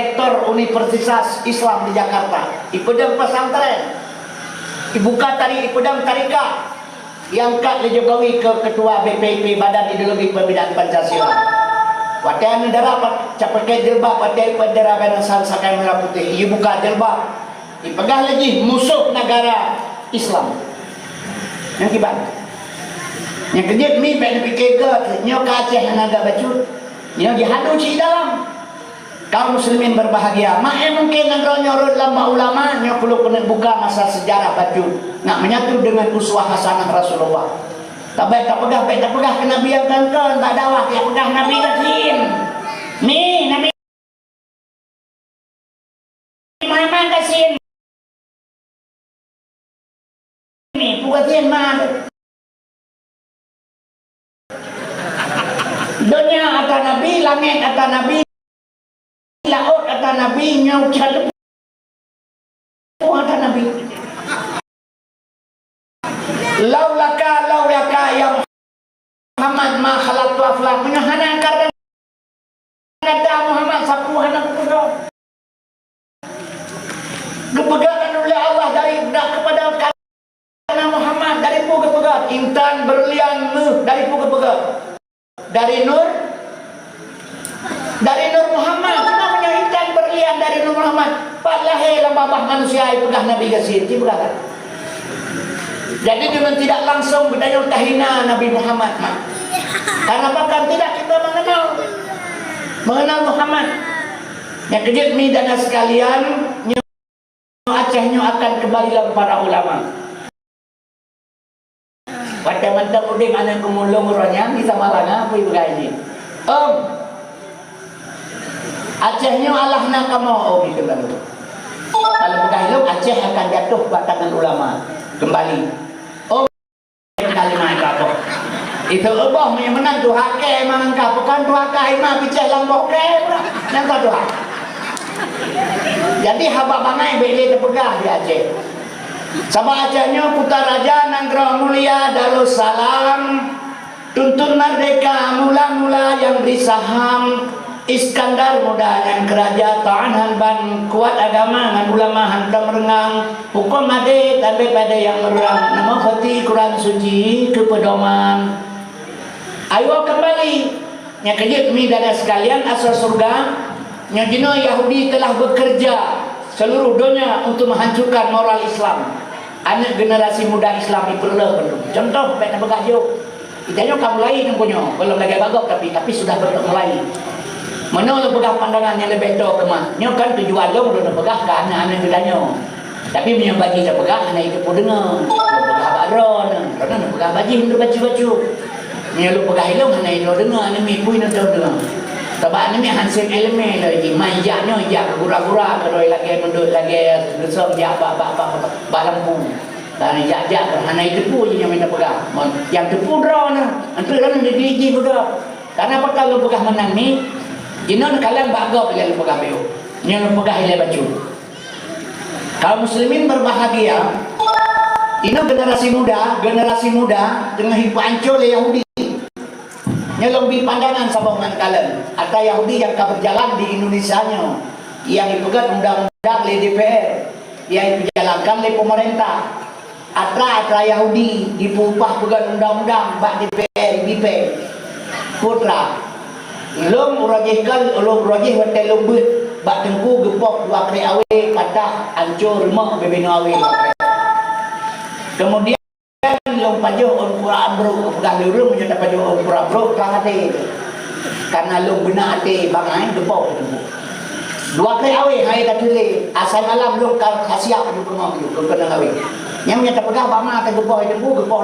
rektor Universitas Islam di Jakarta. Ipedang pesantren. Dibuka ipedang tarikat. Diangkat oleh Jokowi ke ketua BPIP, Badan Ideologi Pembinaan Pancasila. Pakaian negara pakai jilbab, pakai bendera bangsa sakai merah putih. Ia buka jilbab. Dipegang lagi musuh negara Islam. Yang kibat. Yang kejut mi pen fikir ke nyo ka Aceh naga bacut. Nyo dihadu ci dalam. Kaum muslimin berbahagia. Mak mungkin negara nyorot lama ulama nyo perlu kena buka masa sejarah bacut. Nak menyatu dengan uswah hasanah Rasulullah. Tak baik tak pegang kena biarkan kan tak dakwah ya pegang Nabi Kasim. Ni Nabi Muhammad Kasim. Ni pugatin mah. Dunia kata Nabi, langit kata Nabi, laut kata Nabi, nyau calup kata Nabi. Laulaka ya Muhammad ma khalaqtu aflak menyahana karena kata Muhammad sapu hana kudo. Kepegangan oleh Allah dari kepada karena Muhammad dari pu kepegang intan berlian dari pu kepegang. Dari Nur Muhammad cuma punya intan berlian dari Nur Muhammad. Pak lahir babah manusia itu dah Nabi Gasin ti berkata. Jadi dengan tidak langsung berdaya tahina Nabi Muhammad. Karena bahkan tidak kita mengenal Muhammad. Yang kejut mi dan sekalian, Acehnya akan kembali kepada ulama. Pada mantap udah anak kumulung rohnya bisa malangah apa ibu ini. Acehnya Allah nak kamu gitu baru. Kalau bukan itu Aceh akan jatuh batangan ulama kembali. Kalimat kapok itu Allah yang menang tu hake memang kapok kan tu hake mah picah lambok ke yang tu hak. Jadi haba bangai beli terpegah di Aceh. Sabah Acehnya putar raja Nanggro Mulia Darussalam tuntun merdeka mula-mula yang beri saham Iskandar muda yang kerajaan hanban kuat agama dengan ulama hantam rengang hukum ade tapi pada yang merang nama khati Quran suci ke pedoman. Ayo kembali yang kejut mi dan sekalian asal surga yang jino Yahudi telah bekerja seluruh dunia untuk menghancurkan moral Islam. Anak generasi muda Islam diperlu contoh baik nak bergajuk kita kamu lain yang punya belum lagi bagok tapi sudah mulai. Mana lo pegang pandangan yang lebih tua kemah? Nyo kan tujuan lo udah pegang ke anak-anak bedanya. Tapi punya bagi dia pegang anak itu pun dengar. Lo pegang baron, karena lo pegang baju untuk baju-baju. Nyo lo pegang lo anak itu dengar, anak mipu itu dengar. Sebab anak mi hansen elemen lagi, manjanya jak gura-gura, kalau lagi mendut lagi besar jak balampu. Dan jak anak itu pun yang minta pegang. Yang tepu draw na, antara orang di pegang. Karena apa kalau pegang menang ni? Inon kalian bagok yang pegang beo, yang pegang hilai baju. Kaum muslimin berbahagia. Inon generasi muda dengan hidup hancur oleh Yahudi. Yang lebih pandangan sabongan kalian. Ada Yahudi yang berjalan di Indonesia-nya, yang dipegang undang-undang oleh DPR, yang dijalankan oleh pemerintah. Ada Yahudi dipupah pegang undang-undang bak DPR, putra. Long urajihkan urajih hotel lembut bak tengku gepok dua kali awe patah hancur rumah bebeno awe. Kemudian long pajuh on pura bro pegang lurung menyata pajuh on pura bro kelang hati. Karena long benar hati bangai gepok tengku. Dua kali awe hai tak tuli asal malam long khasiat di rumah tu kena awe. Yang menyata pegang bama tak gepok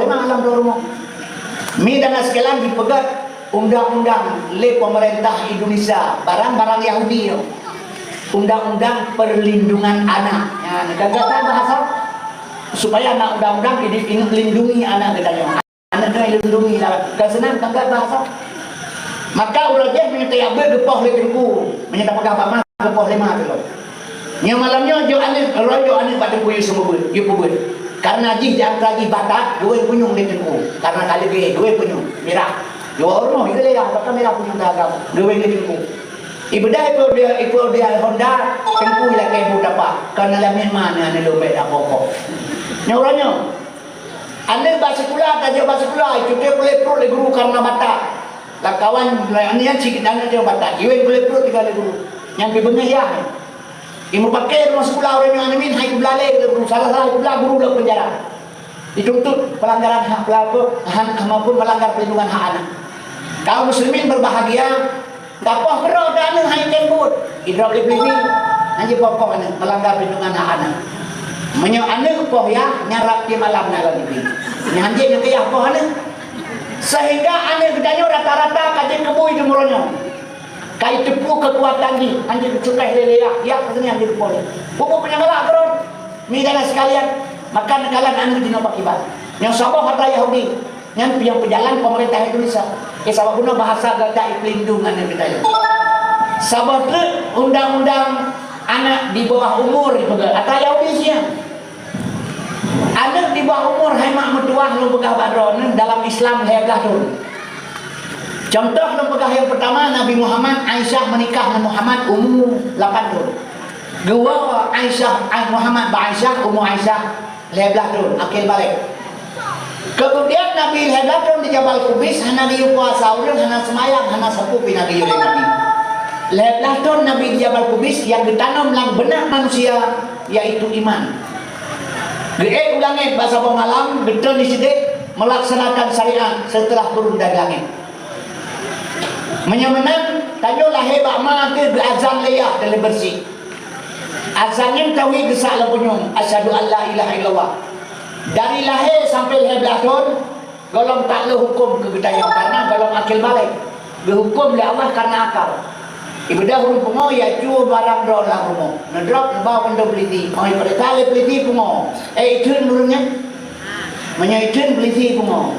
lima alam dua rumah. Mi dan sekalian dipegat undang-undang oleh pemerintah Indonesia barang-barang Yahudi undang-undang perlindungan anak ya negara bahasa supaya anak undang-undang ini melindungi anak katanya anak kena dilindungi dalam kesenang kagak bahasa maka urajah menyata ya bergepoh lekengku menyata pegang apa gepoh lima tu yang malamnya jo ane pada puyu semua ber karena ji jangan lagi batak dua punyung lekengku karena kali ke dua punyung merah dua orang itu lah, bahkan mereka punya dagang, dua yang itu. Ibu dah ibu dia Honda tempuh lah ke ibu dapat kerana lamin mana ni lo beda pokok nyoranya anda bahasa sekolah tajuk bahasa sekolah itu dia boleh pro le guru karena bata lah kawan ni yang sikit anda dia bata iwen boleh pro tiga le guru yang bebengaya ibu pakai rumah sekolah orang yang min hai belale guru salah pula guru dah penjara dituntut pelanggaran hak pelaku maupun melanggar perlindungan hak anak kaum muslimin berbahagia dapat berada anak hai tembut idrak lebih hanya pokok anak melanggar perlindungan hak anak menyo anak poh ya nyarap di malam nak lebih ni hanya yang kaya poh anak sehingga anak gedanya rata-rata kaji kebui gemuronyo kai tepu kekuatan ni hanya kecukai leleak ya katanya hanya poh pokok penyamalak geron ni dan sekalian maka nekalan anak dina pakibat yang sabah kata Yahudi yang pejalan pemerintah Indonesia sabab guna bahasa gada pelindungan yang kita sabab tu undang-undang anak di bawah umur kata Yahudi siya anak di bawah umur hai mak mertua lu pegah badron dalam Islam heblah tu contoh lu pegah yang pertama Nabi Muhammad Aisyah menikah dengan Muhammad umur 8 tahun gua Aisyah Muhammad ba Aisyah umur Aisyah leblah tu akil balik kemudian Nabi Hadatrun di Jabal Kubis hana di puasa urang hana semayang hana sapu pinagi oleh Nabi Hadatrun Nabi di Jabal Kubis yang ditanam dalam benak manusia yaitu iman geek ulangnya bahasa malam betul di sini melaksanakan syariat setelah turun dari langit menyamenan tanyolah hebat mah ke azan leyah dan bersih azannya tauhid gesak lapunyum asyhadu an la ilaha illallah dari lahir sampai 11 tahun golong tak le hukum ke gedayang karena golong akil balik berhukum oleh Allah karena akal ibadah huruf pengo ya cu barang do lah rumo nedrop nebau benda peliti mau perintah le peliti pengo itun nurnya menyaitun peliti pengo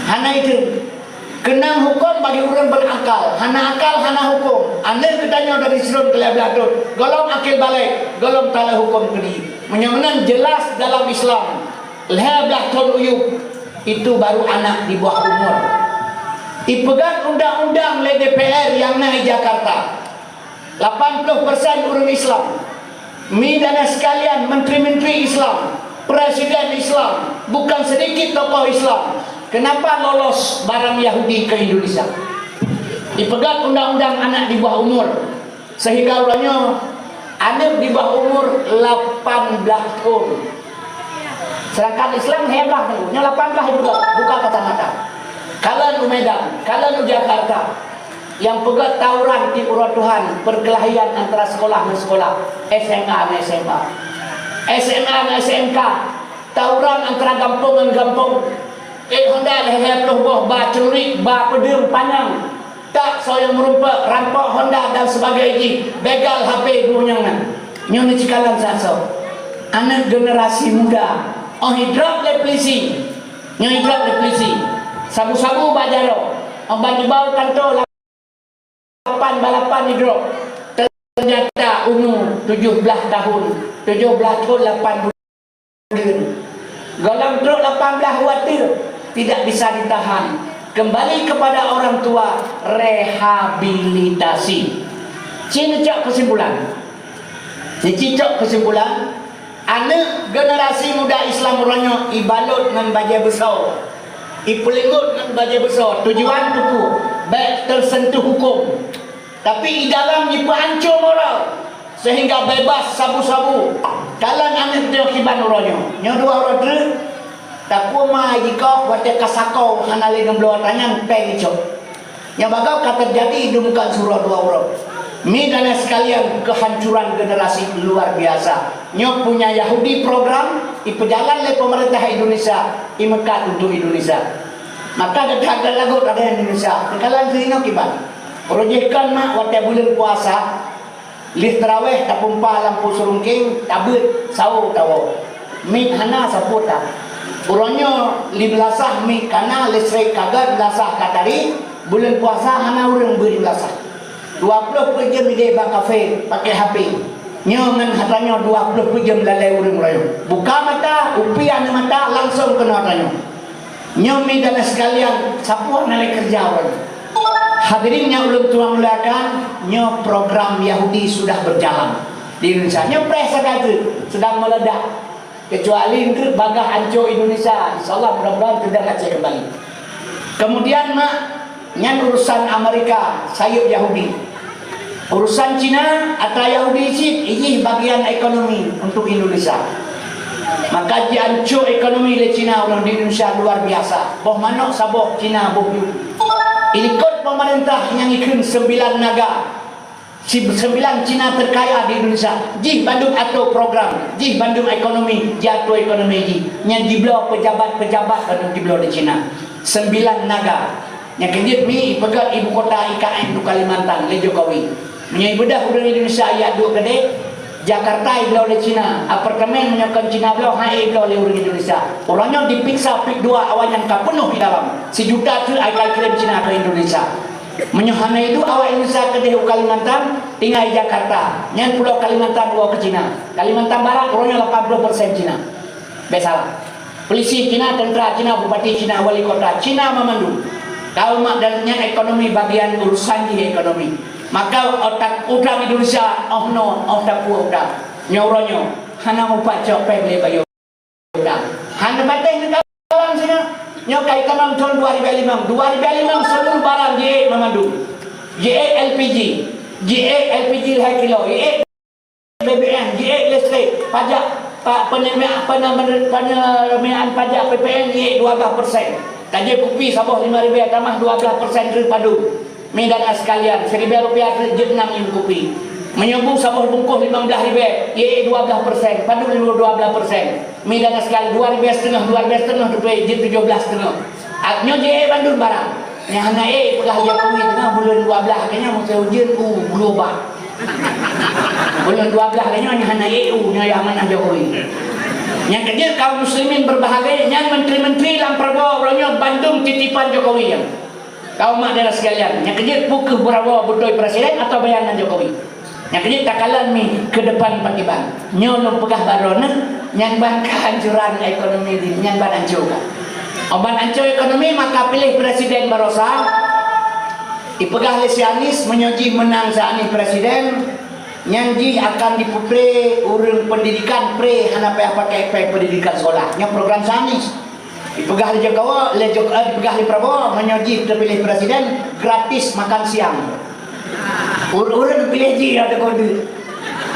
hana itu kenang hukum bagi orang berakal hana akal hana hukum anda ketanya dari serun ke 11 tahun golong akil balik golong tak le hukum kedi menyamenan jelas dalam Islam 11 tahun uyup itu baru anak di bawah umur dipegang undang-undang oleh DPR yang naik Jakarta 80% orang Islam midana sekalian menteri-menteri Islam presiden Islam bukan sedikit tokoh Islam kenapa lolos barang Yahudi ke Indonesia dipegang undang-undang anak di bawah umur sehingga orangnya anak di bawah umur 18 tahun sedangkan Islam hebat nya 18 juga buka kata-kata kalau di Medan kalau di Jakarta yang pegat tawuran di urut Tuhan perkelahian antara sekolah dan sekolah SMA dan SMA SMA dan SMK tawuran antara kampung dan kampung Honda leher boh ba celurik ba pedem panjang tak soal merumpah rampok Honda dan sebagainya begal HP dunyang nyonya cikalan saso anak generasi muda oh hidrop le polisi nyonya hidrop le polisi sabu-sabu bajaro baju bau kanto 8 balapan hidrop ternyata umur 17 tahun 8 bulan golong truk 18 watir tidak bisa ditahan kembali kepada orang tua rehabilitasi cicok kesimpulan anak generasi muda Islam orangnya ibalut dengan baju besar ipelingut dengan baju besar tujuan tuku baik tersentuh hukum tapi di dalam dipancur moral sehingga bebas sabu-sabu kalan anak dia kiban orangnya dua orang tu tak puma jika wate kasakau hanale dengan belah tangan peng icok yang bagau kata jadi di muka surah dua orang mi dan sekalian kehancuran generasi luar biasa nyok punya Yahudi program ipejalan oleh pemerintah Indonesia imekat untuk Indonesia maka ada lagu ada Indonesia kalian sino kiban proyekkan mak wate bulan puasa lih terawih tapumpa lampu serungking tabut sau tawo mi hana saputa urangnya 15 mi kana listrik kagak belasah katari bulan puasa hana urang beri belasah 20 jam di bang kafe pakai HP nyoman hatanya 20 jam lalai urang rayo buka mata upian mata langsung kena hatanya nyomi dan sekalian sapu nalai kerja orang Hadirin yang ulun tuan muliakan, nyo program Yahudi sudah berjalan di Indonesia. Nyo press kata sedang meledak. Kecuali bagah hancur Indonesia, insyaallah mudah-mudahan tidak Aceh kembali. Kemudian mak nyan urusan Amerika, sayup Yahudi. Urusan Cina atau Yahudi ini bagian ekonomi untuk Indonesia. Maka dihancur ekonomi di Cina orang di Indonesia luar biasa. Boh manok sabok Cina boh ikut pemerintah yang ikut 9 naga 9 Cina terkaya di Indonesia. Jih Bandung atau program, jih Bandung ekonomi, jatuh ekonomi jih. Yang dibelo pejabat-pejabat dan dibelo di Cina. 9 naga. Yang kedip mi pegat ibu kota IKN di Kalimantan le Jokowi. Menyai bedah udah Indonesia ya dua gede. Jakarta iblau le Cina, apartemen menyokan Cina blau hai iblau le orang Indonesia. Orangnya dipiksa pik 2 awanyan ka penuh di dalam. 1 juta tu ai kirim Cina ke Indonesia. Menyohana itu awak Indonesia ke Kalimantan tinggal di Jakarta. Nyan pulau Kalimantan bawa ke Cina. Kalimantan Barat orangnya 80% Cina. Besalah. Polisi Cina, tentera Cina, bupati Cina, wali kota Cina memandu. Kalau mak dalnya ekonomi bagian urusan di ekonomi. Maka otak udang Indonesia otak udang nyauronyo hana mau pacok pebli bayo udang hana bateng ke dalam sini nyokai kanang tahun 2005 seluruh barang JE memandu JE LPG hai kilo JE BBM JE listrik pajak penerimaan pajak PPN JE 12%. Tadi kopi sabah 5.000 tambah 12% dari padu. Medan sekalian, Rp1.000 je 6 kopi. Menyambung sabah bungkus 15.000, ye 12%, padu 12%. Medan sekalian 2.500 rupiah je 17,5. Aknyo je Bandung barang. Yang hana pegah Jokowi tengah bulan 12 kayaknya mesti ujian global. Bulan 12 kayaknya hana nya yang mana Jokowi. Yang kecil kaum muslimin berbahagia, yang menteri-menteri dalam Prabowo orangnya Bandung titipan Jokowi yang. Kaum mak daerah sekalian, yang kecil pukul Prabowo butuh presiden atau bayangan Jokowi. Yang kecil takalan mi ke depan pakiban. Nyolong pegah barona, yang ban kehancuran ekonomi di, yang ban hancurkan. Oban hancur ekonomi maka pilih presiden Barosa. Ipegah lesianis menyoji menang saat ini presiden. Nyanji akan dipupre urang pendidikan pre hana pakai pendidikan sekolah. Yang program sanis. Dipegah di Jokowi, dipegah di Prabowo menyoji terpilih presiden gratis makan siang. Urang pilih ji ada kode.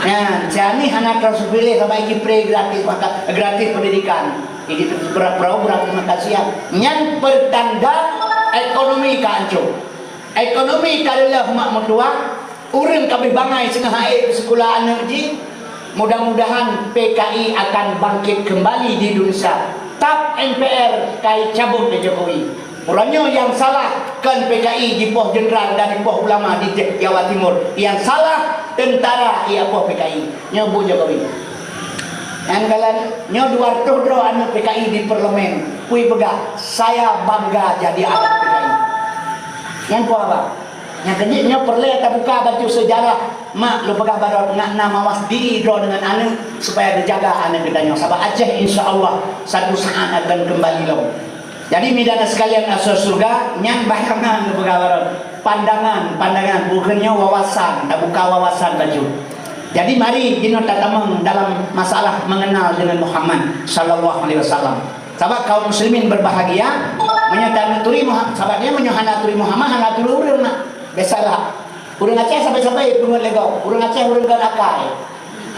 Nah, jani hana terus pilih sampai pre gratis makan gratis pendidikan. Ini Prabowo gratis makan siang. Yang pertanda ekonomi kancur. Ekonomi kadalah mak mertua. Urang kabeh bangai setengah air sekolah anak ji. Mudah-mudahan PKI akan bangkit kembali di Indonesia. Tap MPR kai cabut di Jokowi. Orangnya yang salah kan PKI di Poh Jenderal dan di Poh Ulama di Jawa Timur. Yang salah tentara ia Poh PKI. Nyobu Jokowi. Yang kalian nyo 200 dro anak PKI di parlemen. Kui pegah. Saya bangga jadi anak PKI. Yang po apa? Yang kenyitnya perlu kita buka baju sejarah. Mak lu pegah baru nak mawas diri draw dengan anak supaya dijaga anak kita nyo. Sabah Aceh insya-Allah satu saat akan kembali lo. Jadi midana sekalian asal surga nyang bayangan lu pegah baru. Pandangan bukannya wawasan, tak buka wawasan baju. Jadi mari kita tatamang dalam masalah mengenal dengan Muhammad sallallahu alaihi wasallam. Sabab kaum muslimin berbahagia menyatakan turi Muhammad, sabab dia menyuhana turi Muhammad hana turi urang nak. Besalah. Urang Aceh sampai-sampai pungut lego. Urang Aceh urang garakai.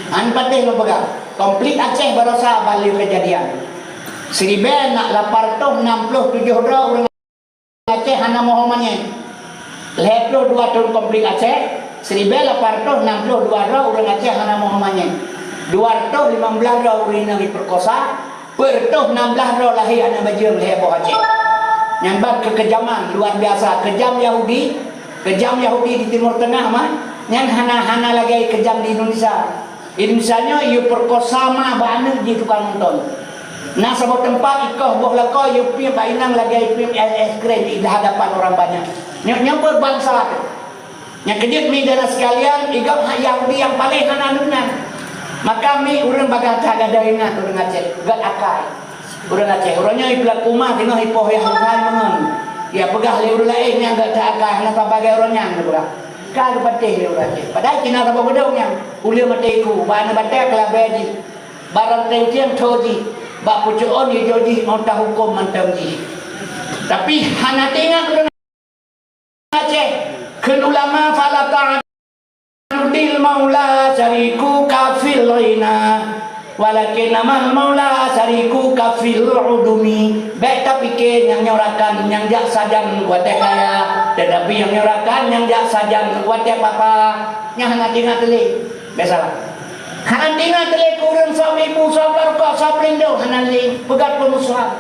An patih lo pegang. Komplit Aceh barosa bali kejadian. Seriben nak 867 dro urang Aceh hana mohomanya. Leplo 2 tahun komplit Aceh. 1862 dro urang Aceh hana mohomanya. 215 dro urang diperkosa. Pertuh 16 dro lahir anak bajang lebo Aceh. Nyambat kekejaman luar biasa. Kejam Kejam Yahudi di Timur Tengah mah, yang hana lagi kejam di Indonesia. Indonesianya you perkosa mah banyak di tukang nonton. Nah sebab tempat ikoh boh lako you pi bainang lagi pi es krim di hadapan orang banyak. Nyamper bangsa. Yang kedip mi dana sekalian igap Yahudi yang paling hana nunan. Maka mi urang bagata ada ingat urang Aceh, gak akai. Urang Aceh, urangnya iplat kumah tengah ipoh yang hal mengen. Ya pegah le urang lain yang gak takah nak bagai orang yang pegah. Ka patih le urang. Padahal kina ta bodong yang ulia mate ku bana batek la beji. Barang tiang thoji ba pucuon ye joji mau ta hukum mantam ji. Tapi hana tengah urang Aceh keun ulama fala ta'adil maula syariku kafil laina walakin amal maula syariku kafil udumi. Baik tapi ke yang nyorakan yang jak sajan buat kaya, tetapi yang nyorakan yang jak sajan buat papa nya hana tinggal teli biasalah hana tinggal teli kurang suami ibu sabar kok sabrindo hana li pegat pemusuhan.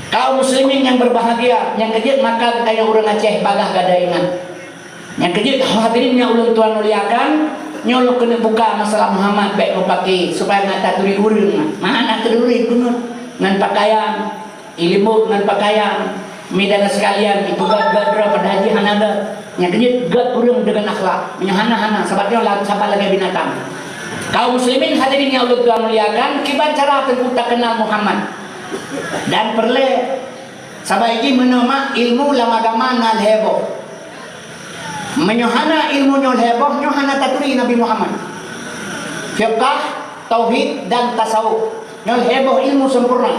Kaum muslimin yang berbahagia yang kejut makan kayak orang Aceh bagah gadaingan yang kejut hadirinnya ulun tuan muliakan nyolok kena buka masalah Muhammad baik pakai supaya ngata turi urang mana turi kunut ngan pakaian ilmu ngan pakaian medan sekalian itu gad-gadra pada haji hanada yang kejut gad urang dengan akhlak menyahana-hana sebabnya lagu siapa lagi binatang. Kaum muslimin hadirinnya ulun tuan muliakan kiban cara kita kenal Muhammad dan perlu sabaiki menoma ilmu lamagama nal heboh menyohana ilmu nyol heboh nyohana taturi Nabi Muhammad fiqh tauhid dan tasawuf nyol heboh ilmu sempurna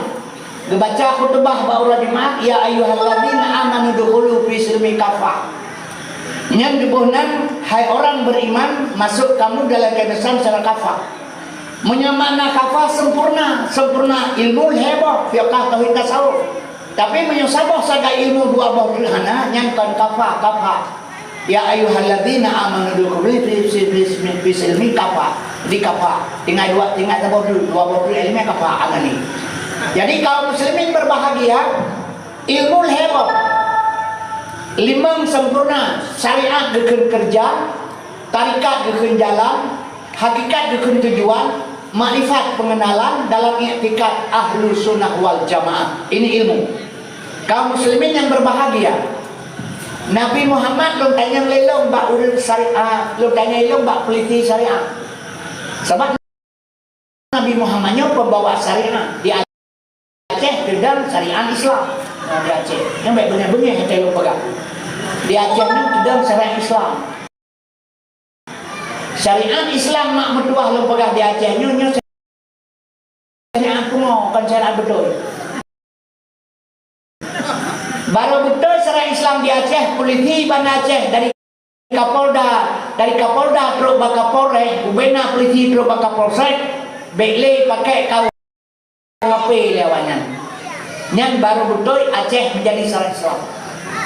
dibaca khutbah baura jemaah ya ayyuhalladzina amanu dukhulu fi silmi kafah yang dibuhnan hai orang beriman masuk kamu dalam kebesaran secara kafah menyamana kafah sempurna ilmu heboh fiqh tauhid tasawuf tapi menyusabah saga ilmu dua buah hana nyangkan kafah ya ayyuhalladzina amanu dukhulu fi silmi kafah di kafah tinggal dua buah ilmu kafah ada nih. Jadi kaum muslimin berbahagia ilmu heboh limang sempurna syariat gekeun kerja tarikat gekeun jalan hakikat gekeun tujuan makrifat pengenalan dalam i'tikad ahlu sunnah wal jamaah. Ini ilmu kaum muslimin yang berbahagia. Nabi Muhammad belum tanya lelong bak urut syariah, belum tanya lelong bak peliti syariah. Sebab Nabi Muhammadnya pembawa syariah di Aceh kedang syariah Islam. Nah, di Aceh yang baik benar-benar yang saya pegang di Aceh ini kedang syariah Islam. Syariat Islam mak mertuah lo pegang di Aceh nyonya syariat kuno kan syariat betul. Baru betul syariat Islam di Aceh polisi Banda Aceh dari Kapolda terus bak Kapolres Ubena polisi terus bak Kapolsek bekle pakai KUHP lewanyan. Yang baru betul Aceh menjadi syariat Islam.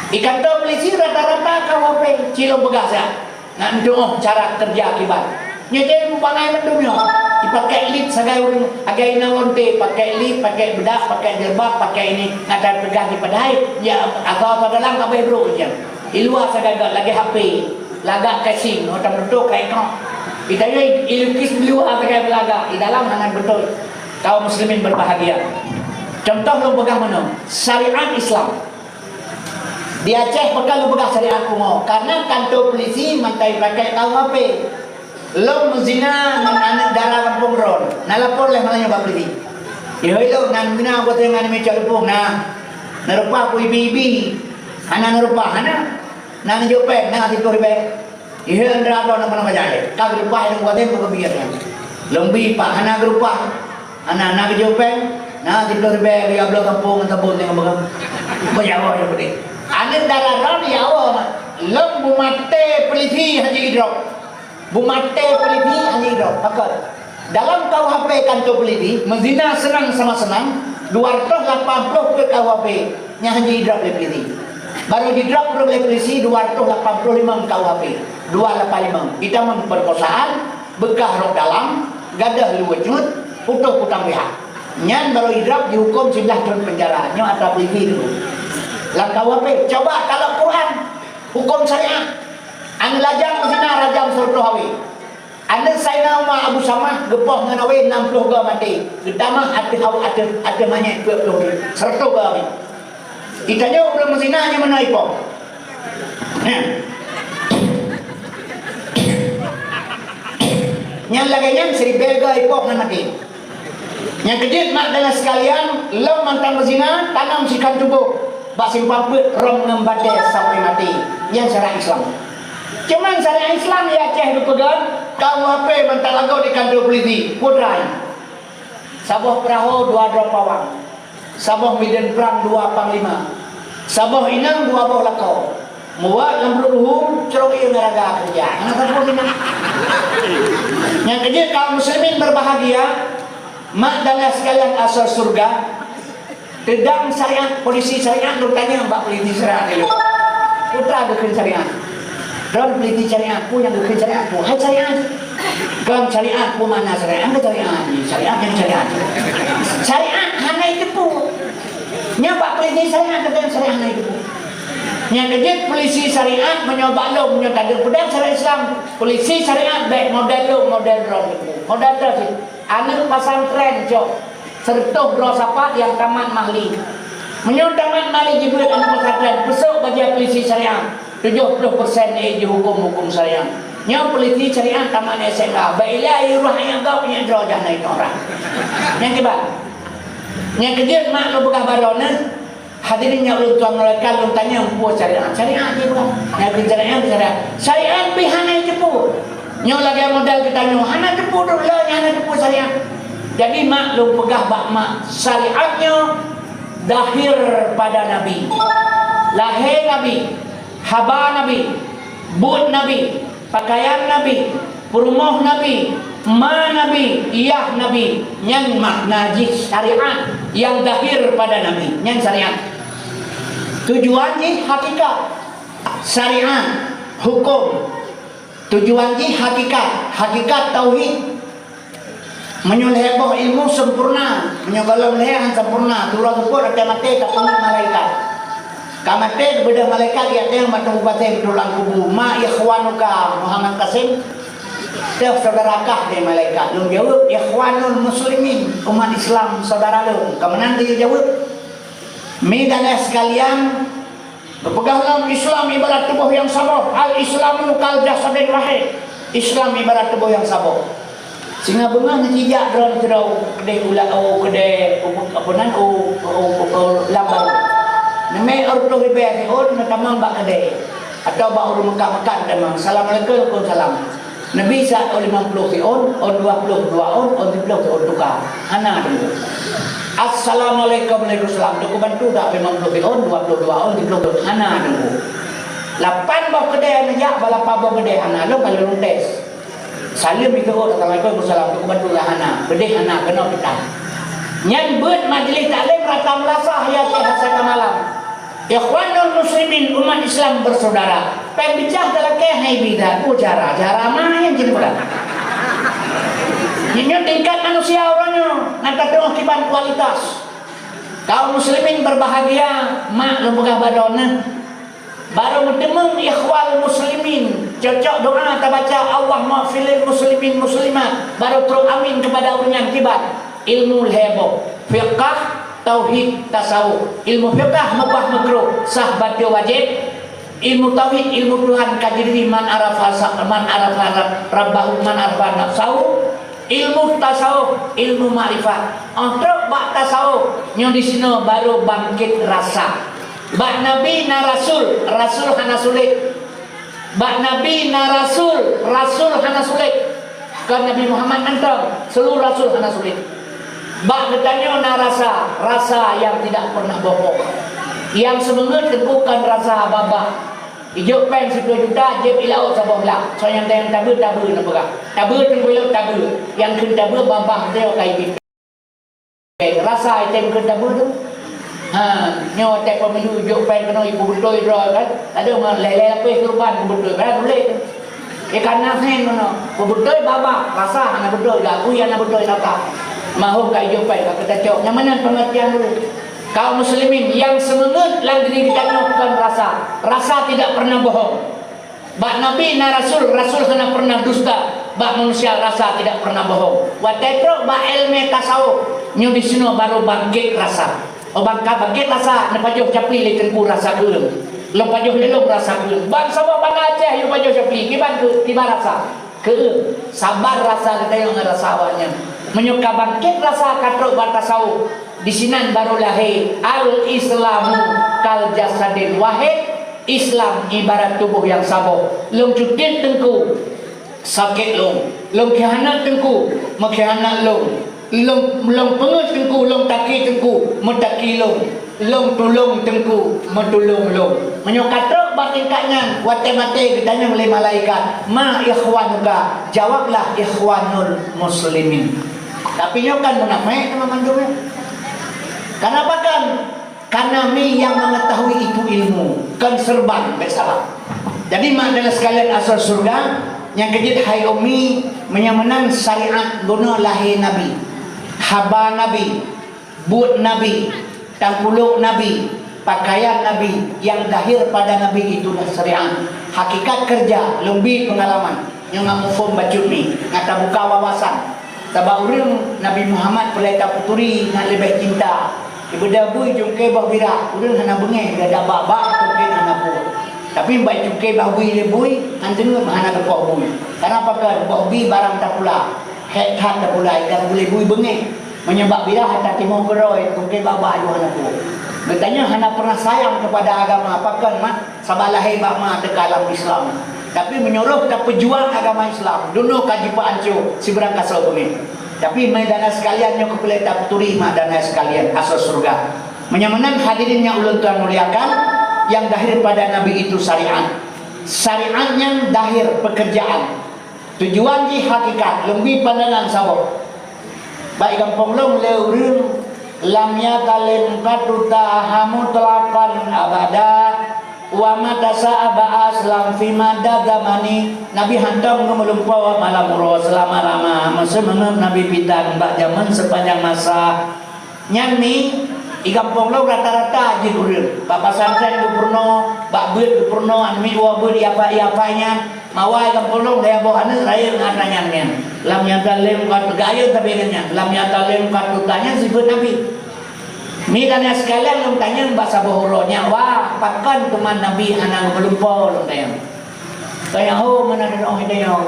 Di kantor polisi rata-rata KUHP cilong begas ya. Nak doh cara kerja akibat nyete mupangai mendumyo dipakai lip sagai urang agai nawonte pakai lip pakai bedak pakai jilbab pakai ini ngatar pegang di padai ya atau dalam kabe bro je di luar sagai lagi HP lagak casing otak betul kayak kau itanya ilukis di luar sagai belaga di dalam hangat betul. Kaum muslimin berbahagia contoh lo pegang mana syariat Islam di Aceh bakal lu bekas syariat kuno karena kantor polisi mantai pakai KUHP lo muzina nan anak darah kampung ron na lapor leh malanya bab polisi ihoi lo nan bina aku tengah ni mencari pung nah narupa aku ibi hana narupa hana nan jope na tidur be ihoi andra atau nama majale kag rupa yang buat yang kebiarnya lembi pak hana rupa hana jope na tidur be dia blok kampung tabun dengan bagam bayawa ya putih anak darah ron ya Allah lem bumate peliti haji hidrop bumate peliti haji hidrop pakar dalam KUHP kantor peliti menzina senang sama senang 280 ke KUHP nya haji hidrop peliti baru hidrop oleh polisi 285 KUHP 285 kita memperkosaan bekah rok dalam gadah luwejut putuh putang pihak nyan baru hidrop dihukum 11 tahun penjara nya ada peliti dulu langkah KUHP. Coba kalau Quran hukum syariah anda lajang zina rajam surtuhawi anda sayna Umar Abu Samah gepoh nganawe 60 ga mati gedamah ada banyak 20 serta ga kita nyo udah zina hanya menaipo yang laganya seri belga ipo mati yang kejut mak dengan sekalian lo mantan berzina tanam sikan tubuh bak simpang put rom ngembade sampai mati. Yang syariat Islam. Cuman syariat Islam di Aceh itu pegang KUHP bentar lagu di kantor polisi Putrai. Sabah perahu 2 pawang. Sabah medan perang 2 panglima. Sabah inang 2 bawah lakau. Muat lembut ruhum cerok yang ngaraga kerja. Kenapa pun ini? Yang kerja kaum muslimin berbahagia. Mak dan sekalian asal surga. Tedang syariat, polisi syariat bertanya mbak polisi syariat dulu. Putra bikin syariat. Dan polisi syariat pun yang bikin syariat pun. Hai syariat. Kaum syariat pun mana syariat? Anda syariat. Syariat yang syariat. Syariat hanya itu pun. Nyabak polisi syariat kata syariat hanya itu pun. Yang kerja polisi syariat menyoba lo menyoba pedang syariat Islam. Polisi syariat baik model lo model ron. Model tu anak pesantren jok. Serta bro siapa yang tamat mahli. Menyodamat mahli jibut anak pesantren. Besok bagi polisi syariat 70% di hukum syariat. Yang polisi syariat tamat SMA. Baiklah irah yang kau punya derajat naik orang. Yang kedua, yang kerja mak lo bekah barona. Hadirin yang ulun tuan mereka ulun tanya puas syariat. Syariat je bukan. Yang syariat syariat. Syariat bihana jepu. Nyo lagi modal kita nyo hana jepu dulu lah hana jepu syariat. Jadi mak lu pegah bak mak syariatnya dahir pada Nabi. Lahir Nabi, haba Nabi, but Nabi, pakaian Nabi, rumah Nabi, ma Nabi, iyah Nabi. Yang makna syariat yang dahir pada Nabi. Yang syariat. Tujuannya hakikat syariat hukum. Tujuannya hakikat tauhid. Menyulheboh ilmu sempurna, menyogalam lehan sempurna. Turun sepur ada mati ketemu malaikat. Kamate bedah malaikat yang ada yang matang ubate berulang kubu. Ma ikhwanuka Muhammad Qasim. Tiap saudarakah dia malaikat. Lu jawab ikhwanul muslimin, umat Islam saudara lu. Kemenan dia jawab. Mi dan sekalian, berpeganglah Islam ibarat tubuh yang sabar. Al-Islamu kal jasadin wahid. Islam ibarat tubuh yang sabar. Sehingga bengang ngejijak drone terau kedai ulau kedai apunan lambar. Neme ordo ribe on tamang bak kedai atau bak urut Mekah tamang. Assalamualaikum salam. Nabi sa 50 on 22 on 30 on tukar. Ana dulu. Assalamualaikum warahmatullahi wabarakatuh. Bantu dak 50 on 22 on 30 ana dulu. 8 bak kedai najak balapa bak kedai ana lo kalau lundes. Salim itu Assalamualaikum warahmatullahi wabarakatuh hana bedeh hana kena petang nyan buat majlis taklim rata melasah ya hasa malam ikhwanul muslimin umat Islam bersaudara pembicah dalam kehai bida ucara cara mana yang jadi berat ini tingkat manusia orangnya nanti tengok kiban kualitas kaum muslimin berbahagia mak lembaga badona baru bertemu ikhwal muslimin cocok doa kita baca Allah maghfirlil muslimin muslimat baru terus amin kepada orang yang tibat ilmu heboh fiqh tauhid tasawuf ilmu fiqh mubah makruh sah batil wajib ilmu tauhid ilmu Tuhan kajiri man arafa rabbahu man arafa nafsahu ilmu tasawuf ilmu ma'rifat untuk bak tasawuf yang di sini baru bangkit rasa. Bak Nabi na Rasul, Rasul hana sulit. Bak Nabi na Rasul, Rasul hana sulit. Kan Nabi Muhammad antang, seluruh Rasul hana sulit. Bak bertanya na rasa, rasa yang tidak pernah bohong. Yang sebenarnya bukan rasa babak. Ijuk pen 10 juta, jeb ilau sabah lah. So yang tabu nak berang. Tabu tengok tabu. Yang kun tabu babak dia kai bit. Rasa item kun tabu tu. Nyo tak pemilu juk pen kena ibu betul draw kan. Ada orang lele apa kurban betul kan boleh. Ikan nahen mana. Betul baba rasa hana betul dah. Aku yang betul nak. Mahu kai juk pen kata cok. Yang mana pengertian dulu. Kaum muslimin yang semengut lang diri kita bukan rasa. Rasa tidak pernah bohong. Bak Nabi na Rasul, Rasul hana pernah dusta. Bak manusia rasa tidak pernah bohong. Wa tetro ba ilmu tasawuf. Nyo di sini baru bangkit rasa. Oh bangka bangkit rasa nepajuh capi le tengku rasa geulung lepajuh lelong rasa geulung bang sama bang Aceh yu pajuh capi kiban ke tiba rasa ke sabar rasa kita yang rasa awalnya menyuka bangkit rasa katrok batasau di sinan baru lahir al-islamu kal jasadin wahid. Islam ibarat tubuh yang sabar. Long cutit tengku sakit long khianat tengku makhianat long pengut tengku long taki tengku metaki long tulung tengku metulung menyokatrok batin kaknya wate-mate ditanya oleh malaikat ma ikhwanuka, jawablah ikhwanul muslimin. Tapi nyokan munafik nama mandumnya. Kenapa kan? Karena mi yang mengetahui itu ilmu kan serban bersalah. Jadi maknanya sekalian asal surga yang kejut hai umi menyamenan syariat guna lahir Nabi, haba Nabi, but Nabi, tangpuluk Nabi, pakaian Nabi yang dahir pada Nabi itulah syariat. Hakikat kerja lebih pengalaman yang ngamufum bacut ni ngata buka wawasan. Sebab orang Nabi Muhammad pelita puturi nak lebih cinta. Ibu dabui jungkai bah birak, urang hana bengeng, dia ada bak-bak jungkai hana pun. Tapi baik jungkai bah bui lebui, anteng hana berkok bui. Kenapa kan? Bak bui barang tak pula, head-hat tak pula, ikan boleh bui bengeng. Menyebab birak hata timur geroi, jungkai bak-bak juga hana pun. Bertanya hana pernah sayang kepada agama, apa kan mak? Sabah lahir bak mak tekalam Islam. Tapi menyuruh kita pejuang agama Islam. Dulu kaji Pak Ancu, si berangkasa bengeng. Tapi maidana sekalian yang kepelita puturi maidana sekalian asal surga. Menyamanan hadirinnya ulun Tuhan muliakan yang dahir pada Nabi itu syariat. Syariatnya dahir pekerjaan. Tujuan di hakikat lebih pandangan sawah. Baik kampung long leureum lam yatalim katuta hamu telakan abada wa matasa abas lam fima dagamani. Nabi hantam ngemelumpau malam muro selama lama masa mengep Nabi pitan mbak zaman sepanjang masa nyami di kampung lo rata-rata aja uril bapak santren gubernur bak beut gubernur anmi dua beut apa-apanya mawai kampung lo daya bohane raya ngatanya lam yatalim katu gaya tapi nya lam yatalim katu tanya sifat Nabi. Mikanya sekalian lu tanya bahasa bohoronya, wah pakan teman Nabi anak melumpau lu tanya. Tanya oh mana ada orang itu yang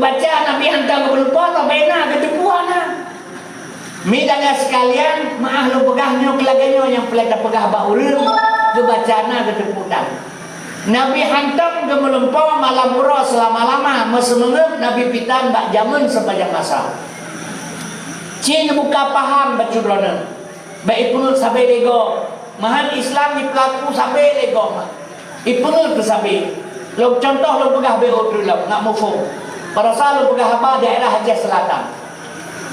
baca Nabi hantar melumpau atau bena ketepuan ah. Mikanya sekalian maah lu pegahnya kelaganya yang pelita pegah bak uril gebacana keteputan. Nabi hantar ke melumpau malam murah selama-lama mesemengep Nabi pitan bak jamun sepanjang masa. Cina buka paham bacudrona. Baik punut sampai lego. Mahan Islam di pelaku sampai lego. Ipunut tu sampai. Lo contoh lo pegah BO dulu nak mufum. Pada saat lo pegah apa daerah Aceh Selatan.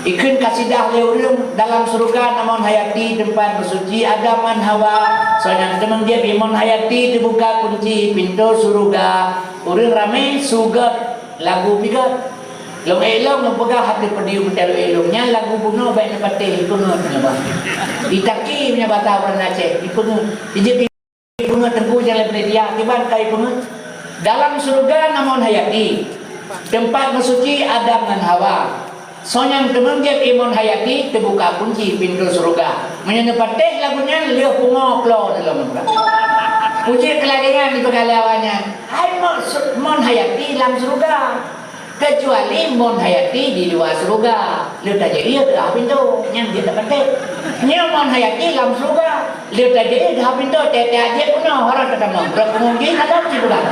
Ikun kasidah leureum dalam surga namun hayati tempat bersuci ada man hawa. Soalnya teman dia iman hayati dibuka kunci pintu surga. Urang ramai sugat lagu bigat. Long elong lo pegah hati pedium telu elongnya lagu bunuh baik nepatih ipunut kenapa? Ditaki punya bata orang Aceh ipunut. Ije ipunut tengku jalan dia tiban kai ipunut. Dalam surga namun hayati. Tempat bersuci Adam dan Hawa. Soalnya teman dia iman hayati terbuka kunci pintu surga. Menyenepatih lagunya liuh pungo klo dalam surga. Puji kelaringan di pegalawannya. Hai mon hayati dalam surga. Kecuali mon hayati di luar surga. Lihat aja dia dah pintu yang dia dapat. Nya mon hayati dalam surga. Lihat aja dia dah pintu tete aja puno orang ketemu. Berpengunjung ada di bulan.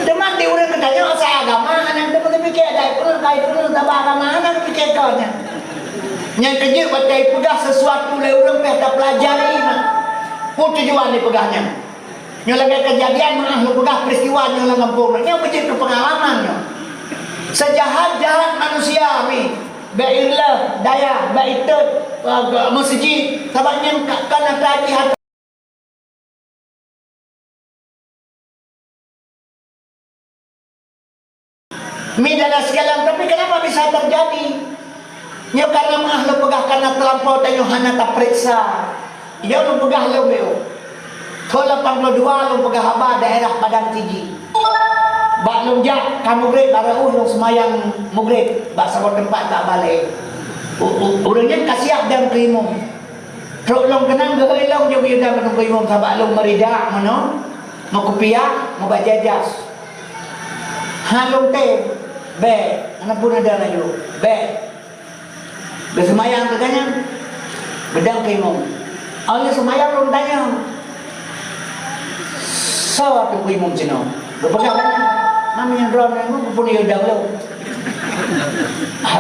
Teman di urang katanya saya agama anak teman pikir ada pun kai pun tabah agama anak pikir kau nya. Yang kerja batai pegah sesuatu le urang peh pelajari mah. Pun tujuan dipegahnya. Nyo lagi kejadian mah lu pegah peristiwa nyo lang kampung. Nyo becik ke pengalaman nyo. Sejahat-jahat manusia mi. Baiklah daya, baik itu masjid sabaknya kana tadi hati. Mi dan segala tapi kenapa bisa terjadi? Nyo karena mah lu pegah karena terlampau tanyo hana tak periksa. Dia lu pegah lu meu. Tahun 82 lu pegah haba daerah Padang Tiji. Bak lungjak kamu grade barauh lu semayang mugrib bak sabot tempat tak balik. Urangnya kasiap dan kelimung. Truk long kenang geuh long jo bieu dan kelimung sabak long merida mano. Mau kopiah, mau bajajas. Halung teh be, anak pun ada lagi be. Bersemayang teganya. Bedang kemong. Awalnya semayang belum tanya. Sawa tu kuimong cino. Berpegang kan? Namanya drone yang pun ia dah lo.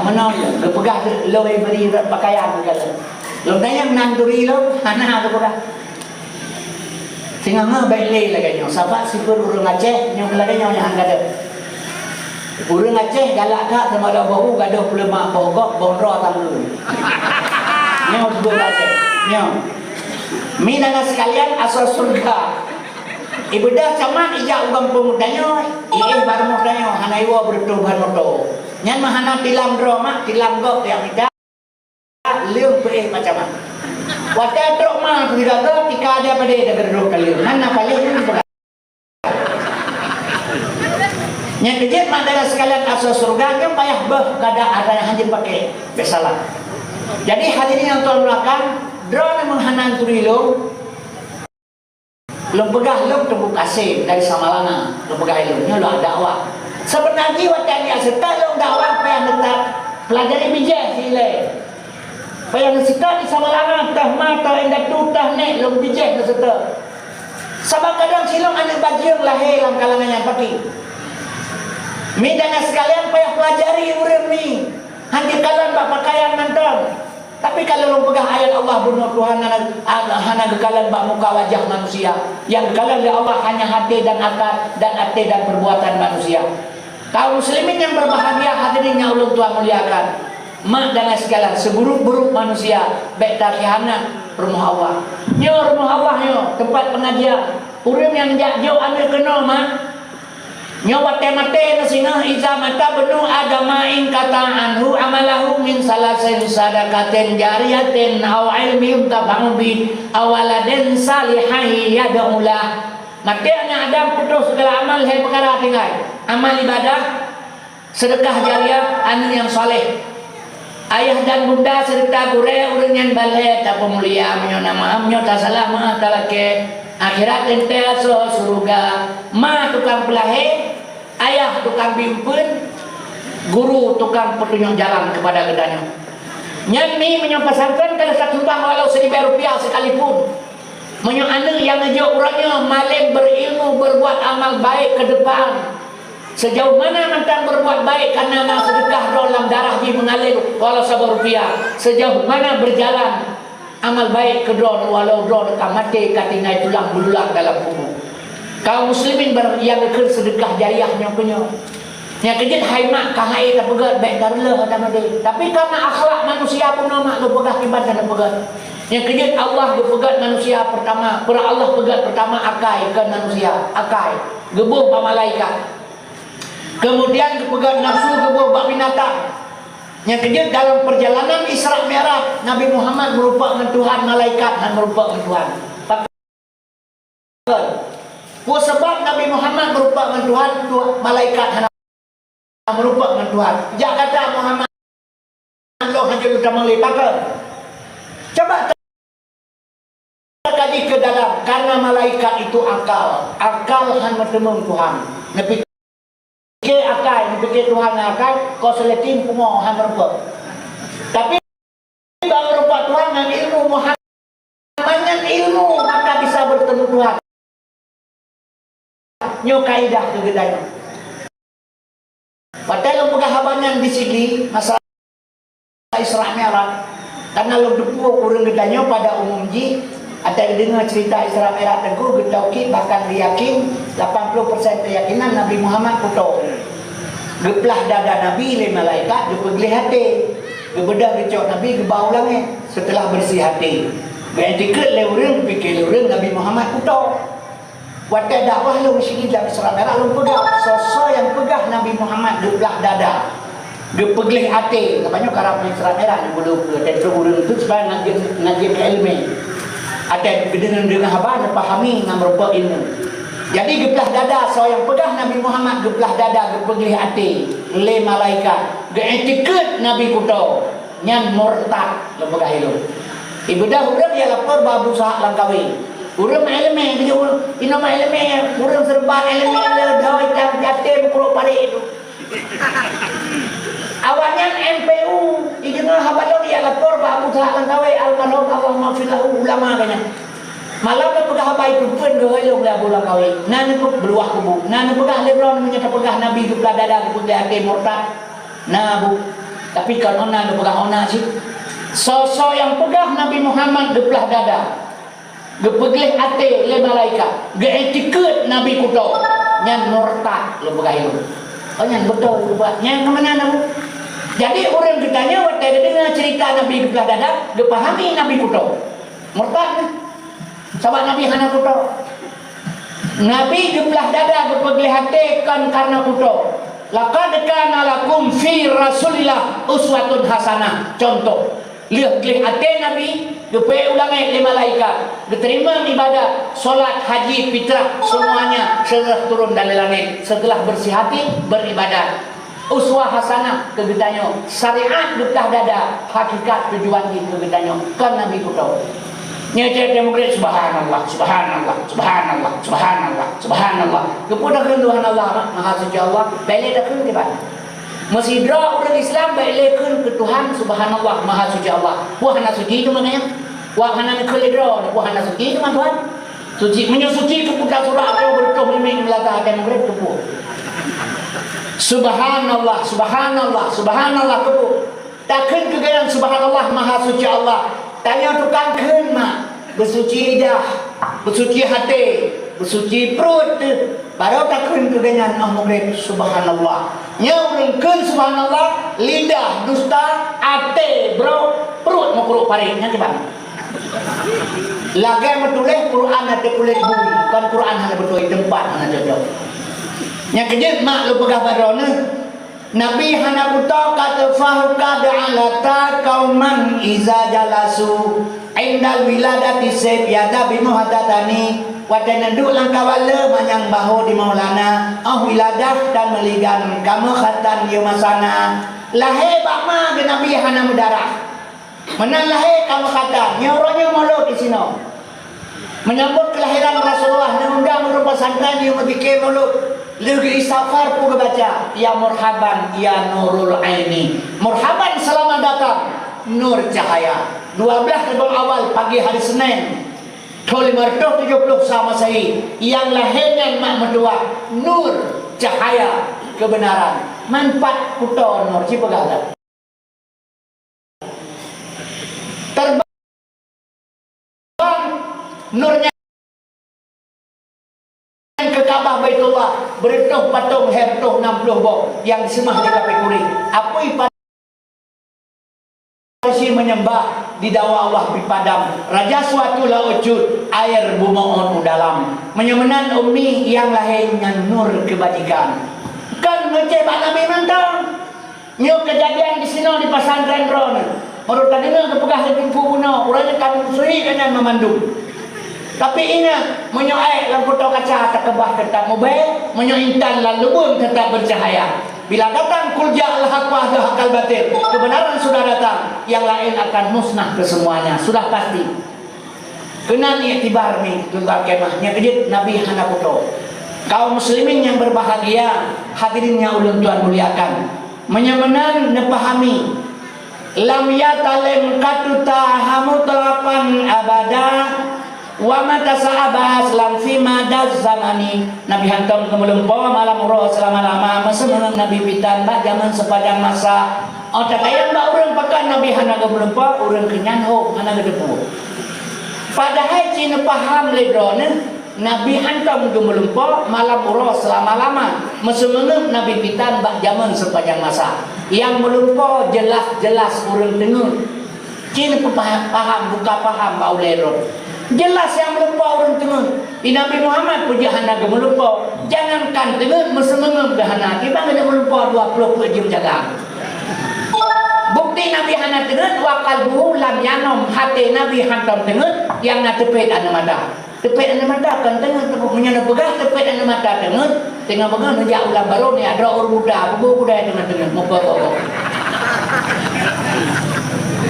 Mana? Berpegang lo yang beri pakaian kata. Lo tanya menanturi lo, mana tu kata. Sehingga ngah baik lagi nyo. Sahabat sipur urang Aceh nyo lagi nyo yang ada. Urang Aceh galak kak sama ada bau gaduh pelemak bogok bondro tamu. Nyo dua Aceh. Nyo. Minana sekalian asal surga. Ibu dah camat ijak ugam pemudanyo. Baru mudanyo hanaiwa bertuhan moto. Nyan mahana tilam dro mak tilam gok yang tidak. Liung macam mana? Wadah truk mah tidak tahu tika ada pada negara dua kali. Mana paling ini? Yang kejadian mandala sekalian asal surga yang payah kada ada yang hanya pakai besalah. Jadi hadirin yang tuan belakang, drone menghanan turilo, lempegah lem tembuk kasih dari Samalana, lempegah ilmunya lo ada awak. Sebenarnya wadah dia serta lo dakwah payah tetap pelajari bijak sile. Payah nasita di Samalana tah mata indah tu tah nek long bijak nasita. Sabab kadang silong anak bajing lahir dalam kalangan yang pakai. Midana sekalian payah pelajari urang ni. Hanya kalian bak pakaian nonton. Tapi kalau long pegang ayat Allah bunuh Tuhan hana gekalan bak muka wajah manusia. Yang gekalan oleh Allah hanya hati dan akal dan hati dan perbuatan manusia. Kaum muslimin yang berbahagia hadirin yang Allah Tuhan muliakan. Mak dan segala seburuk-buruk manusia baik takihana rumah Allah. Nyo rumah Allah nyo tempat pengajian. Urang yang jak jauh ambil kena mak. Nyo mate-mate na sina iza mata benu agama in kata anhu amalahu min salasin sadaqatin jariyatin aw ilmi yuntafahu bi awaladen salihahi yad'ulah. Mate nya Adam putus segala amal hai perkara tinggal. Amal ibadah, sedekah jariah anu yang saleh. Ayah dan bunda serta gure urang yang balai tak pemulia menyo nama amnyo tak salah ma talake akhirat ente so surga ma tukang pelahe ayah tukang bimbun guru tukang petunjuk jalan kepada gedanya nyami menyo pesantren kalau satu bang walau Rp1.000 sekalipun menyo anu yang ngejo urangnya maling berilmu berbuat amal baik ke depan. Sejauh mana mentang berbuat baik karena sedekah dalam darah di mengalir walau Rp1. Sejauh mana berjalan amal baik ke drone walau drone dekat mati katingai tulang belulang dalam tubuh. Kaum muslimin yang ikut sedekah jariahnya punya. Yang kejadian haimak kahai tak pegat baik darlah ada made. Tapi karena akhlak manusia pun nama lu pegat kibat dan pegat. Yang kejadian Allah pegat manusia pertama, Allah pegat pertama akai ke manusia, akai. Gebuh pa malaikat. Kemudian kepegang nafsu kebuah binatang. Yang kejadian dalam perjalanan Isra Mi'raj Nabi Muhammad merupakan Tuhan malaikat dan merupakan Tuhan. Puas sebab Nabi Muhammad merupakan Tuhan malaikat dan merupakan Tuhan. Jak kata Muhammad Allah hanya utama lepakan. Coba kaji ke dalam karena malaikat itu akal hanya bertemu Tuhan. Nabi fikir akal, fikir Tuhan akal, kau seletin pungo han merupa. Tapi bang merupa Tuhan dengan ilmu Muhammad dengan ilmu maka bisa bertemu Tuhan. Nyo kaidah kegedanya. Padahal penghabangan di sini masalah Isra Mi'raj karena lo depu urang gedanya pada umum ji ada dengar cerita Isra Mi'raj teguh getauki bahkan diyakin 80% keyakinan Nabi Muhammad puto. Geplah dada Nabi le malaikat gepegli hati. Gebedah gecok Nabi gebau langit setelah bersih hati. Berarti ke le urang fikir urang Nabi Muhammad puto. Wadah dakwah lu sini dalam Isra Mi'raj lu pegang sosok yang pegah Nabi Muhammad geplah dada. Gepegli hati. Katanya karap Isra Mi'raj dulu ke dan urang itu sebenarnya ngaji ilmu. Ada dengan habar pahami dengan berupa ilmu. Jadi geplah dada so yang pegah Nabi Muhammad geplah dada gepegli hati le malaikat geetiket Nabi kuto nyan murtad le pegah ilmu. Ibu dah urang dia lapor babu sah langkawi. Urang ilmu dia ino ma ilmu urang serba ilmu le dawai jam jate puro pare itu. Awalnya MPU ijenah habalong dia tak langkawai al-marhum Allah maafillahu ulama kanya. Malam dah pegah habai tu pun ke helong dah bulan kawai. Nan ku beluah kubu. Nan pegah lebron menyata pegah Nabi tu belah dada ku dia hati murtad. Nah bu. Tapi kalau nan pegah ona sih. Sosok yang pegah Nabi Muhammad di belah dada. Gepegih hati le malaikat. Geetiket Nabi kuto. Nyan murtad le pegah itu. Oh nyan betul tu buat. Nyan kemana nabu? Jadi orang ditanya waktu dia dengar cerita Nabi di belah dada, dia pahami Nabi kuto. Murtad ni. Sahabat Nabi hana kuto. Nabi di belah dada dia perlihatkan karena kuto. Laqad kana lakum fi Rasulillah uswatun hasanah. Contoh, lihat hati Nabi, dia ulangi 5 malaikat. Diterima ibadah, solat, haji, fitrah, semuanya setelah turun dari langit. Setelah bersih hati, beribadah. Uswah hasanah kegetanya, syariat getah dada, hakikat tujuan di kegetanya kan Nabi kuto. Nyata demokrat subhanallah, subhanallah, subhanallah, subhanallah, subhanallah. Kepada Tuhan Allah Maha Suci Allah, balik dah ke depan. Masih dra orang Islam balik ke Tuhan subhanallah Maha Suci Allah. Wahana suci itu maknanya. Wahana keledra, wahana suci itu Tuhan. Suci menyuci kepada surah yang bertuh mimik melata demokrat kepu. Subhanallah, subhanallah, subhanallah kepu. Takkan kegayan subhanallah Maha Suci Allah. Tanya tukang ken mak. Bersuci lidah, bersuci hati, bersuci perut. Baru takkan kegayan murid subhanallah. Nyawringkan subhanallah, lidah dusta, hati bro, perut makruk paringnya coba. Lagi menulis Quran ada kulit bumi. Kan Quran hanya betul tempat mana cocok. Yang kejut mak lu pegah barona. Nabi hana kuta kata fahuka da'alata kauman iza jalasu indal wiladati sebyada bimuhadatani wadana duk langkawala manyang bahu di maulana wiladah dan meligan kamu khatan yumasana lahir bakma ke Nabi hana mudarah menang lahir kamu kata nyorongnya mulut di sini menyambut kelahiran Rasulullah nundang merupakan santran yang memikir mulut lagi istighfar pun baca ya murhaban ya nurul aini murhaban selamat datang nur cahaya 12 Rabiul Awal pagi hari Senin 570 sama saya yang lahirnya mak medua nur cahaya kebenaran manfaat kuto nur cipagala terbang nurnya ke Kaabah Baitullah berituh patung hertuh 60 bok yang disemah di kape kuring apa ipasi menyembah di dawa Allah bipadam raja suatu la ujud air bumoon dalam menyemenan umi yang lahirnya nur kebajikan kan ngecebak Nabi mantang nyok kejadian di sini di pesantren ron menurut tadinya kepegah lebih puno orangnya kami suri kan memandung. Tapi ingat, menyoai lampu kaca terkebah tetap mobil, menyointan lalu pun tetap bercahaya. Bila datang kulja al-haq wa hakal batil, kebenaran sudah datang, yang lain akan musnah kesemuanya, sudah pasti. Kena iktibar ni tentang kemahnya kejut Nabi hana puto. Kaum muslimin yang berbahagia, hadirinnya ulun Tuhan muliakan, menyemenan nepahami lam yatalem katuta hamutlapan abada wa mata sahabas lam fi madaz zamani Nabi hantam kemelumpo malam roh selama-lama mesemenang Nabi pitan bak zaman sepanjang masa otak ayam bak urang pakan Nabi hana kemelumpo urang kenyan ho hana gedepu padahal cina paham ledrone Nabi hantam kemelumpo malam roh selama-lama mesemenang Nabi pitan bak zaman sepanjang masa yang melumpo jelas-jelas urang dengar cina paham buka paham bau ledrone jelas yang melupa orang tenun di Nabi Muhammad puji hana ke melupa jangankan tenun mesemengem ke hana kita tidak melupa 20 jam jaga bukti Nabi hana tenun wakal buhu lam yanom hati Nabi hantam tenun yang nak tepet anu mata tepet anu mata kan tenun menyana pegah tepet anu mata tenun tengah pegah nejak ulang baru ni ada orang muda buku kuda tenun muka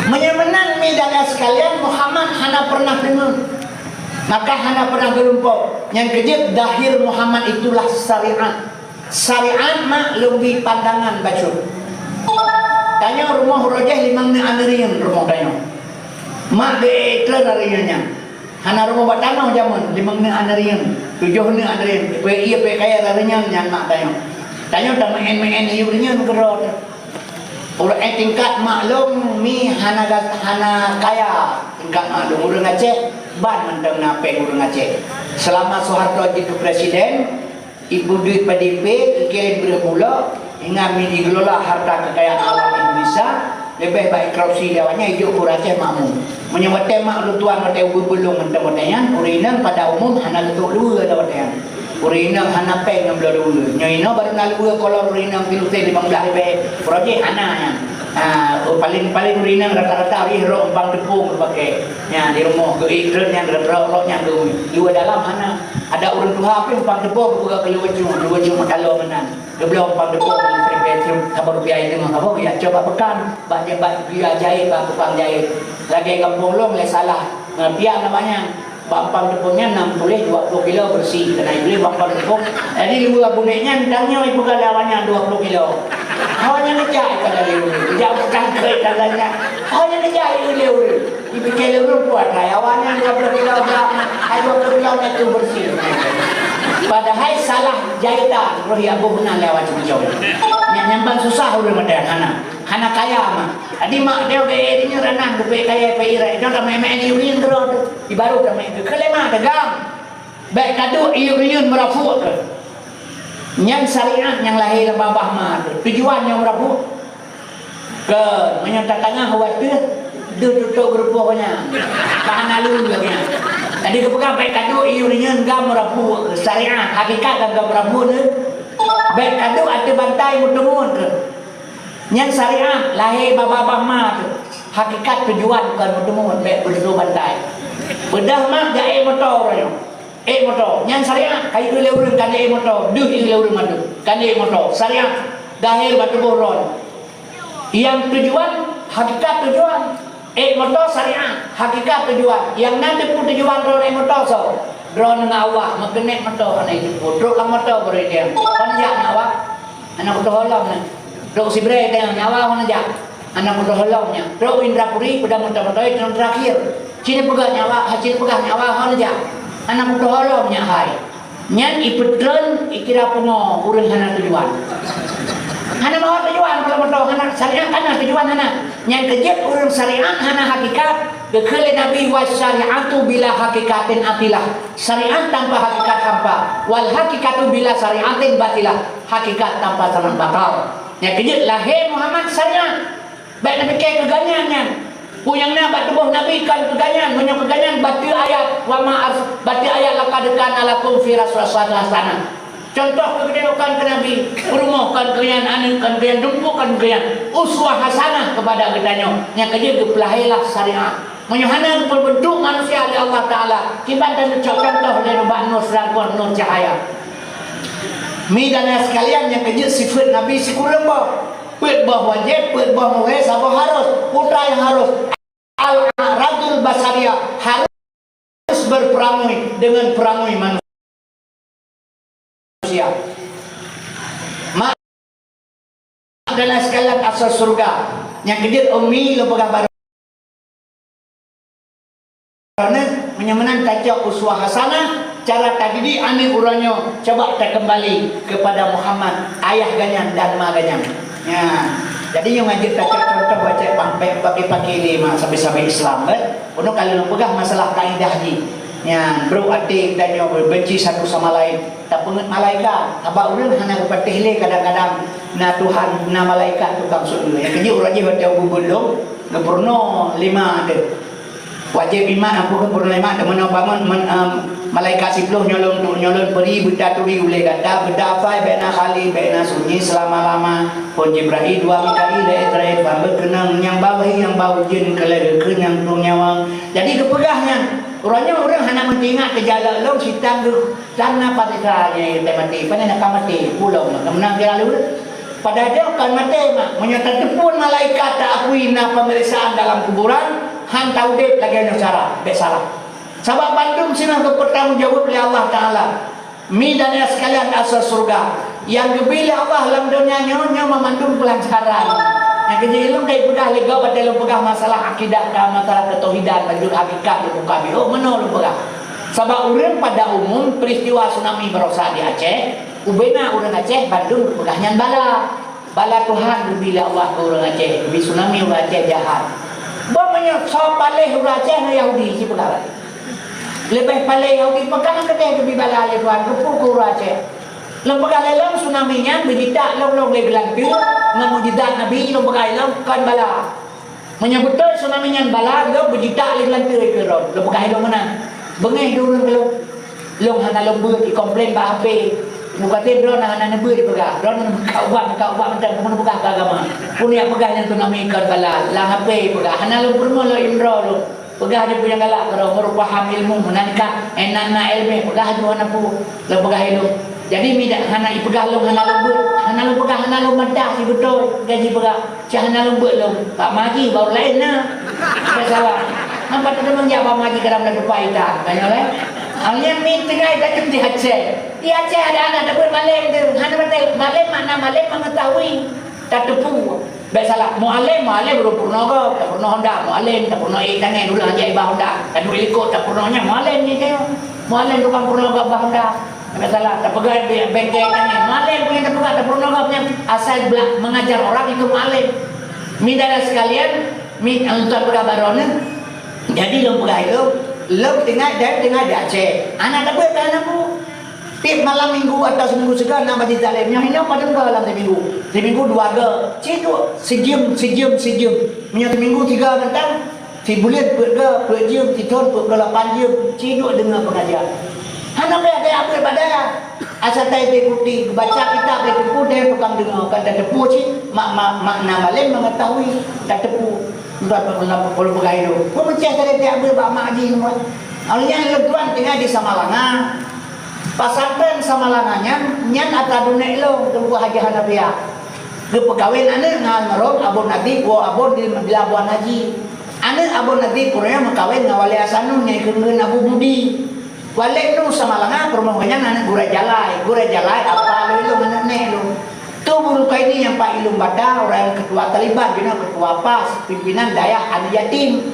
menyemenan midana sekalian Muhammad hana pernah dengar maka hana pernah gelumpuk yang kejip dahir Muhammad itulah syariat syariat mak lebih pandangan bacur tanya rumah rojah limang ni anerian rumah tanya mak ge iklan harinya hana rumah batano jaman 5 ne anarian 7 ne anarian pe iya pe kaya harinya yang mak tanya main iunya nugerot orang tingkat maklum mi hana kaya tingkat maklum urang Aceh ban mentang nape urang Aceh selama Soeharto jadi presiden ibu duit PDP kirim bermula hingga mi dikelola harta kekayaan alam Indonesia lebih baik korupsi lewatnya hijau pura Aceh makmum menyebutkan mak lutuan mata ubu belum mentang-mentangnya urinan pada umum hana letuk dua lewatnya urinang hana peng yang belum nyoino baru nalu kalau urinang pilute 15 lebih projek hana paling urinang rata-rata hari ro umpang tepung pakai di rumah ke iklan yang ro-nya dua dalam hana ada urang tuha pe umpang tepung buka keluar cuma kalau menan belum umpang tepung petrum kabar biaya dengan apa ya coba pekan banyak biaya jahit tukang jahit lagi kampung long le salah biar namanya bampang tepungnya 60 20 kilo bersih kena beli bampang tepung jadi dua buneknya ndangnya ibu lawannya 20 kilo awalnya ngejahit pada liur jauh bukan ke dalamnya awalnya ngejahit liur ibu liur buat lah awalnya 20 kilo 20 kilo itu bersih padahal salah jahitan roh ya abu benar lewat jauh nyambang susah udah medang hana kaya mah adi mak dia ge ini ranah ge kaya pe ira itu ramai main iurin terus di baru ramai ke kelema dagang baik kadu iurin merafu ke yang syariat yang lahir babah mah tujuan yang merafu ke menyatakannya khawatir tutup gruponya bahan alun lagi tadi kepegang baik kadu iurin gam merafu syariat hakikat gam merafu ne baik kadu ada bantai mutemun ke yang syariah lahir babah mah hakikat tujuan bukan bertemu baik berdua bantai bedah mah dia motor motor yang syariah kayu leureun kan motor duh leureun madu kan motor syariah lahir batu boron yang tujuan hakikat tujuan motor syariah hakikat tujuan yang nanti pun tujuan drone motor so drone ngawak magnet motor ana itu drone lang motor beri dia panjang ngawak anak udah nih Dok si bre yang nyawa mana aja anak muda holongnya Dok Indrapuri udah muda-muda itu yang terakhir sini pegang nyawa mana aja anak muda holongnya hai nyan ipedren ikira puno urang hana tujuan hana mau tujuan kalau betul hana syariat hana tujuan hana nyan kejep urang syariat hana hakikat kekele nabi wa syariatu bila hakikatin atilah syariat tanpa hakikat hampa wal hakikatu bila syariatin batilah hakikat tanpa salam batal ya kejut lahir Muhammad syariat baik nabi ke keganyannya puyang nak tubuh nabi kan keganyan punya keganyan batu ayat wa ma'arf batu ayat laqad kana lakum fi rasulillah sana contoh kegedeokan ke nabi urumuhkan keyan anu kan keyan dumpukan keyan uswah hasanah kepada kedanyo yang kejut kepelahilah syariat menyuhana berbentuk manusia oleh Allah Ta'ala kibat dan contoh dari Mbak Nur Serangkuan Nur Cahaya mi dan sekalian yang kejut sifat Nabi si kurang pet bah wajib, pet bah muhe, sabah harus putra yang harus al-radul basaria harus berperangai dengan perangai manusia mak dan sekalian asal surga yang kejut umi lo pegah baru karena menyamanan tajak uswah hasanah cara tadi aneh uranyo coba kita kembali kepada Muhammad ayah ganyan dan ma ganyan ya jadi yang ngajak kita contoh baca pakai lima sampai Islam untuk kalau pegang masalah kaidah ni ya bro adik dan yang benci satu sama lain tak pengen malaikat apa urang hana kepatih kadang-kadang na Tuhan na malaikat tukang sudu yang kini urang je baca belum gubernur 5 ada wajib iman aku ke lima teman bangun malaikat sipluh nyolong peri benda turi boleh kata benda apa bena kali bena sunyi selama-lama pun Jibril dua Mikail terakhir bambu kenang yang bawah yang bau jin kelere yang tung nyawang jadi kepegahnya orang hanya mentingat ke jalan lo sitang tu sana patikanya mati pada nak mati pulau menang dia lalu pada dia akan mati menyatakan pun malaikat tak akui pemeriksaan dalam kuburan han tauhid lagi yang cara besalah sebab Bandung sini bertanggungjawab oleh Allah Ta'ala mi dan ya sekalian asal surga yang dipilih Allah dalam dunia nyonya memandung pelajaran Yang kerja ilmu kaya pegah lega pada lu pegah masalah akidah dan masalah ketauhidan baju hakikat lu kami. Oh mana lu pegah? Sebab urang pada umum peristiwa tsunami berosa di Aceh, ubena urang Aceh Bandung pegah nyan bala. Bala Tuhan bila Allah urang Aceh, bi tsunami urang Aceh jahat. Bamanya so paleh urang Aceh na Yahudi si pegah. Lebih paleh Yahudi pegah kedai bi bala le Tuhan kupu urang Aceh. Long pegah lelang tsunami nyan berjidak long le bilang tu ngamu jidak Nabi long pegah lelang kan bala. Menyebut tsunami nyan bala lo berjidak le bilang tu ke ron. Long pegah lelang mana? Bengih dulu belum long hana long ber di komplain ba HP nu kate drone hana ne ber pegah drone kau buat macam mana pegah agama punya pegah yang tu nama ikan bala lang HP pegah hana long permo lo imro lo pegah dia punya galak kalau baru paham ilmu menanika enana ilmu pegah tu hana pu lo pegah itu jadi midak hana ipegah long hana long ber hana long pegah hana long madah si betul gaji pegah si hana long ber long tak magi baru lain nah salah nampak tu memang jawab magi dalam lagu paitan banyak lah alnya min tengah dah di Aceh di Aceh ada anak dapur malam tu hana betul malam mana malam mengetahui tak tepu biasalah mualim baru purna ke tak purna Honda mualim tak purna tangan dulu aja ibah Honda kan dulu ikut tak purnanya mualim ni tengok mualim tukang purna ke ibah Honda biasalah tak pegang bengkel tangan mualim punya tak pegang tak purna ke punya asal mengajar orang itu mualim minta sekalian min untuk berkabaran. Jadi lo pegah itu, lo tengah di Aceh. Anak dapat anak bu. Tiap malam minggu atau seminggu sekali nak baca talim. Yang ini pada dalam seminggu 2 ke. Cikgu sejam. Punya seminggu 3 bentang. Sebulan per jam, setahun per 8 jam. Cikgu dengar pengajar. Anak ada apa pada? Asal tay ikuti baca kitab tepu dia tukang dengar kan dah tepu cik makna malam mengetahui dah tepu sudah perlu pegai itu pun macam saya tiap berapa haji semua alnya tuan tinggal di Samalanga pasantren Samalanganya nyan ata dunia lo tunggu haji Hanafiah ke pegawai ane ngarok abon nabi abon di Labuan Haji ane abon nabi purnya mengkawin ngawali asanun nyai keungeun Abu Budi walik nu Samalanga permohonan anak gura jalai apa lu menenek lu tu bulu ini yang Pak Ilum Bada orang ketua Taliban ketua PAS pimpinan daya anak yatim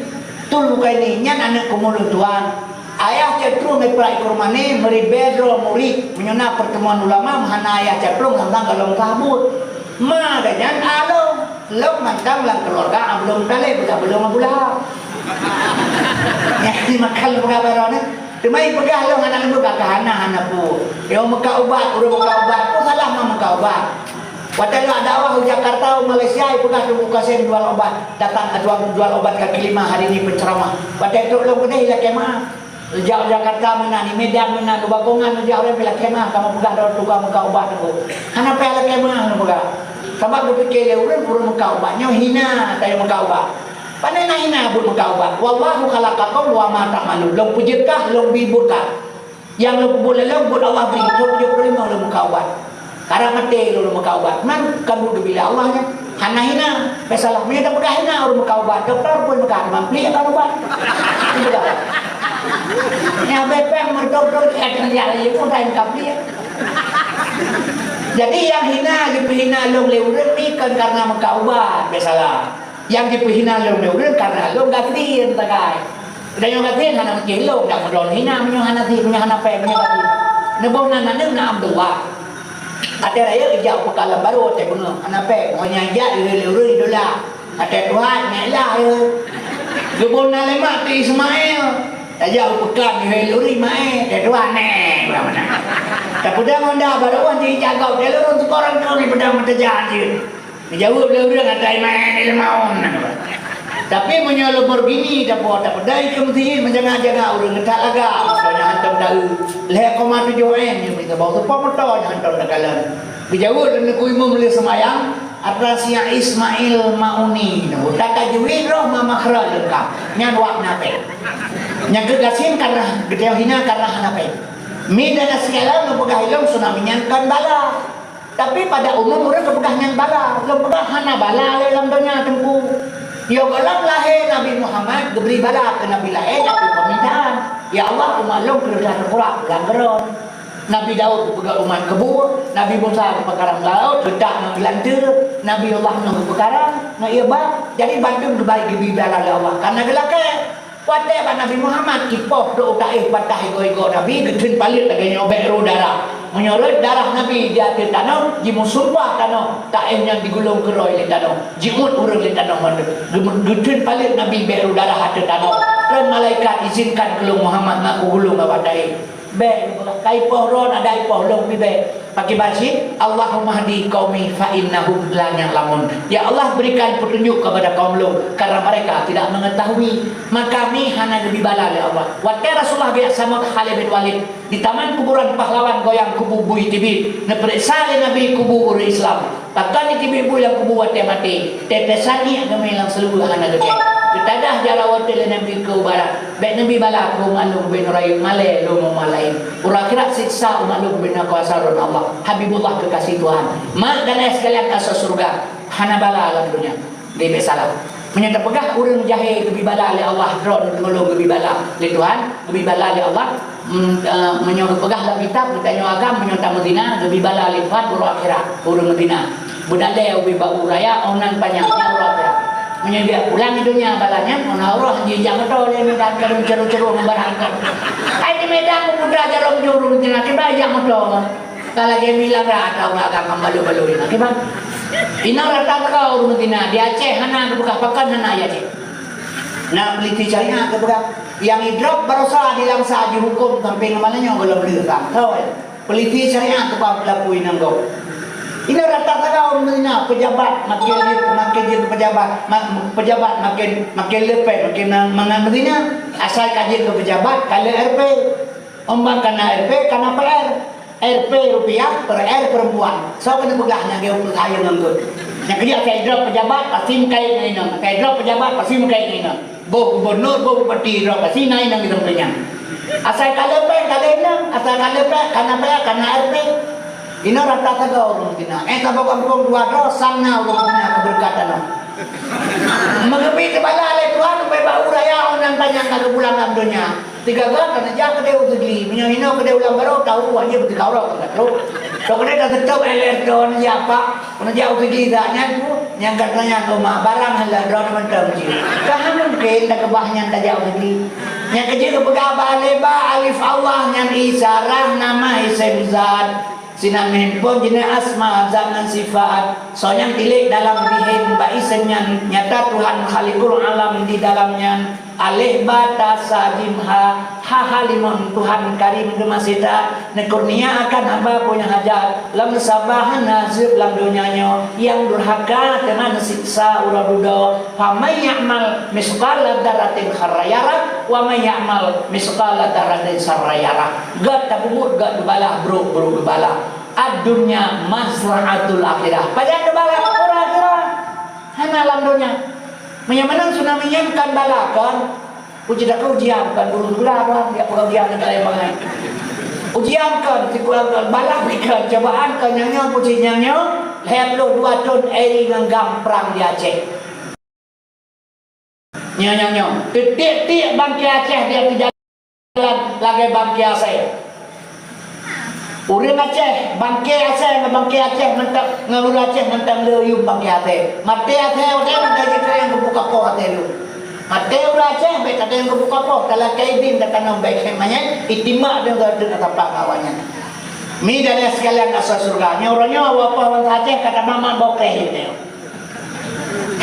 tu luka ini nyan anak kumulu tuan ayah cetru meprai kurmane meribedro murid menyuna pertemuan ulama mahana ayah cetru tentang galong kabut ma ganyan alo lok mandang lang keluarga belum kali belum bulan ya makan kabarone Demai pegah lo anak lembu kakak pu. Yo muka ubat, urut muka ubat. Kau salah mah muka ubat. Waktu lo ada awal Jakarta, Malaysia, pegah lo muka sen jual obat. Datang jual obat kaki 5 hari ini penceramah. Waktu itu lo kena hilang kemah. Jauh Jakarta mana ni Medan mana tu Bakongan jauh orang hilang kemah. Kamu pegah lo tukang muka ubat tu. Anak hilang kemah lo pegah. Sebab lo fikir lo urut muka ubatnya hina tayo muka ubat. Pandai nak hina pun muka ubat. Wallahu khalaqakum wa ma ta'malun. Long pujirkah, long biburkah. Yang lo boleh lo buat Allah beri. Lo 75 lo muka ubat. Karang mati lo muka ubat. Man kamu bila Allahnya. Hana hina. Pesalah. Mereka tak pegah hina orang muka ubat. Doktor pun muka. Mampli akan ubat. Tidak. Yang bepeng merdok-dok. Yang pun tak kapli. Jadi yang hina. Yang hina lo lewurin. Ikan karena muka ubat. Pesalah. Yang dipehina lo neuren karena lo gatin takai. Dan yang gatin hana mungkin lo dak modal hina menyo hana ti punya hana pe punya gatin. Nebo nana ne na amdua. Ada raya ijau pekala baru te puno hana pe monya ja leureun idola. Ada Tuhan nela yo. Gebon na lema ti Ismail. Tajau pekan leureun mae te Tuhan ne. Kapuda monda baru anti jagau de lo untuk orang tu ni pedang mata jadi. Jawab beliau ada main ilmu. Tapi punya Lamborghini dapat pedai kemti menjaga-jaga orang ngetak laga. Soalnya hantam dah leh koma 7 ni kita bawa tu motor hantam dah kalan. Dijawab dan ku imam beli semayang Atrasia Ismail Mauni. Tak kajuin roh mama khra lengkap. Nyan wak nape. Yang kegasin karena gedeo hina karena nape. Mi dan segala nu pegah ilmu tsunami nyankan bala. Tapi pada umum orang kepegahnya bala, kepegah hana bala dalam dunia tempuh. Ya kalau lahir Nabi Muhammad diberi bala ke Nabi lain tapi permintaan. Ya Allah umalung kerja terkurang langgaron. Nabi Daud pegang umat kebur, Nabi Musa perkara laut, bedak nak gelantir, Nabi Allah nak perkara, nak iabah. Jadi bandung kebaik dibibala Allah. Karena gelakai, pada Nabi Muhammad kipoh do taih patah ego Nabi gedun palit lagi nyobek ro darah. Menyorot darah Nabi di atas tanah, jimu sumpah tanah, taihnya digulung ke roy di tanah. Jimut urang di tanah mana. Gedun palit Nabi beru darah atas tanah. Dan malaikat izinkan kelung Muhammad nak gulung apa taih. Baik, kai pohron ada pohlong ni baik. Pakai baca Allahumma hdi qaumi fa innahum la ya'lamun. Ya Allah berikan petunjuk kepada kaum lu karena mereka tidak mengetahui. Maka kami hanya lebih bala oleh Allah. Wa Rasulullah sama Khalid bin Walid di taman kuburan pahlawan goyang kubu bui tibi. Neperiksa Nabi kubu orang Islam. Takkan tibi bui yang kubu wate mati. Tetesani agama yang seluruh hanya gede. Kita dah jarawat oleh Nabi ke barat. Baik Nabi bala ku maklum bin rayu malai lu malai. Urang kira siksa maklum bin kuasa Allah. Habibullah kekasih Tuhan. Mak dan ayah sekalian asal surga. Hana bala alam dunia. Dia salah. Menyata pegah urang jahil lebih bala oleh Allah. Drone ngulung lebih bala oleh Tuhan. Lebih bala oleh Allah. Menyata pegah dalam kitab. Bertanya agam menyata Medina. Lebih bala oleh Tuhan. Urang akhirat. Urang Medina. Budalai lebih bau raya. Onan banyaknya urang akhirat. Menyediak pulang dunia balanya orang di jam itu oleh medan kerung ceru-ceru membarangkan. Ai di medan muda jarum juru jenah tiba jam itu. Kalau dia bilang rata orang akan balu-baluin. Akibat ina rata kau rutina di Aceh hana buka pakan hana ya Aceh. Nah peliti carinya kebuka yang hidrop berusaha dilangsa dihukum sampai kemananya belum diletak. Tahu ya? Peliti carinya kepada pelakuin anggo. Ini rata kau menina pejabat makin pejabat makin lepas makin mengambilnya asal kaji ke pejabat kalau RP ombang kena RP karena PR RP rupiah per R perempuan so kena pegahnya dia untuk saya nganggut yang kerja kayak drop pejabat pasti mengkait dengan kayak drop pejabat pasti mengkait dengan boh gubernur boh bupati drop pasti naik dengan hidupnya asal kalau PR kalau enam asal kalau PR karena RP. Ini rata kau orang Cina. Kalau kampung dua dosan na orang punya keberkatan. Mengepi kepala oleh Tuhan supaya bau raya orang banyak kalau pulang dalam dunia. Tiga kali kena jaga kedai utili. Minyak kedai ulang baru tahu aja betul kau orang tahu. So kedai dah tetap elektron siapa? Kena jauh utili taknya tu. Yang katanya tu mak barang halah drone mentang je. Kah mungkin dah kebahnya dah jauh utili. Yang kerja kepegawai lebar alif Allah yang isarah nama isim zat. Sinan handphone jenis asma zaman sifat soalnya tilik dalam bihin baisennya nyata Tuhan Khaliqul alam di dalamnya alih batasa jimha hahalimun Tuhan karim gemasita nekurnia akan hamba punya hajat lam sabahan nazib lam dunianya yang durhaka dengan siksa uradudo famay ya'mal misqala daratin kharayara wa may ya'mal misqala daratin sarayara gak tabumur gak dubalah bro dubalah ad-dunya masra'atul akhirah pada dubalah orang akhirah hana alam dunia menyamanan tsunami-nya kan balakan uji dak ujian kan burung gula dia pengajian dari mangai ujian kan sikulang balak kan cobaan kan nyanyo puji nyanyo lehap lo 2 ton air nganggam perang di Aceh nyanyo titik-titik bangki Aceh dia di jalan lagi bangki Aceh urang Aceh bangki Aceh mentak ngalur Aceh mentak leuyeum bangki Aceh mati Aceh udah kita yang buka po Aceh lu mati urang Aceh baik ada yang buka po kalau kaidin datang baik namanya itimak dengan tapak kawannya mi dan sekalian asal surga orangnya apa orang Aceh kata mama bokeh ini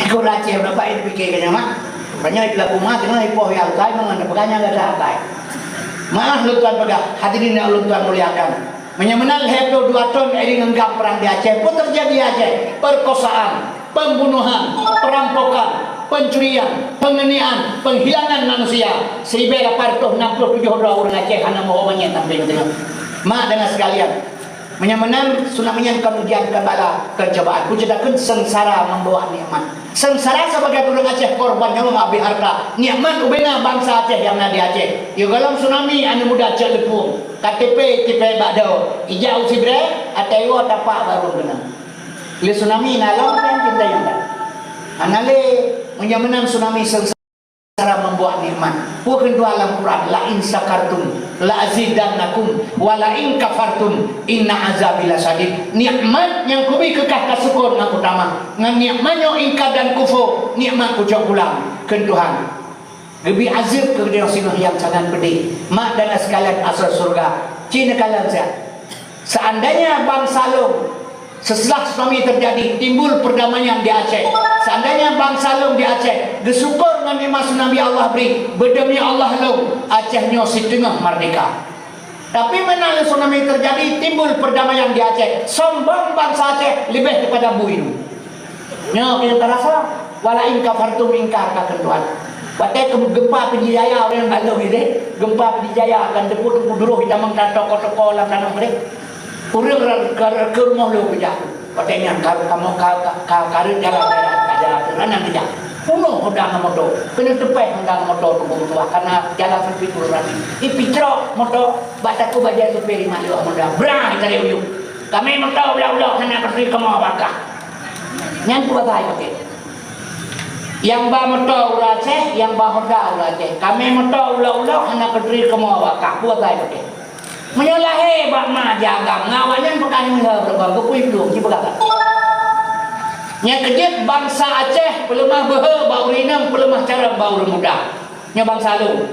aku Aceh berapa itu pikirnya mak banyak itu rumah tengah ipoh yang kai mengenai peganya enggak ada kai maaf lu tuan pegah hadirin yang lu tuan muliakan menyamenal heboh 2 ton air ngenggam perang di Aceh pun terjadi di Aceh perkosaan pembunuhan perampokan pencurian penganiayaan penghilangan manusia 1867 orang Aceh hanya mau menyentang tengah mak dengan sekalian menyamenal tsunami-nya kemudian kembali kecobaan kucadakan sengsara membawa nikmat sengsara sebagai orang Aceh korban yang mengambil harta nikmat ubena bangsa Aceh yang ada di Aceh ya dalam tsunami anu muda celepung KTP tipe badau ijau sibre atau tapak baru benar le tsunami nalam kan kita yang anale menyamenan tsunami sengsara cara membuat nikmat. Bukan dua dalam Quran, la in syakartum la azidannakum wa la in kafartum inna azabi lasadid. Nikmat yang kubi kekah kasyukur ngaku utama. Ngan nikmatnya ingkar dan kufur, nikmat ku jauh pulang ke Tuhan. Lebih azab ke dia sinoh yang sangat pedih. Mak dan sekalian asal surga. Cina kalian saya. Seandainya bangsa lo setelah tsunami terjadi, timbul perdamaian di Aceh. Seandainya bangsa lo di Aceh bersyukur dengan nikmat tsunami Allah beri, berdemi Allah lo Acehnya setengah merdeka. Tapi mana tsunami terjadi, timbul perdamaian di Aceh, sombong bangsa Aceh lebih daripada buih. Nyo kita terasa walain kafartum ingkar ka Tuhan. Watai gempa Pidijaya orang kalau ini gempa Pidijaya akan deput duruh kita mengkat toko-toko dalam tanah mereka. Urang ke rumah lu kerja. Katanya kamu karir jalan kerana kerja. Punuh hodang motor. Kena tepai hodang motor tu tua karena jalan sepi turun. Ipitro motor bataku baja tu peri malu motor. Brang tadi uyuk. Kami motor ulah-ulah kena kerja kamu abakah. Yang tua saya pakai. Yang ba motor ulah Aceh, yang ba hoda ulah Aceh. Kami motor ulah-ulah kena kerja kamu abakah. Tua saya pakai. Menyalahi bak ma jaga ngawanya bukan mula berbang kuih belum ci begaga nya kejit bangsa Aceh pelemah behe bau rinang pelemah cara bau muda nya bangsa lu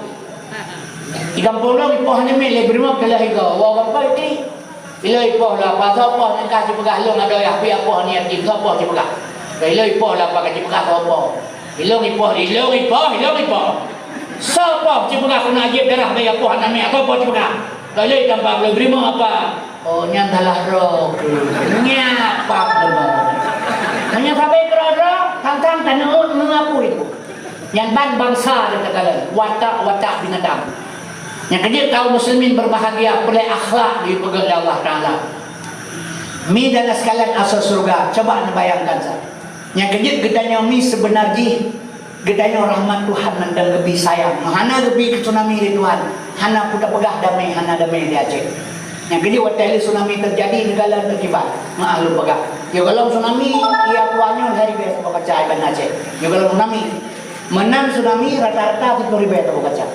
di kampung lu ipoh ni me le berima kelah higa wa apa iki bila ipoh la pa sapa nang ka ci begah lu ngado ya pi apa ni ti sapa ci begah bila ipoh la pa ka ci begah sapa ilong ipoh sapa ci begah kena ajib darah be apa nang me apa ci begah kalau tanpa boleh berima apa? Oh, nyantalah roh. Nyapa belum. Hanya sampai kerana tantang tanut mengapu itu. Yang bangsa kita kalian watak binatang. Yang kedua kaum muslimin berbahagia oleh akhlak dipegang Allah Taala. Mi dan sekalian asal surga. Coba anda bayangkan saya. Yang kedua gedanya mi sebenarnya gedanya rahmat Tuhan dan lebih sayang. Hana lebih ke tsunami di Tuhan. Hana pudah pegah damai, hana damai di Aceh. Yang kedua waktu tsunami terjadi negara terkibat. Maklum pegah. Ya kalau tsunami ia tuanya dari biasa berkaca iban Aceh. Ya kalau tsunami menang tsunami rata-rata 10,000 berkaca.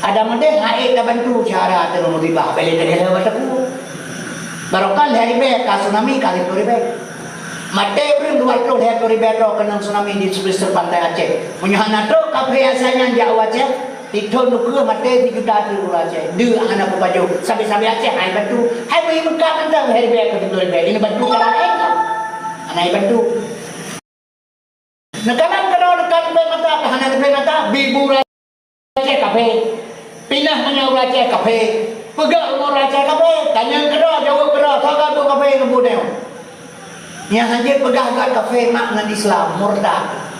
Ada mendek haid dah bantu cara terus riba. Beli dari lepas aku. Barokah hari be ka tsunami kali 10,000. Mate pun 200 hektar kena tsunami di sebelah pantai Aceh. Menyahana tu kafe asalnya di Aceh. Itu nuku mate 3 juta tu Aceh. Dua anak baju sampai Aceh hai bantu. Hai bagi Mekah mentang hari be ke 10,000. Ini bantu cara lain. Anak bantu. Nekalan kalau dekat be mata anak be mata bibu Aceh kafe. Pindah menyau Aceh kafe. Pegang umur Aceh kafe. Tanya kedua jawab kedua. Saga tu kafe ngebuneu. Yang hanya pegang kafe makna Islam murtad.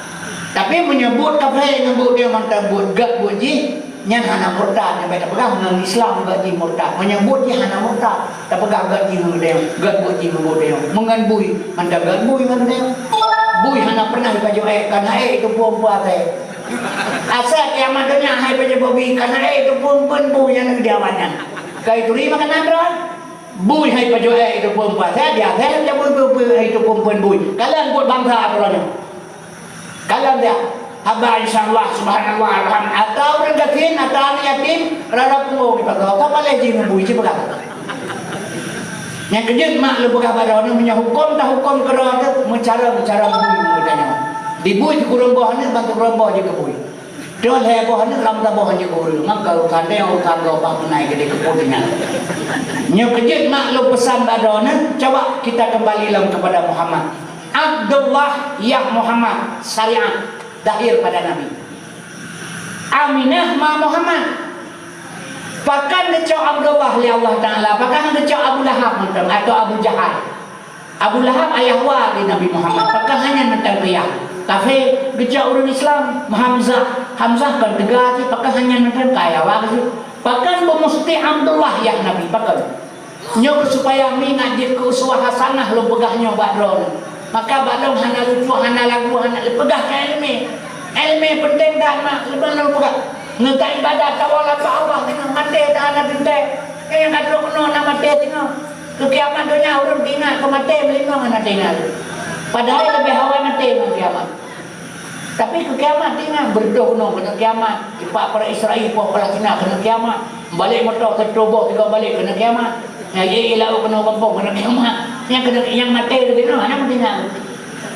Tapi menyebut kafe nyebut dia mantap buat gak buji yang hana murtad yang baik pegang dengan Islam gaji murtad menyebut dia hana murtad tak pegang gaji mengedem gak buji mengedem menganbui mantap gak bui mengedem bui hana pernah dipaju karena itu perempuan saya asal kiamat dunia hai paju bobi karena itu perempuan bui yang kediamannya kai turi makan andron bui hai paju itu perempuan saya dia bui itu perempuan bui kalian buat bangsa apa kalian dia hamba insyaallah subhanallah alhamdulillah atau orang gatin atau anak yatim rada pungo kita tahu apa lagi membui cipa yang kejut mak lu buka badan punya hukum dah hukum kerana mencara membui mudanya dibui kurang bahan bantu kurang bahan juga bui dia leh bahan ram tak bahan juga bui maka urusan dia urusan lobang naik gede keputihnya yang kejut mak lu pesan badan coba kita kembali kepada Muhammad Abdullah ya Muhammad syariat dahir pada Nabi Aminah ma Muhammad pakan decau Abdullah li Allah Ta'ala pakan decau Abu Lahab atau Abu Jahal Abu Lahab ayah wa di Nabi Muhammad pakan hanya mentang dia tapi decau orang Islam Hamzah kan tegak pakan hanya mentang kaya wa pakan memusti Abdullah ya Nabi pakan nyok supaya minat dia ke uswah hasanah lo pegahnya badron maka badong hana lucu hana lagu hana pegah ke ilmi penting dah mak lepas lu pegah ngetai ibadah tawala ke Allah dengan mati tak ada bintek yang kata kena nak mati tengok ke kiamat dunia orang ingat ke mati melindung anak tinggal padahal lebih hawa mati dengan kiamat Tapi ke kiamat tinggal berdoa kena kiamat. Cepat para Israel puak Palestina kena kiamat. Balik motor tercoba juga balik kena kiamat. Yang lalu kena kampung kena kiamat. Yang mati tu kena mana tinggal.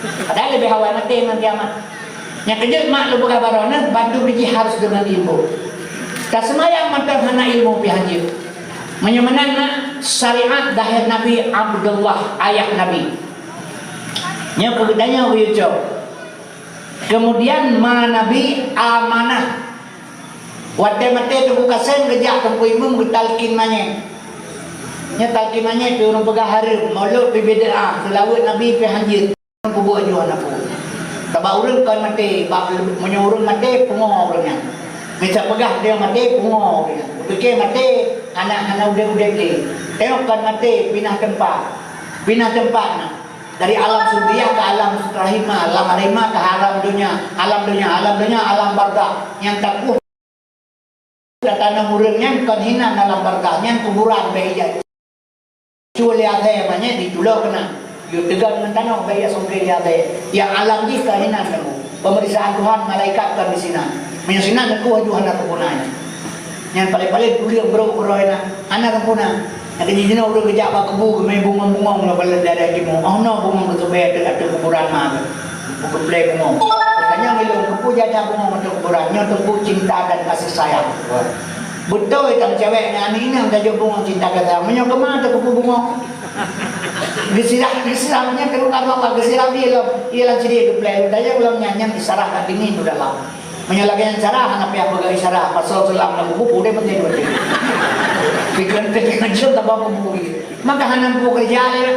Padahal lebih awal mati dengan kiamat. Yang kejut mak lu buka barona bantu biji harus dengan ilmu. Tak semayang mata hana ilmu pihajir. Menyamanan syariat dahir Nabi Abdullah ayah Nabi. Nya kegetanya uyuco. Kemudian Nabi amanah. Wate mate tu buka sen gejak tu imam talkin manye. Nya talkin manye tu orang pegah harum, maulud pi bid'ah, selawat Nabi pi hanjir. Kubu ajuan aku. Tabak urang kan mate, bab menyurung mate pungo orangnya. Bisa pegah dia mate pungo orangnya. Fikir mate anak-anak udah ke. Tengok kan mate pindah tempat. Pindah tempat nak. Dari alam sudiah ke alam rahimah, alam harimah ke alam dunia, alam barzakh. Yang takut tanah murungnya kan hina dalam barzakh, yang kuburan bayi. Cuma lihat namanya ditulak kena. You tegang dengan tanah bayi sungkai lihat yang alam di kahina kamu. Pemeriksaan Tuhan malaikat kan di sini. Menyusinan aku ajuhan atau punanya. Yang paling-paling dulu yang berok-berok anak punah. Yang kejadian orang kejap bak kebu kemai bunga-bunga lah bala dari kimu. Oh no bunga betul baik ada kuburan mah. Bukan play bunga. Katanya ngilu kebu jaja bunga untuk kuburan. Nya untuk cinta dan kasih sayang. Betul itu cewek ni yang jaja bunga cinta kata. Menyo kemana tu kebu bunga? Gesiramnya kalau apa gesiram dia lah ciri itu play. Daya belum nyanyi isarah kat dingin sudah lah. Menyalahkan cara anak pihak pegang isyarat pasal selam dan buku dia penting dua pikiran jauh tak bawa buku maka hanam buku kerja dia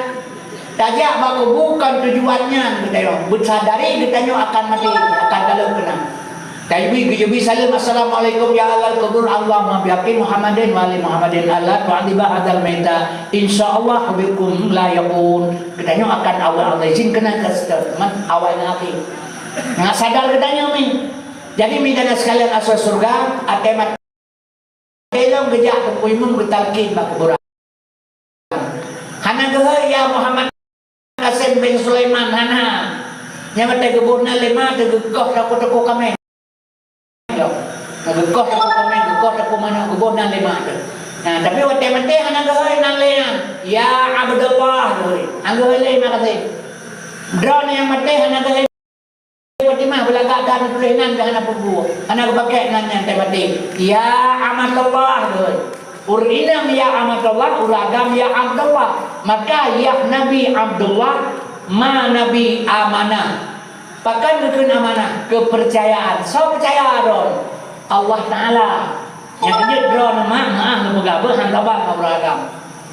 tajak baku bukan tujuannya kita yang bersadari kita akan mati akan kalau kena Taibi kejubi salam assalamualaikum ya Allah kubur Allah mabiaki Muhammadin wali Muhammadin Allah wa'adibah adal maita insyaallah bikum la yakun kita akan awal izin kena teman awalnya hati nggak sadar kita ni. Jadi minta sekalian asal surga, atemat telong gejak kepuimum bertalkin bak kuburan. Hana gehe ya Muhammad Qasim bin Sulaiman hana. Nya mate kebunna lima tegekoh teko kami. Yo. Tegekoh teko kami, gekoh teko mana kebunna lima. Nah, tapi wate mate hana gehe nalean. Ya Abdullah doi. Anggehe le makasih. Drone yang mate hana gehe Fatimah belagak dan tulisan ke anak perbu. Anak pakai nanya temati. Ya amatullah doi. Urinam ya amatullah, uragam ya Abdullah. Maka ya Nabi Abdullah, ma Nabi amanah. Pakan bikin amanah kepercayaan. So percaya ron Allah Taala. Yang kejut ron maaf lembaga berhan labah uragam.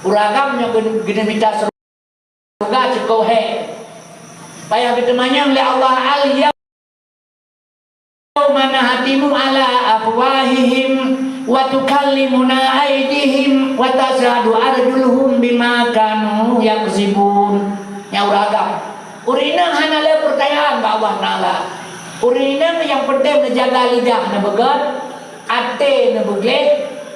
Uragam yang gede minta surga cukup he. Payah ketemanya oleh Allah al-ya mana hatimu ala afwahihim wa tukallimuna aydihim wa tashhadu arjuluhum bima kanu yaksibun. Ya uragam urina hanale percayaan ba Allah Taala. Urina yang penting menjaga lidah na begat, ate na begleh,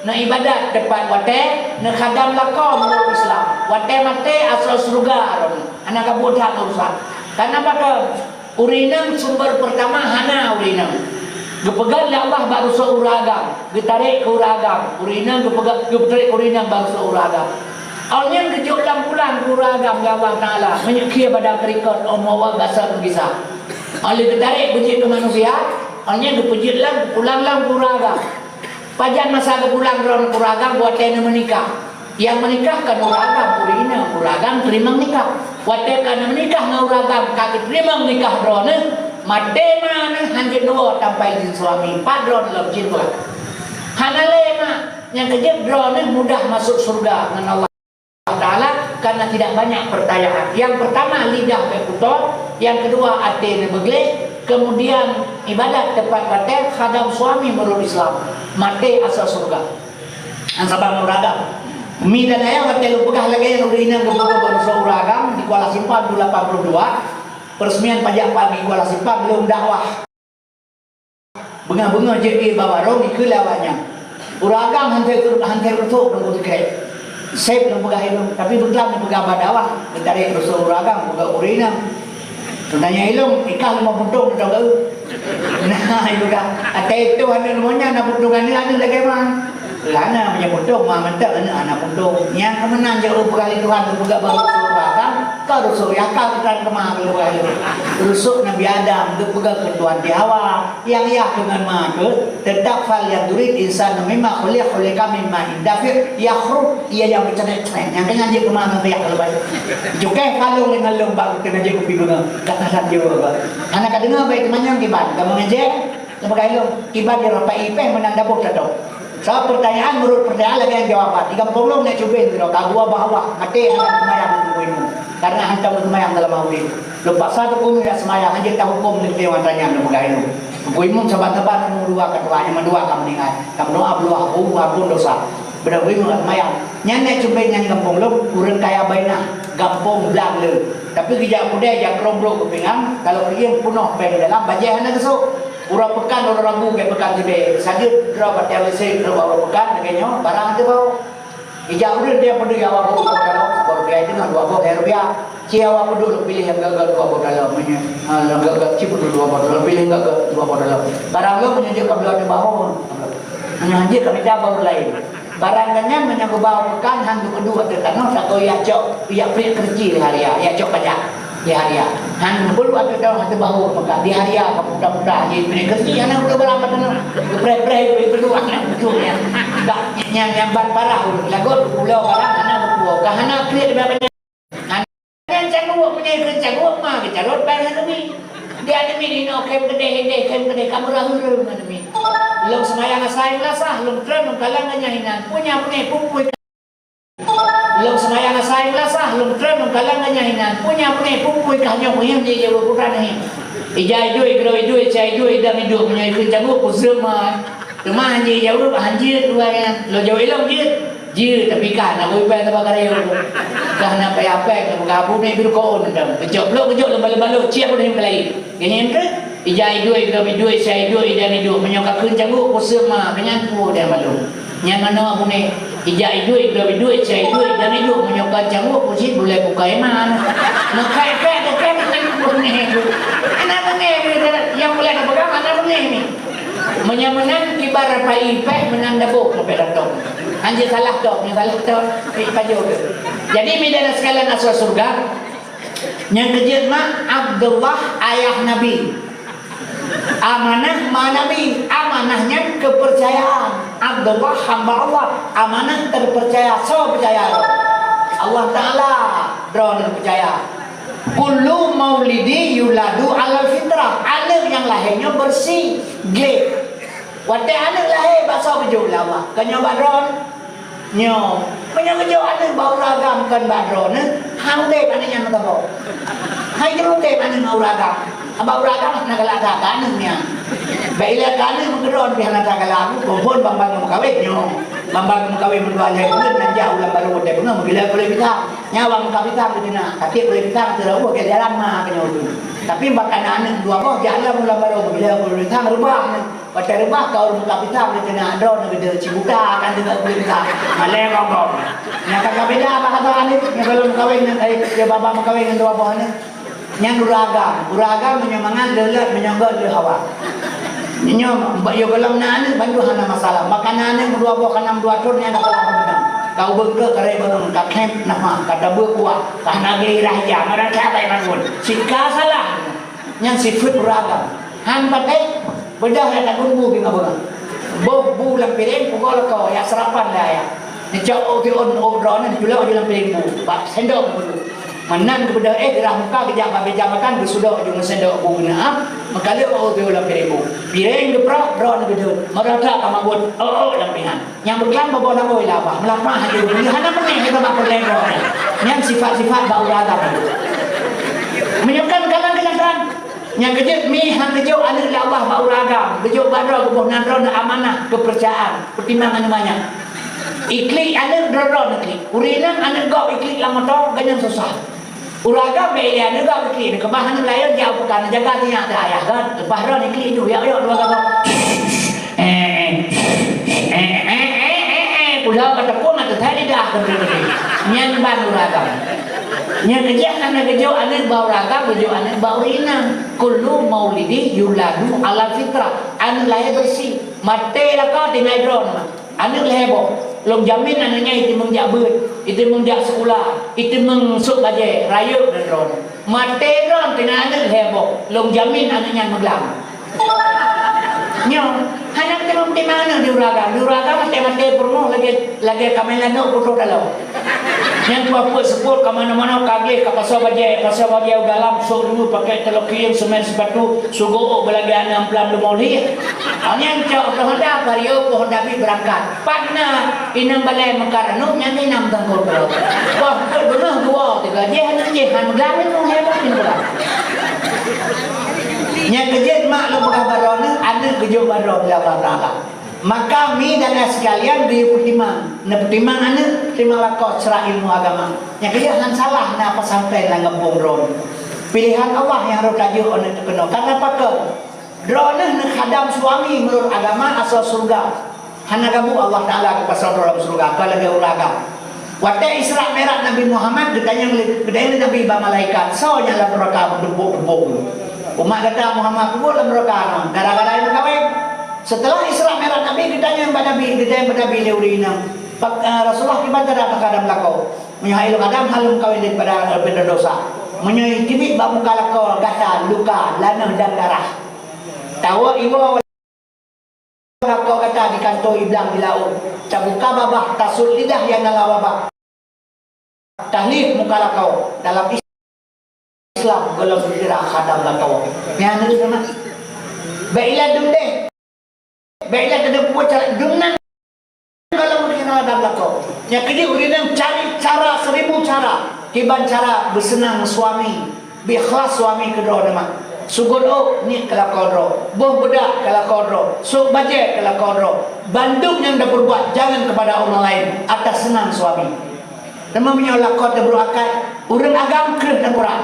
na ibadat tepat wate, na khadam lakom dalam Islam. Wate mate asal surga anak kabudha urusan. Karena pada urinam sumber pertama hana urinam. Gepegang Allah baru seuragam, getarik ke uragam. Urinam getarik urinam baru seuragam. Alnya kejuk pulang ke uragam ya Allah Taala. Menyekir pada kerikot omawa basah bergisah. Alnya getarik bejit ke manusia. Alnya gepejit pulang ke uragam. Pajan masa kepulang ke uragam buat kena menikah. Yang menikahkan uragam uragam terima menikah. Wate kana menikah dengan uragam kaki terima menikah drone mate mana hanjit dua tanpa izin suami padron dalam cinta. Hanalema yang kejep drone mudah masuk surga dengan Allah Taala karena tidak banyak pertanyaan. Yang pertama lidah berputar, yang kedua hati begle, kemudian ibadat tepat wate khadam suami menurut Islam. Mate asal surga. Ansabang uragam. Mi dan ayah waktu lu pegah lagi yang udah inang kebuka baru uragam di Kuala Simpang 82 peresmian pajak pagi Kuala Simpang belum dakwah bunga-bunga jadi bawarong ikut lawannya uragam hantar rutuk nunggu tiket sep lu pegah itu tapi beklam lu pegah badawah ditarik rusul uragam pegah urinam Tanya ilung ikan mau buntung tahu ke? Nah itu dah. Atai itu ada namanya anak buntungan ni ada lagi mah. Lana punya buntung mah mentak anak buntung. Yang kemenang jauh kali Tuhan buka baru surga kan? Kau rusuk ya kau kan kemana kali? Rusuk Nabi Adam tu buka ketuan di Hawa. Yang ya dengan mah tetap fal yang durit insan memang oleh kami mah indafir yakhrub ia yang bercanda yang kena je kemana tu ya kalau baik. Juga kalau dengan lembang kena je kopi bunga. Kata juga. Anak kadengar baik temannya kibat. Kamu ngejek sebagai lo kibat dia rapai ipeh menang dapur satu. So pertanyaan menurut pertanyaan lagi yang jawaban. 30 nak cuba itu kagua bahawa mati anak semayang itu ilmu. Karena hantar semayang dalam mauli. Lupa satu pun tidak semayang aja tahu hukum ni dewan tanya nak pegang ilmu. Ilmu saban-saban kamu dua ketuanya mendua kamu ingat. Kamu doa beluah ampun dosa. Benda ilmu semayang. Nyanyi cuba nyanyi kampung lo kurang kaya baina. Gampong belang le. Tapi kerja muda yang kerombro kepingan kalau pergi punuh pen dalam bajai anak kesuk. Pura pekan orang ragu ke pekan tibe. Sadut draw pada lese draw pekan kayaknya barang tu bau. Ijau dia perlu awak bawa kalau baru dia dengan 2 rupiah. Ciawa perlu pilih yang gagal 2 dalam punya. Gagal cip perlu 2 pilih gagal 2 dalam. Barang lo punya dia kabel di bawah. Hanya dia kami baru lain. Barangnya menyangkut bawa pekan hang kedua terkena satu ya cok ya pria kerja hari ya cok pajak di hari ya hang perlu ada tahu hati bahu pekan di hari ya mudah-mudah jadi pria kerja anak udah berapa tahun pre perlu anak betulnya tak yang parah lagu pulau barang anak berpulau kahana pria berapa anak cakap punya kerja gua mah kita rot bayar kami dia ada mini no kem gede kamu rahul dengan kami long semayang asain lasah long tren long kalangannya hinan punya pumpui long semayang asain lasah long tren long kalangannya hinan punya pumpui kahnya punya dia jauh bukan ni ijai dua cai dua dami dua punya kerja gua kusema rumah hanji jauh hanji dua yang lo jauh ilong je tapi kan nak boleh bayar bakar air dah nak payah apa kamu ni biru kau undang kejok lembalo ciak pun yang lain gini kan ijai dua cai dua dami dua menyokak kerja gua kusema dengan pu dia malu yang mana aku ni ijai dua cai dua dami dua menyokak jangu pusit boleh buka iman nak kai pun ni anak ni yang boleh pegang anak ni menyamankan kibar pai ipeh menang dabuk sampai datang anjir salah tok paju jadi medan sekalian asal surga yang kejut mah Abdullah ayah Nabi amanah Nabi amanahnya kepercayaan Abdullah hamba Allah amanah terpercaya so percaya Allah Ta'ala drone percaya kullu maulidi yuladu alal fitrah anak yang lahirnya bersih glib wate anak lahir bakso kejuk lawak kanya badron nyo punya kejuk anak bau ragam kan badron hang dek anak yang tahu hai jeruk dek anak bau ragam bau ragam nak galak anaknya baiklah anak menggeron pihak nak galak kumpul bambang mengkawin nyo bambang mengkawin berdua lahir pun nanti ulang baru dek pun menggila boleh kita nyawa mengkawin betina tapi boleh kita terus ke jalan mah kanya itu tapi bahkan anak dua kok jalan ulang baru menggila boleh kita rubah pada rumah kau muka pitam di tengah drone negeri Cibuka kan tidak boleh kita malay ngomong yang kagak beda apa kata anik yang belum kawin dia bapak kawin dengan dua pohonnya yang uragam menyemangat lelat menyonggol di hawa nyom mbak yo belum anik bantu hana masalah makan anik dua pohon 62 tahun yang dapat apa kau bengke kare belum tak camp nama kata berkuah karena gairah jam orang siapa yang pun sika salah yang sifat uragam han pakai bedah nak tunggu bima bang. Bu lam piring pukul kau ya serapan dah ya. Ni jauh ti on drone ni jual dalam piring bu. Pak sendok dulu. Menang kepada gerah muka kejap beja makan bersudah juga sendok bu na. Maka dia ti dalam piring bu. Piring geprok drone betul. Merata kamu buat dalam piringan. Yang berkelam bawa nak oi lapa. Melapah hati bu. Ni hana meneh kita mak perleng drone. Yang sifat-sifat bau ragam. Menyukan kalang-kalang yang kejut mi hang kejut anak Allah bau ragam kejut badra kebuh nadron amanah kepercayaan pertimbangan banyak iklik anak dron iklik urina anak gop iklik lama tok ganyan susah uragam be dia anak gop iklik kebahan lain jauh bukan jaga dia ada ayah kan bahron iklik itu ya dua kata pulau kata pun ada tadi dah nyan ban uragam Nya kerja anak kerja anak bau raga kerja anak bau rina. Kullu maulidi yuladu ala fitrah. Anak lahir bersih. Mati lah kau tinggal drone mah. Anak lahir bo. Long jamin anaknya itu mengjak beut, itu mengjak sekolah, itu mengsuk baje rayuk dan drone. Mati drone tinggal anak lahir bo. Long jamin anaknya meglam. Nyo, anak tengok di mana di uraga mati penuh lagi kamelano putu dalam. Yang tua pun sebut ke mana-mana kagih ke pasal baje dalam sok dulu pakai telokiyang semen sepatu sugo belagi anak pelan lumoli. Yang cok Honda Vario Honda bi berangkat. Partner inang balai mekar anu nyanyi nam tangkol bro. Wah, benar gua tiga je han meglam itu hebat pula. Nya kerja mak lo bukan barona ada kerja barona Allah Taala. Maka mi dan sekalian dia pertimang. Na pertimang ane terima lakot serah ilmu agama. Nya kerja han salah na apa sampai na ngempung drone. Pilihan Allah yang ro tajuk ane terkena. Karena apa drone na khadam suami menurut agama asal surga. Hana gabu Allah Taala ke pasal dalam surga apalagi uraga. Waktu Isra Mi'raj Nabi Muhammad ditanya Nabi ba malaikat, soalnya lah mereka berdebuk-debuk. Umat kata Muhammad kubur lah mereka gara-gara itu kawin. Setelah Isra Mi'raj Nabi ditanya pada Nabi Leurina, Rasulullah kita ada kadam lakau. Menyahai lu kadam halum kawin daripada dosa. Menyahai timit bamu kalakau kata luka, lana dan darah. Tahu ibu lakau kata di kantor iblang di laut. Cabuka babah tasul lidah yang ngalawabah. Tahlif muka lakau dalam Islam golong kira khadam lakau. Yang ada sama. Baiklah dunde. Baiklah kada buat cara dunang golong kira khadam lakau. Yang kedua urinang cari cara 1000 cara. Kiban cara bersenang suami, biikhlas suami kedua nama. Sugodo ni kalau kodro, boh budak kalau kodro, sok baje kalau kodro. Bandung yang dah berbuat jangan kepada orang lain atas senang suami. Nama punya lakot dah berakal, urang agam kerut tengkorak,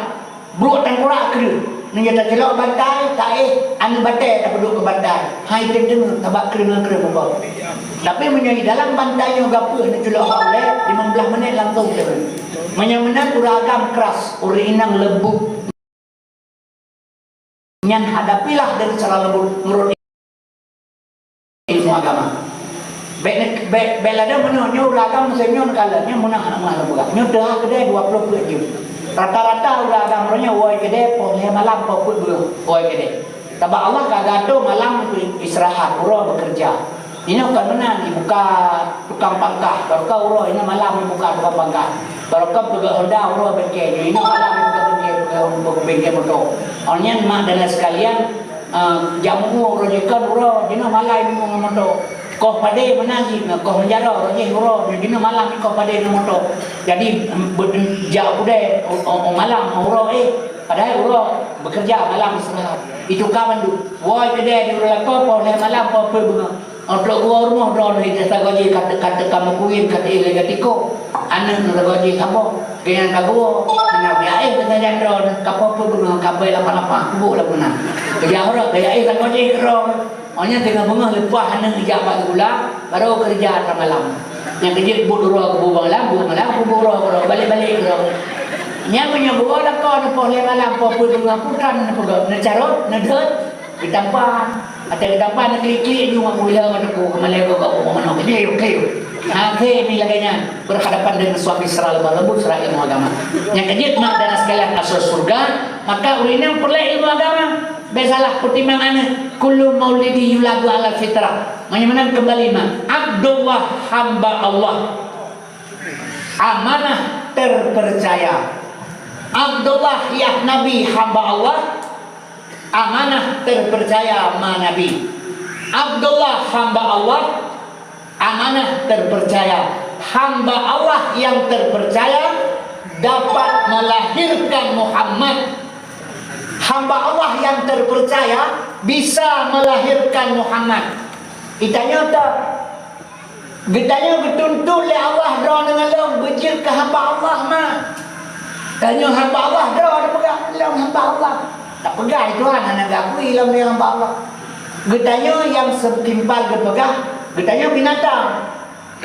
buruk tengkorak kerut. Nanya tak celok bantai, tak anu bantai tak duduk ke bantai. Hai tengteng tabak kerut muka. Tapi menyanyi dalam bantainya gapuh nak celok boleh 15 minit langsung dah. Menyamena urang agam keras, urang inang lembut. Yang hadapilah dengan cara lembut menurut ilmu agama. Belada menonyo uragam senyo kalanya menang malam buka. Nyo dah kedai 20 puluh je. Rata-rata uragam ronya woi kedai pohon malam pokok dulu woi kedai. Tabak Allah kagato malam istirahat, uro bekerja. Ini bukan menang dibuka tukang pangkah. Kalau kau uro ini malam dibuka tukang pangkah. Kalau kau juga Honda uro bengkel. Ini malam dibuka bengkel motor. Orangnya mak dan sekalian jamu rojekan uro dina malam ni motor. Kau pade menangi kau menjara rojeh uro dina malam kau pade motor. Jadi jauh budai malam uro padahal uro bekerja malam istirahat. Itu kawan tu. Woi kedai di kau malam kau bunga. Untuk gua rumah drone itu tak gaji kata kamu kuih kata ini gatiko. Anak nak gaji kamu dengan kagu. Anak dia dengan drone kapo pun guna kapai lapan kubu lah guna. Kerja orang dia tak gaji drone. Hanya tengah bengah lepas anak kerja pagi gula baru kerja tengah malam. Yang kerja buat kubu malam kubu balik drone. Yang punya buat lah kau nak boleh malam kau pun guna putan nak pergi nak carut nak dot ditampan. Atau dapat nak klik-klik juga mula mataku kembali ke mana okey. Okey ni laganya berhadapan dengan suami seral lembut serai ilmu agama. Yang kejut mak dan sekalian asal surga, maka urinang perlu ilmu agama. Besalah pertimbangannya kullu maulidi yuladu ala fitrah. Mana kembali mak Abdullah hamba Allah. Amanah terpercaya. Abdullah ya Nabi hamba Allah. Amanah terpercaya ma Nabi. Abdullah hamba Allah, amanah terpercaya. Hamba Allah yang terpercaya dapat melahirkan Muhammad. Hamba Allah yang terpercaya bisa melahirkan Muhammad. Itanya tak? Ditanya betul-betul oleh Allah dah dengan lo berjil ke hamba Allah mah. Tanya hamba Allah dah pegang lo hamba Allah. Tak pegang Tuhan anak gakui lah yang hamba Allah. Getanya yang setimpal berpegang, getanya binatang.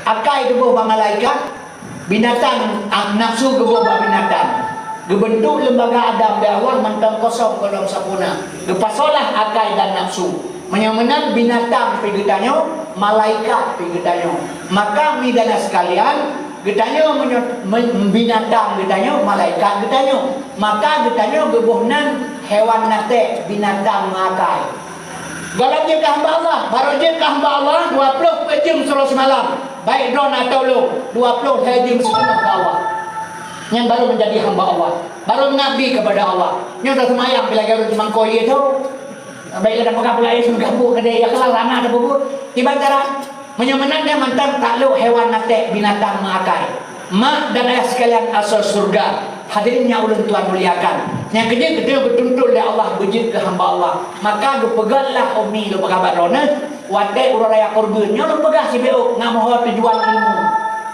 Akai ke bawah malaikat, binatang nafsu ke bawah binatang. Gebentuk lembaga Adam di awal mantang kosong kodong sapuna. Gepasolah akal dan nafsu. Menang binatang pergi tanya, malaikat pergi tanya. Maka midana sekalian, getanya binatang getanya, malaikat getanya. Maka getanya gebuhnan hewan nate binatang mengakai. Kalau dia ke hamba Allah, baru dia ke hamba Allah 20 jam suruh semalam. Baik drone atau lu 20 jam sebelum ke Allah. Yang baru menjadi hamba Allah, baru mengabdi kepada Allah. Yang dah semayang bila garut mangkoi itu. Baiklah dah pegang pula itu gabung ke dia kelar lama ada bubu. Tiba cara menyemenang dia mantan takluk hewan nate binatang mengakai. Mak dan ayah sekalian asal surga. Hadirinnya ulun Tuhan muliakan. Yang kedua bertuntul oleh Allah bujit ke hamba Allah. Maka gepegatlah umi lu pegabat rona. Watai uraya korbannya lu pegah si BO ngamoh tujuan ilmu.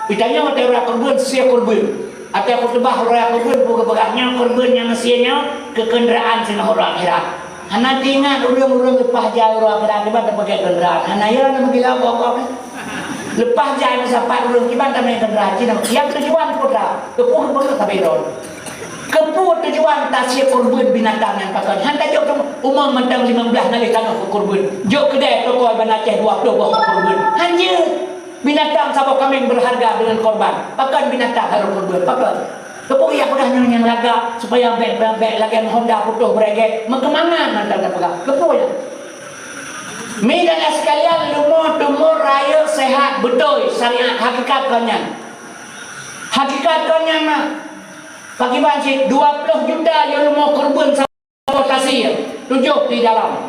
Pitanya watai uraya korban sia korban. Atau aku tebah uraya korban buka pegahnya korban yang nasianya ke kenderaan sina orang akhirat. Hana tingat urang-urang lepas jauh orang akhirat tiba tak pakai kenderaan. Hana ya nama gila apa-apa. Lepas jauh sampai urang tiba tak main kenderaan. Yang tujuan putra kepuh perlu sampai ron. Kepuh tujuan tasya korban binatang yang pakai. Hantar jauh umum mentang 15 nali tanah korban. Jauh kedai toko Iban Aceh 20 buah korban. Hanya binatang sabuk kambing berharga dengan korban. Pakai binatang harus korban. Pakai. Kepuh ia pegang yang laga supaya bek lagi Honda putuh beregek. Mengemangan mentang tak pegang. Kepuh ya. Mi dan sekalian lumur tumur raya sehat betul syariat hakikat konyan. Hakikat konyan mah bagi banci 20 juta yang lumur korban sabotasi 7 di dalam.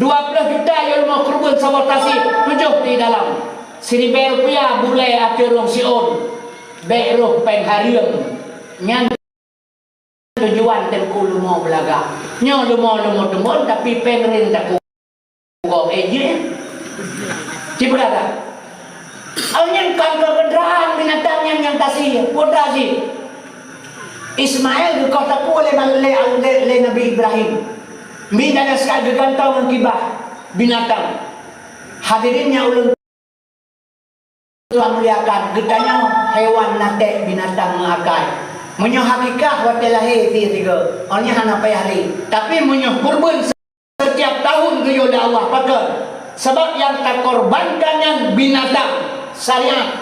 20 juta yang lumur korban sabotasi 7 di dalam. Seribu rupiah boleh aturung siun. Baik roh pen harium. Nyan tujuan telku lumur belaga. Nyo lumur tumur tapi pen rin tak kau aja, cipu dah. Awalnya kan kenderaan binatang yang kasih, putra sih. Ismail di kota ku oleh Nabi Ibrahim. Bina sekali gantau mengkibah binatang. Hadirinnya ulun Tuhan muliakan, getanya hewan nate binatang mengakai. Menyo hakikah watelahi tiga. Awalnya hana payahli. Tapi menyo kurban setiap tahun geyo oleh Allah pakai sebab yang tak korbankan yang binatang syariat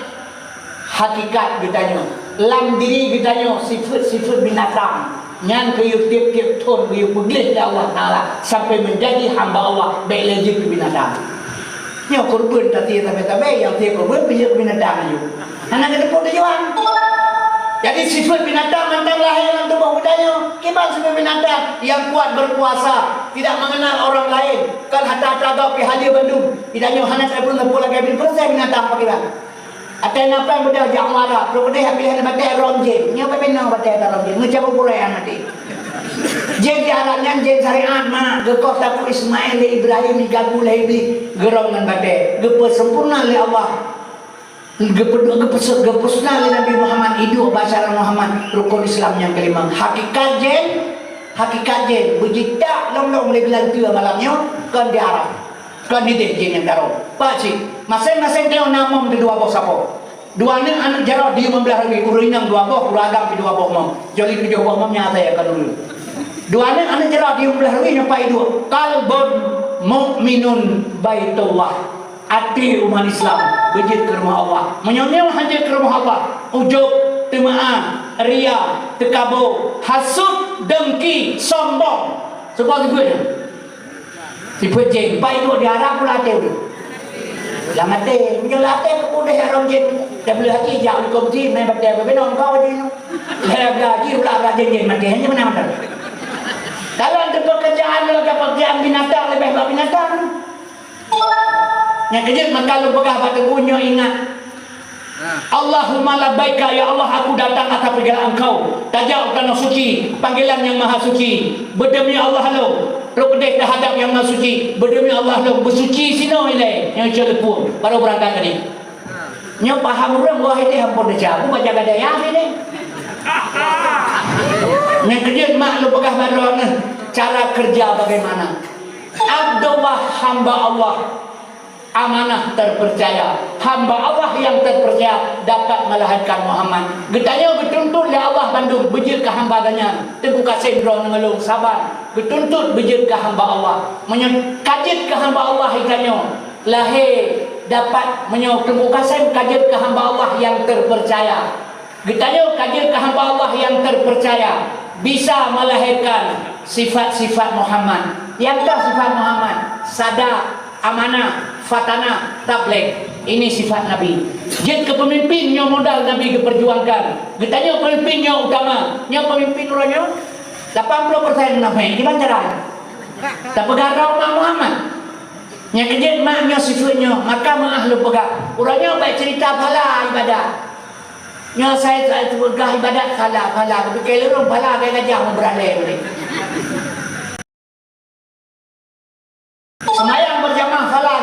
hakikat getanya lam diri getanya sifat binatang yang geyo tiap-tiap tahun geyo pergi oleh Allah Ta'ala sampai menjadi hamba Allah baik lagi ke binatang yang korban tapi yang tiap korban pergi ke binatang juga anak kita pun tujuan. Jadi sifat binatang mentang lahir dalam tubuh budaya. Kibal sifat binatang yang kuat berkuasa, tidak mengenal orang lain. Kan hatta-hatta agak ke hadir Bandung. Tidaknya hana saya pun nampak lagi bin persen binatang pakai bang. Atau napa yang benda jak marah, perlu dia pilih batai romjen. Nya apa benang batai romjen? Ngecap pura yang nanti. Jen jalannya jen syariat mah gekos tapu Ismail Ibrahim digagu lebi gerongan batai. Gepe sempurna oleh Allah. Gepusna oleh Nabi Muhammad hidup bahasa Muhammad rukun Islam yang kelima hakikat jen berjita long-long oleh gelar tua malamnya kan di Arab kan di jen yang taruh pak cik masing-masing tengok namam di dua bos apa dua ni anak jarok dia membelah lagi urinang dua bos uragam di dua bos mom joli di dua bos mom nyata ya kan dulu dua ni anak jarok dia membelah lagi nyopai dua kalbun mu'minun baitullah hati umat Islam berjit ke rumah Allah menyonyol hajat ke rumah Allah ujub, temaan, ria, tekabur hasud, dengki, sombong sebab sebutnya sifat jeng baik itu diharap pula hati lah mati menyelah hati kemudian haram jeng dah boleh haji jauh di komisi main batai berbenong kau haji lah haji ulah jeng mati hanya mana-mana kalau untuk pekerjaan pekerjaan binatang lebih baik binatang yang kejut maka lu pegah pada bunyo ingat Allahumma labbaika ya Allah aku datang atas panggilan engkau tajak tanah suci panggilan yang maha suci berdemi Allah lo rukdeh terhadap yang maha suci berdemi Allah lo bersuci sino ile yang celepur baru berangkat tadi nyo paham orang wah ini hampun dah aku baca gada yang ini yang kejut mak lu pegah pada cara kerja bagaimana Abdullah hamba Allah amanah terpercaya, hamba Allah yang terpercaya dapat melahirkan Muhammad. Getanya getuntut oleh Allah Bandung bejir ke hamba ganya Tengku Kasim Bro Nengelung sabar getuntut bejir ke hamba Allah menyekajit ke hamba Allah hitanya lahir dapat menyok Tengku Kasim kajit ke hamba Allah yang terpercaya. Getanya kajit ke hamba Allah yang terpercaya bisa melahirkan sifat-sifat Muhammad. Yang tak sifat Muhammad? Sadar, amanah, fatanah, tabligh. Ini sifat Nabi. Jid kepemimpinnya modal Nabi diperjuangkan. Getanya pemimpinnya utama. Nya pemimpin orangnya 80% munafik. Di bantaran. Tak pegang Mak Muhammad. Nya kejid maknya sifatnya. Maka maah lu pegang. Orangnya baik cerita pahala ibadah. Nya saya pegang ibadat pahala. Tapi kalau orang pahala kayak gajah mau beralih boleh. Semayang berjamaah salah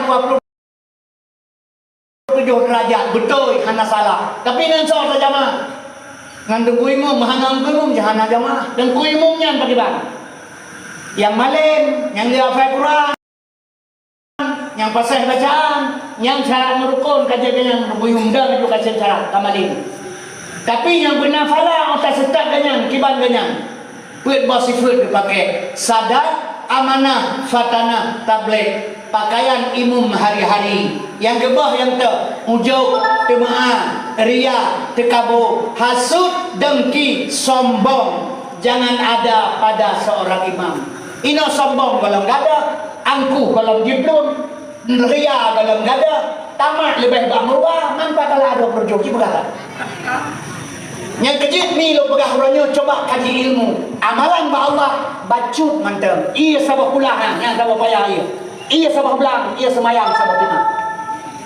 27 derajat betul hana salah. Tapi nan soal berjamaah ngan tengku imam hana imam jahana jamaah dan ku imamnya bagi bang. Yang malam, yang dia hafal Quran, yang pasal bacaan, yang cara merukun kajian yang buyung dah itu kajian cara kamalin. Tapi yang benar fala otak setak ganyan kiban ganyan. Puit basifut dipakai sadar amanah, fatanah, tabligh, pakaian imum hari-hari. Yang gebah yang tak ujuk, temaah, ria, tekabur, hasud, dengki, sombong. Jangan ada pada seorang imam. Ino sombong kalau enggak ada, angkuh kalau jiblon, ria kalau enggak ada, tamat lebih bangruah, manfaat kalau ada berjoki berkata. Yang kejit ni lo pegah orangnya coba kaji ilmu. Amalan ba Allah bacut mantap. Ia sabah pulang yang sabah payah ia. Ia sabah belang, ia semayang sabah terima.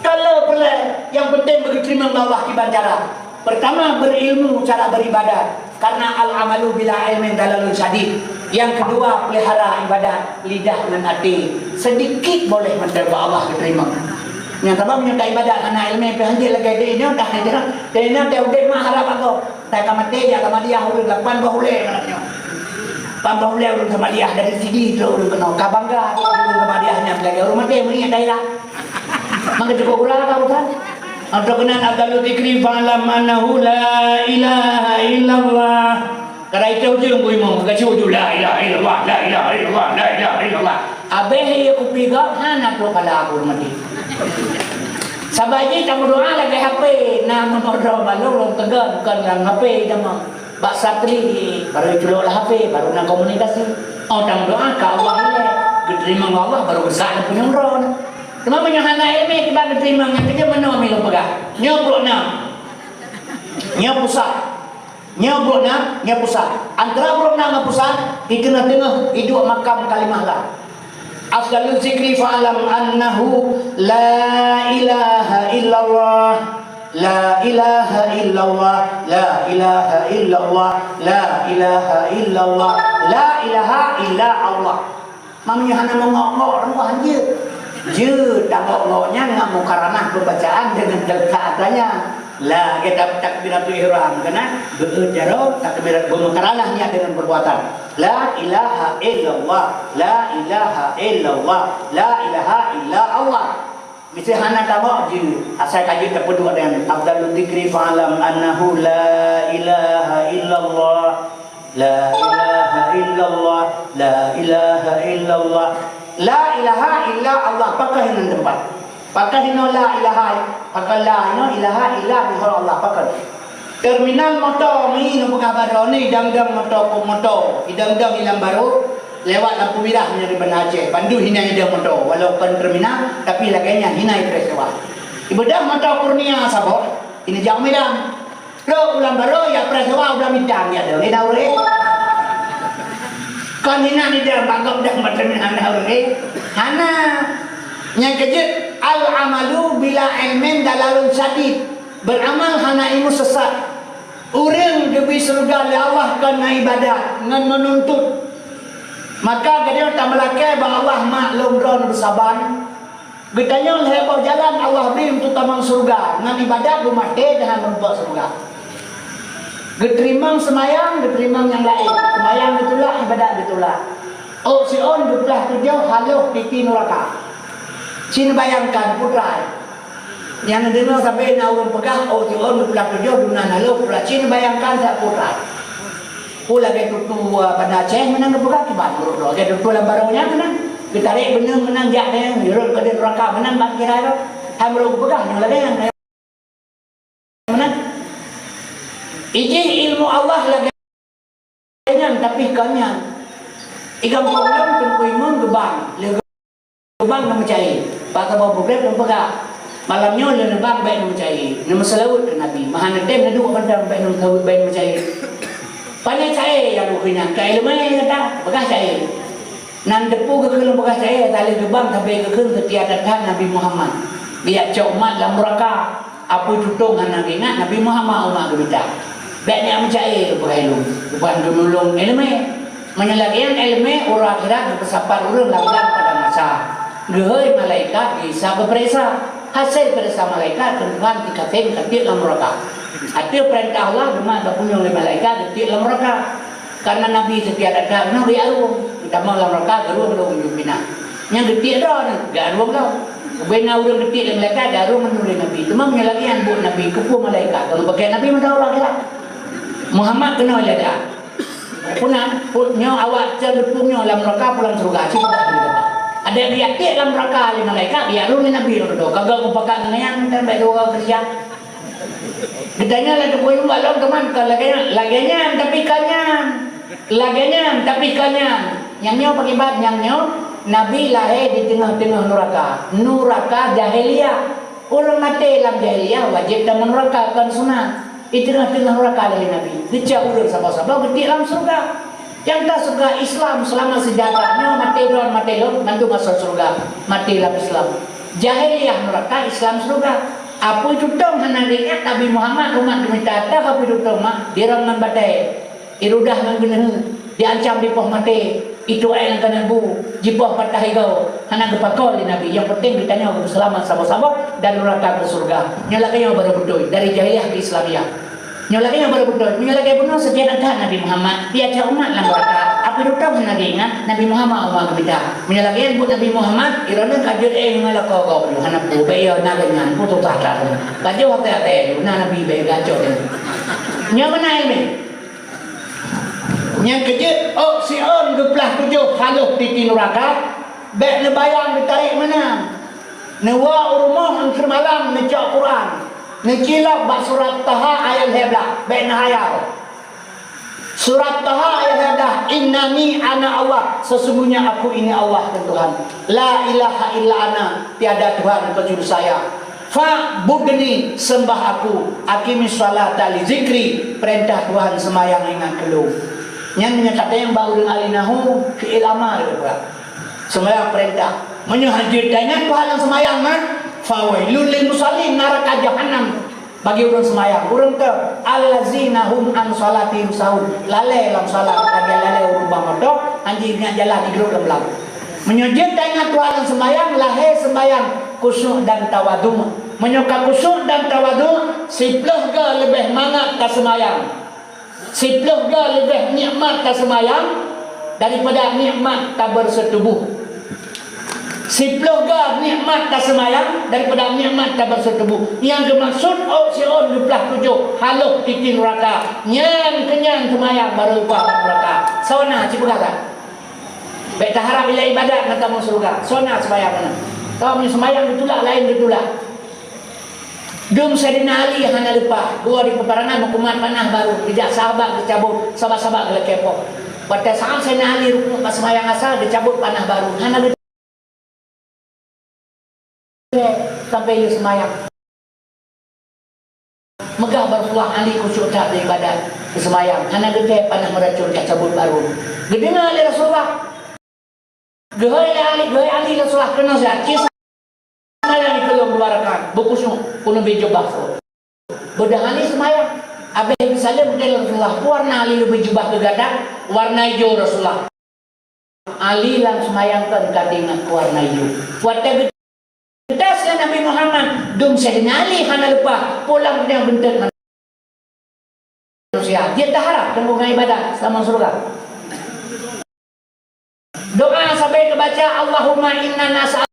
Kalau boleh yang penting bagi terima Allah di bandara. Pertama berilmu cara beribadat. Karena al-amalu bila ilmin dalalun syadid. Yang kedua pelihara ibadat lidah dan hati. Sedikit boleh mantap ba Allah diterima. Yang tabang punya ibadat karena ilmu yang penghajir lagi dia dah dia dia dia udah mah harap aku tak kamati ya kamadiah urang lapan bahule katanya pan bahule urang kamadiah dari sini tu urang kena kabangga urang kamadiahnya lagi urang mati meni daerah mangga cukup urang ka urusan atau kena abdul dzikri fa'lam annahu la ilaha illallah kada itu ujung ku imam ka cuju la ilaha illallah la ilaha illallah la ilaha illallah abeh ya ku piga hana tu kada aku mati sabaji tamu doa lagi HP nama berdoa balong tegan bukan yang HP nama bak satri baru itu lah HP baru nak komunikasi tamu doa ke Allah ini diterima Allah baru besar punya umroh cuma menyahana ilmi kita diterima yang kerja mana ambil pegah nyobrok nya pusat antara brok na pusat di tengah-tengah hidup makam kalimah lah. Afdalul zikri fa'alam annahu la ilaha illallah la ilaha illallah la ilaha illallah la ilaha illallah la ilaha illa Allah. Mamanya hana mengok-ngok ruang je tak ngok-ngoknya nak mukaramah pembacaan dengan dekatnya la kita takbiratul ihram kena berjaro takbirat bermukaramahnya dengan perbuatan la ilaha illallah la ilaha illallah la ilaha illa Allah. Mesti hana tabak je asal kaji terpedu dengan afdalul dzikri fa'alam annahu la ilaha illallah la ilaha illallah la ilaha illallah la ilaha illa Allah. Pakai hinan tempat pakai hinan la ilaha pakai la hinan ilaha illa Allah pakai terminal motor ni nak kabar ni dang-dang motor idang-dang ilang baru lewat lampu merah dari Bandar Aceh pandu hina idang motor walaupun terminal tapi laganya hina peristiwa ibadah motor Kurnia sabot ini jauh Medan lo ulang baru ya peristiwa udah midang ya dah ni dah boleh kan hina ni dah bangkok dah terminal dah boleh hana yang kejut al amalu bila ilmin dalalun syadid beramal hana ilmu sesat. Orang demi surga oleh Allah kena ibadat dengan menuntut. Maka dia tak melakai bahawa Allah maklum ron bersabar. Getanya lebar jalan Allah beri untuk tamang surga. Dengan ibadat rumah dia jangan menuntut surga. Geterimang semayang, geterimang yang lain. Semayang ditolak, ibadat ditolak. Oh si on belah tujuh haluh pipi neraka. Cina bayangkan putra yang dengar sampai na orang pegang oh ti orang pulang kerja dunan halo putra Cina bayangkan tak putra pula ke tutu pada Aceh menang pegang ki ban bro ke tutu lambaronya menang ditarik bener menang jak dia yurun ke neraka menang bak kira itu hamro pegang yang lagi yang menang izin ilmu Allah lagi tapi kanya ikan problem tunggu imun gebang gebang nama cai bakal bawa problem dan pegang malamnya le nebang baik nama cai nama selawut ke Nabi mahana tem nadu pandang baik nama selawut baik nama cai pandai cai yang bukannya cai lemai kata bekas cai nan depu ke kelam bekas cai tali gebang sampai ke kelam setiada datang Nabi Muhammad biar cak umat dalam neraka apa tutung Nabi ingat Nabi Muhammad umat kita baiknya mencari berai lu bukan gemulung ilmu menyelagian ilmu orang akhirat bersapar urang langgang pada masa gehoi malaikat bisa berperisa hasil perisa malaikat tentuan dikatain ketik dalam neraka hati perintah Allah cuma tak punya oleh malaikat ketik dalam neraka karena Nabi setiap ada Nabi arung kita mau dalam neraka gerung dong jumpina yang ketik dah gak arung dah bena urang ketik dalam malaikat arung menurut Nabi cuma menyelagian buat Nabi kupu malaikat kalau pakai Nabi masa orang akhirat Muhammad kena ada. Punya awak terlepungnya dalam neraka pulang surga. Ada dia tiap dalam neraka lima malaikat dia lu Nabi lu do. Kagak upakan nean kan baik dua kerja. Gedanya lah tu pun balong teman laginya tapi kanyan. Yang nyo pakai bad yang nyo Nabi lahir di tengah-tengah neraka. Neraka jahiliyah. Orang mati dalam jahiliyah wajib dalam neraka kan sunat. Itu tengah neraka dari Nabi. Dia urang sabar-sabar gede dalam surga. Yang tak surga Islam selama sejarahnya mati don nanti masuk surga. Mati dalam Islam. Jahiliyah neraka, Islam surga. Apa itu dong hanarinya Nabi Muhammad umat diminta tak apa itu dong mak dirang batai. Irudah nang bener diancam di poh mati. Itu ayat yang bu jipoh patah higau hana kepakol di Nabi. Yang penting ditanya untuk selamat sama-sama dan neraka ke surga. Nyalaknya baru betul dari jahiliyah ke Islamiyah. Nyalaknya baru betul. Nyalaknya benar sejak ada Nabi Muhammad dia cak umat lang neraka. Apa itu tahu Nabi ingat Nabi Muhammad umat kita. Nyalaknya buat Nabi Muhammad irana kajut ngalak kau hana pu bayo nagangan putu tahta. Kajut hati-hati Nabi bayo gacor. Nyaman ilmu. Yang kecil, oh si on geplah tujuh haluh di neraka, baik nebayang ditarik mana? Newa urumah angker malam necak Quran, nekilap bak surat Taha ayat heblah, baik nahayal. Surat Taha ayat heblah, innani ana Allah, sesungguhnya aku ini Allah Tuhan. La ilaha illa ana, tiada Tuhan kecuali saya. Fa budni sembah aku, aqimis salata li zikri, perintah Tuhan semayang ingat kelu. Yang menyatakan yang baru dengan alinahu keilama itu pak semayang perintah menyuhajirkannya Tuhan yang semayang mah fawailul lil musallin neraka jahanam bagi orang semayang orang ke allazina hum an salatihim sahun lalai dalam salat ada lalai urubah modok anjingnya jalan di grup dalam menyuhajirkannya Tuhan yang semayang lahir semayang khusyuk dan tawadhu menyuka khusyuk dan tawadhu siplah ke lebih mangat ke semayang Sipluh ga lebih nikmat tak semayang daripada nikmat tak bersetubuh. Sipluh ga nikmat tak semayang daripada nikmat tak bersetubuh. Yang dimaksud si'on duplah tujuh haluh titin neraka. Nyan kenyang semayang baru upah neraka. Sona cipu kata. Baik tak harap bila ibadat nak kamu surga. Sona semayang mana? Kamu semayang ditulak lain ditulak. Dum Sayyidina Ali hana lupa dua di peperangan hukuman panah baru dijak sahabat dicabut sahabat-sahabat gelak kepok pada saat Sayyidina Ali rukuk pas semayang asal dicabut panah baru hana lupa sampai dia semayang megah berpulang Ali khusyuk tak di ibadat di semayang hana lupa panah meracun dicabut baru gedena Ali Rasulullah gehoi Ali Rasulullah kena zakis semayang dikelung luarkan bukusnya kuno bejo bakso bedah Ali semayang abis misalnya model Rasulullah warna Ali lebih jubah kegadang warna hijau Rasulullah Ali lang semayangkan katingat warna hijau waktu betaslah Nabi Muhammad dum Sayyidina Ali hana lupa pulang dengan bentuk manusia dia tak harap tembungan ibadah selama surga doa sampai kebaca Allahumma inna nas'al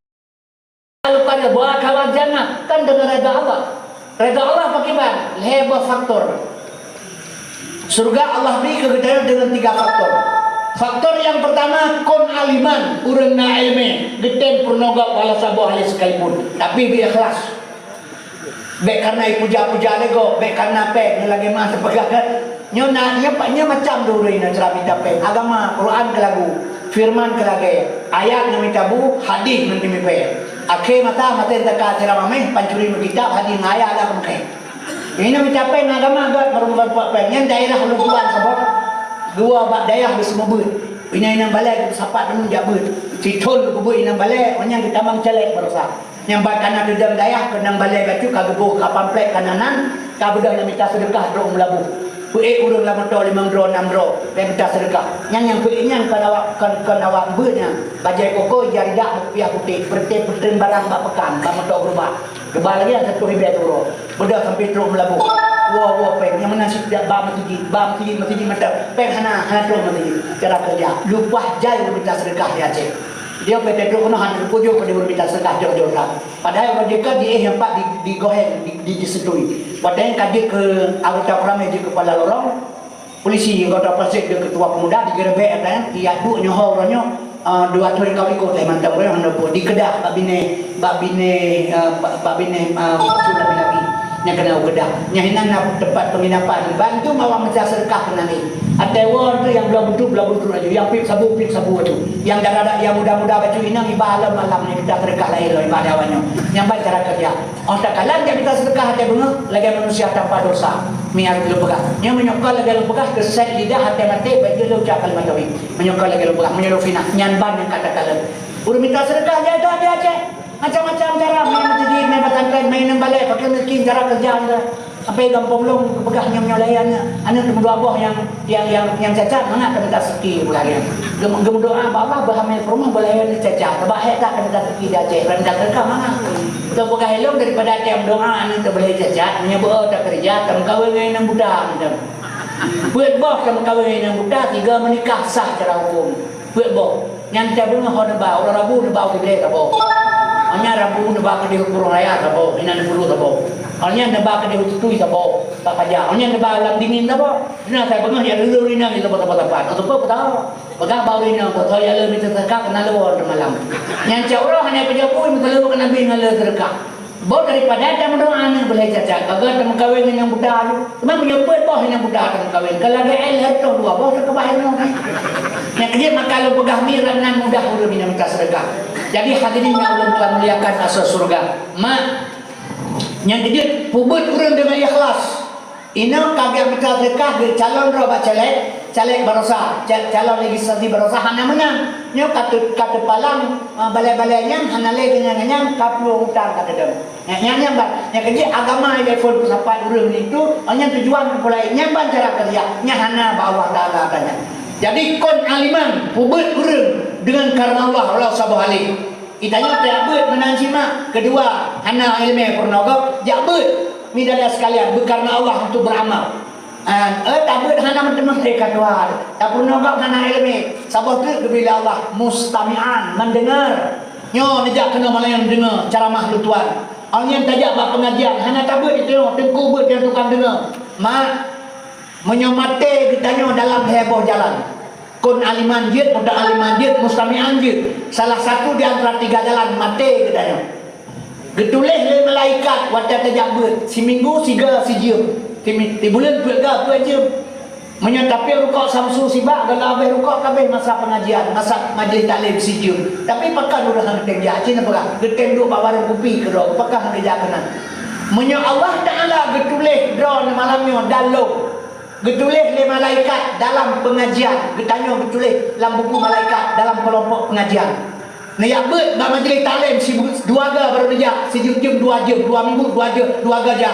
Wa akal jannah kan dengan redha Allah. Redha Allah bagaimana? Heboh faktor. Surga Allah beri kegedean dengan 3 faktor. Faktor yang pertama, kon aliman, urang na ilmu, geden purnoga wala sabo ahli sekalipun. Tapi bi ikhlas. Baik karena puja-puja lego, baik karena pe lagi mah sepegagan. Nyo na nya macam dulu ini cerita pe. Agama Quran ke lagu, firman ke lagi, ayat yang tabu, hadis nanti pe. Akhe mata entaka ceramah meh pancuri kitab hadis ayat ada mungkin. Ini mencapai agama agak merubah pengen daerah lubuan sebab dua bak daerah di semua ber. Ini yang balai sapat dulu jabut. Citol kubu ini balai, orang kita mang celek berusaha. Yang bakana dalam daerah kenang balai gacu kagebuh kapamplek kananan, kabudah yang minta sedekah drong melabuh. Puik urang lama to 5 dro 6 dro, yang minta sedekah. Yang puiknya pada awak kan awak bernya, bajai koko jaridak rupiah putih, perten barang bak pekan, bak motor berubah. Kebal lagi ada 1 ribu euro. Bedah sampai drong melabuh. Wah peng yang mana sih tidak bam masjid mata peng hana drong masjid cara kerja lupa jai minta sedekah dia cek. Dia pada drong kena hana pujuk pada minta sedekah jauh-jauh dah. Padahal mereka di yang pak di gohen disetui. Padahal kaji ke anggota Pramai di kepala lorong polisi anggota Pasik dia ketua pemuda digerebek kan dia duk nyoho orangnya 2 tahun kali kau teh mantap orang hendak di Kedah babine sudah lagi yang kena Kedah nyahinan tempat penginapan bantu mawa macam sedekah kena ni ada orang tu yang belum betul aja yang pip sabu tu yang dah yang muda-muda baju inang ibadah malam ni kita sedekah lain loh ibadah banyak yang baik cara kerja orang tak kalah dia kita sedekah hati bunga lagi manusia tanpa dosa miar lu pegah yang menyokal lagi lu pegah keset lidah hati mati baik dia ucap kalimat tauhid menyokal lagi lu pegah menyelufina nyanban yang kata kalah udah minta sedekah dia ada dia aja macam-macam cara main masjid main pesantren main nang balai pakai miskin cara kerja anda sampai gampang long pegahnya menyolayannya anak kedua buah yang cacat mana kena tak seki bularian gem doa Allah berhamil rumah balayan cacat terbaik tak kena tak seki dia cek rendah terkah mana kita pegah elok daripada tiap doa anak terbalai cacat menyebut tak kerja tak kawin dengan budak macam buat boh tak kawin dengan budak 3 menikah sah cara hukum buat boh yang tak bunga orang rabu nebau gede tak boh hanya rabu nebak ke dia kurung raya tabo ina nebulu tabo hanya nebak ke dia tutui tabo tak pajak hanya nebak lam dingin tabo ina saya bengah ya lulu ina kita tempat atau apa tahu pegang bau ina ko ya le minta terkak kena lewat malam yang orang hanya pejabu minta lewat kena bin ngale terkak bau daripada ada mendoa anak boleh cacat agar teman kawin dengan budak memang menyebut bau dengan budak teman kawin kalau ada elah tu dua bau terkebahan yang kerja maka lu pegah miranan mudah udah minta sedekah. Jadi hadirin yang Allah telah muliakan asal surga. Yang kerja pubut urang dengan ikhlas. Ina kagak minta sedekah dia calon roba caleg barosa, calon legislatif barosa hana menang. Nyo kata palang balai-balainya hana le dengan nyam kaplu utang kata dem. Yang kerja agama level sapat urang itu hanya tujuan mulai nyamban cara kerja nya hana bawah taala tanya. Jadi kon aliman pubut urang dengan karena Allah subhanahu alih. Itanya tak bet menang simak. Kedua, hana ilmu purnaga, jak bet midada sekalian berkarena Allah untuk beramal. Tak bet hana teman mereka doa. Tak purnaga hana ilmu. Sabah tu bila Allah mustami'an mendengar. Nyo nejak kena malayan dengar cara makhluk Tuhan. Alnya tajak bab pengajian, hana tak bet itu tengku bet yang tukang dengar. Menyomate ditanya dalam heboh jalan kun aliman jid, muda aliman jid, mustami'an jid salah satu di antara 3 jalan mate ditanya getulih le malaikat wata tajak ber seminggu 3 sijum di bulan berga 2 jam menyatapi rukuk samsu sibak kalau habis rukuk kabeh masa pengajian masa majlis taklim sijum tapi pakai udah hang kerja cina pegang geten duk bawa kopi ke do pakai hang kerja kena menyo Allah Taala getulih drone malamnya dalam getulih le malaikat dalam pengajian getanya getulih dalam buku malaikat dalam kelompok pengajian nayak bet ba majlis taklim si 2 ga baru kerja sejum-jum 2 jam 2 minggu 2 jam 2 ga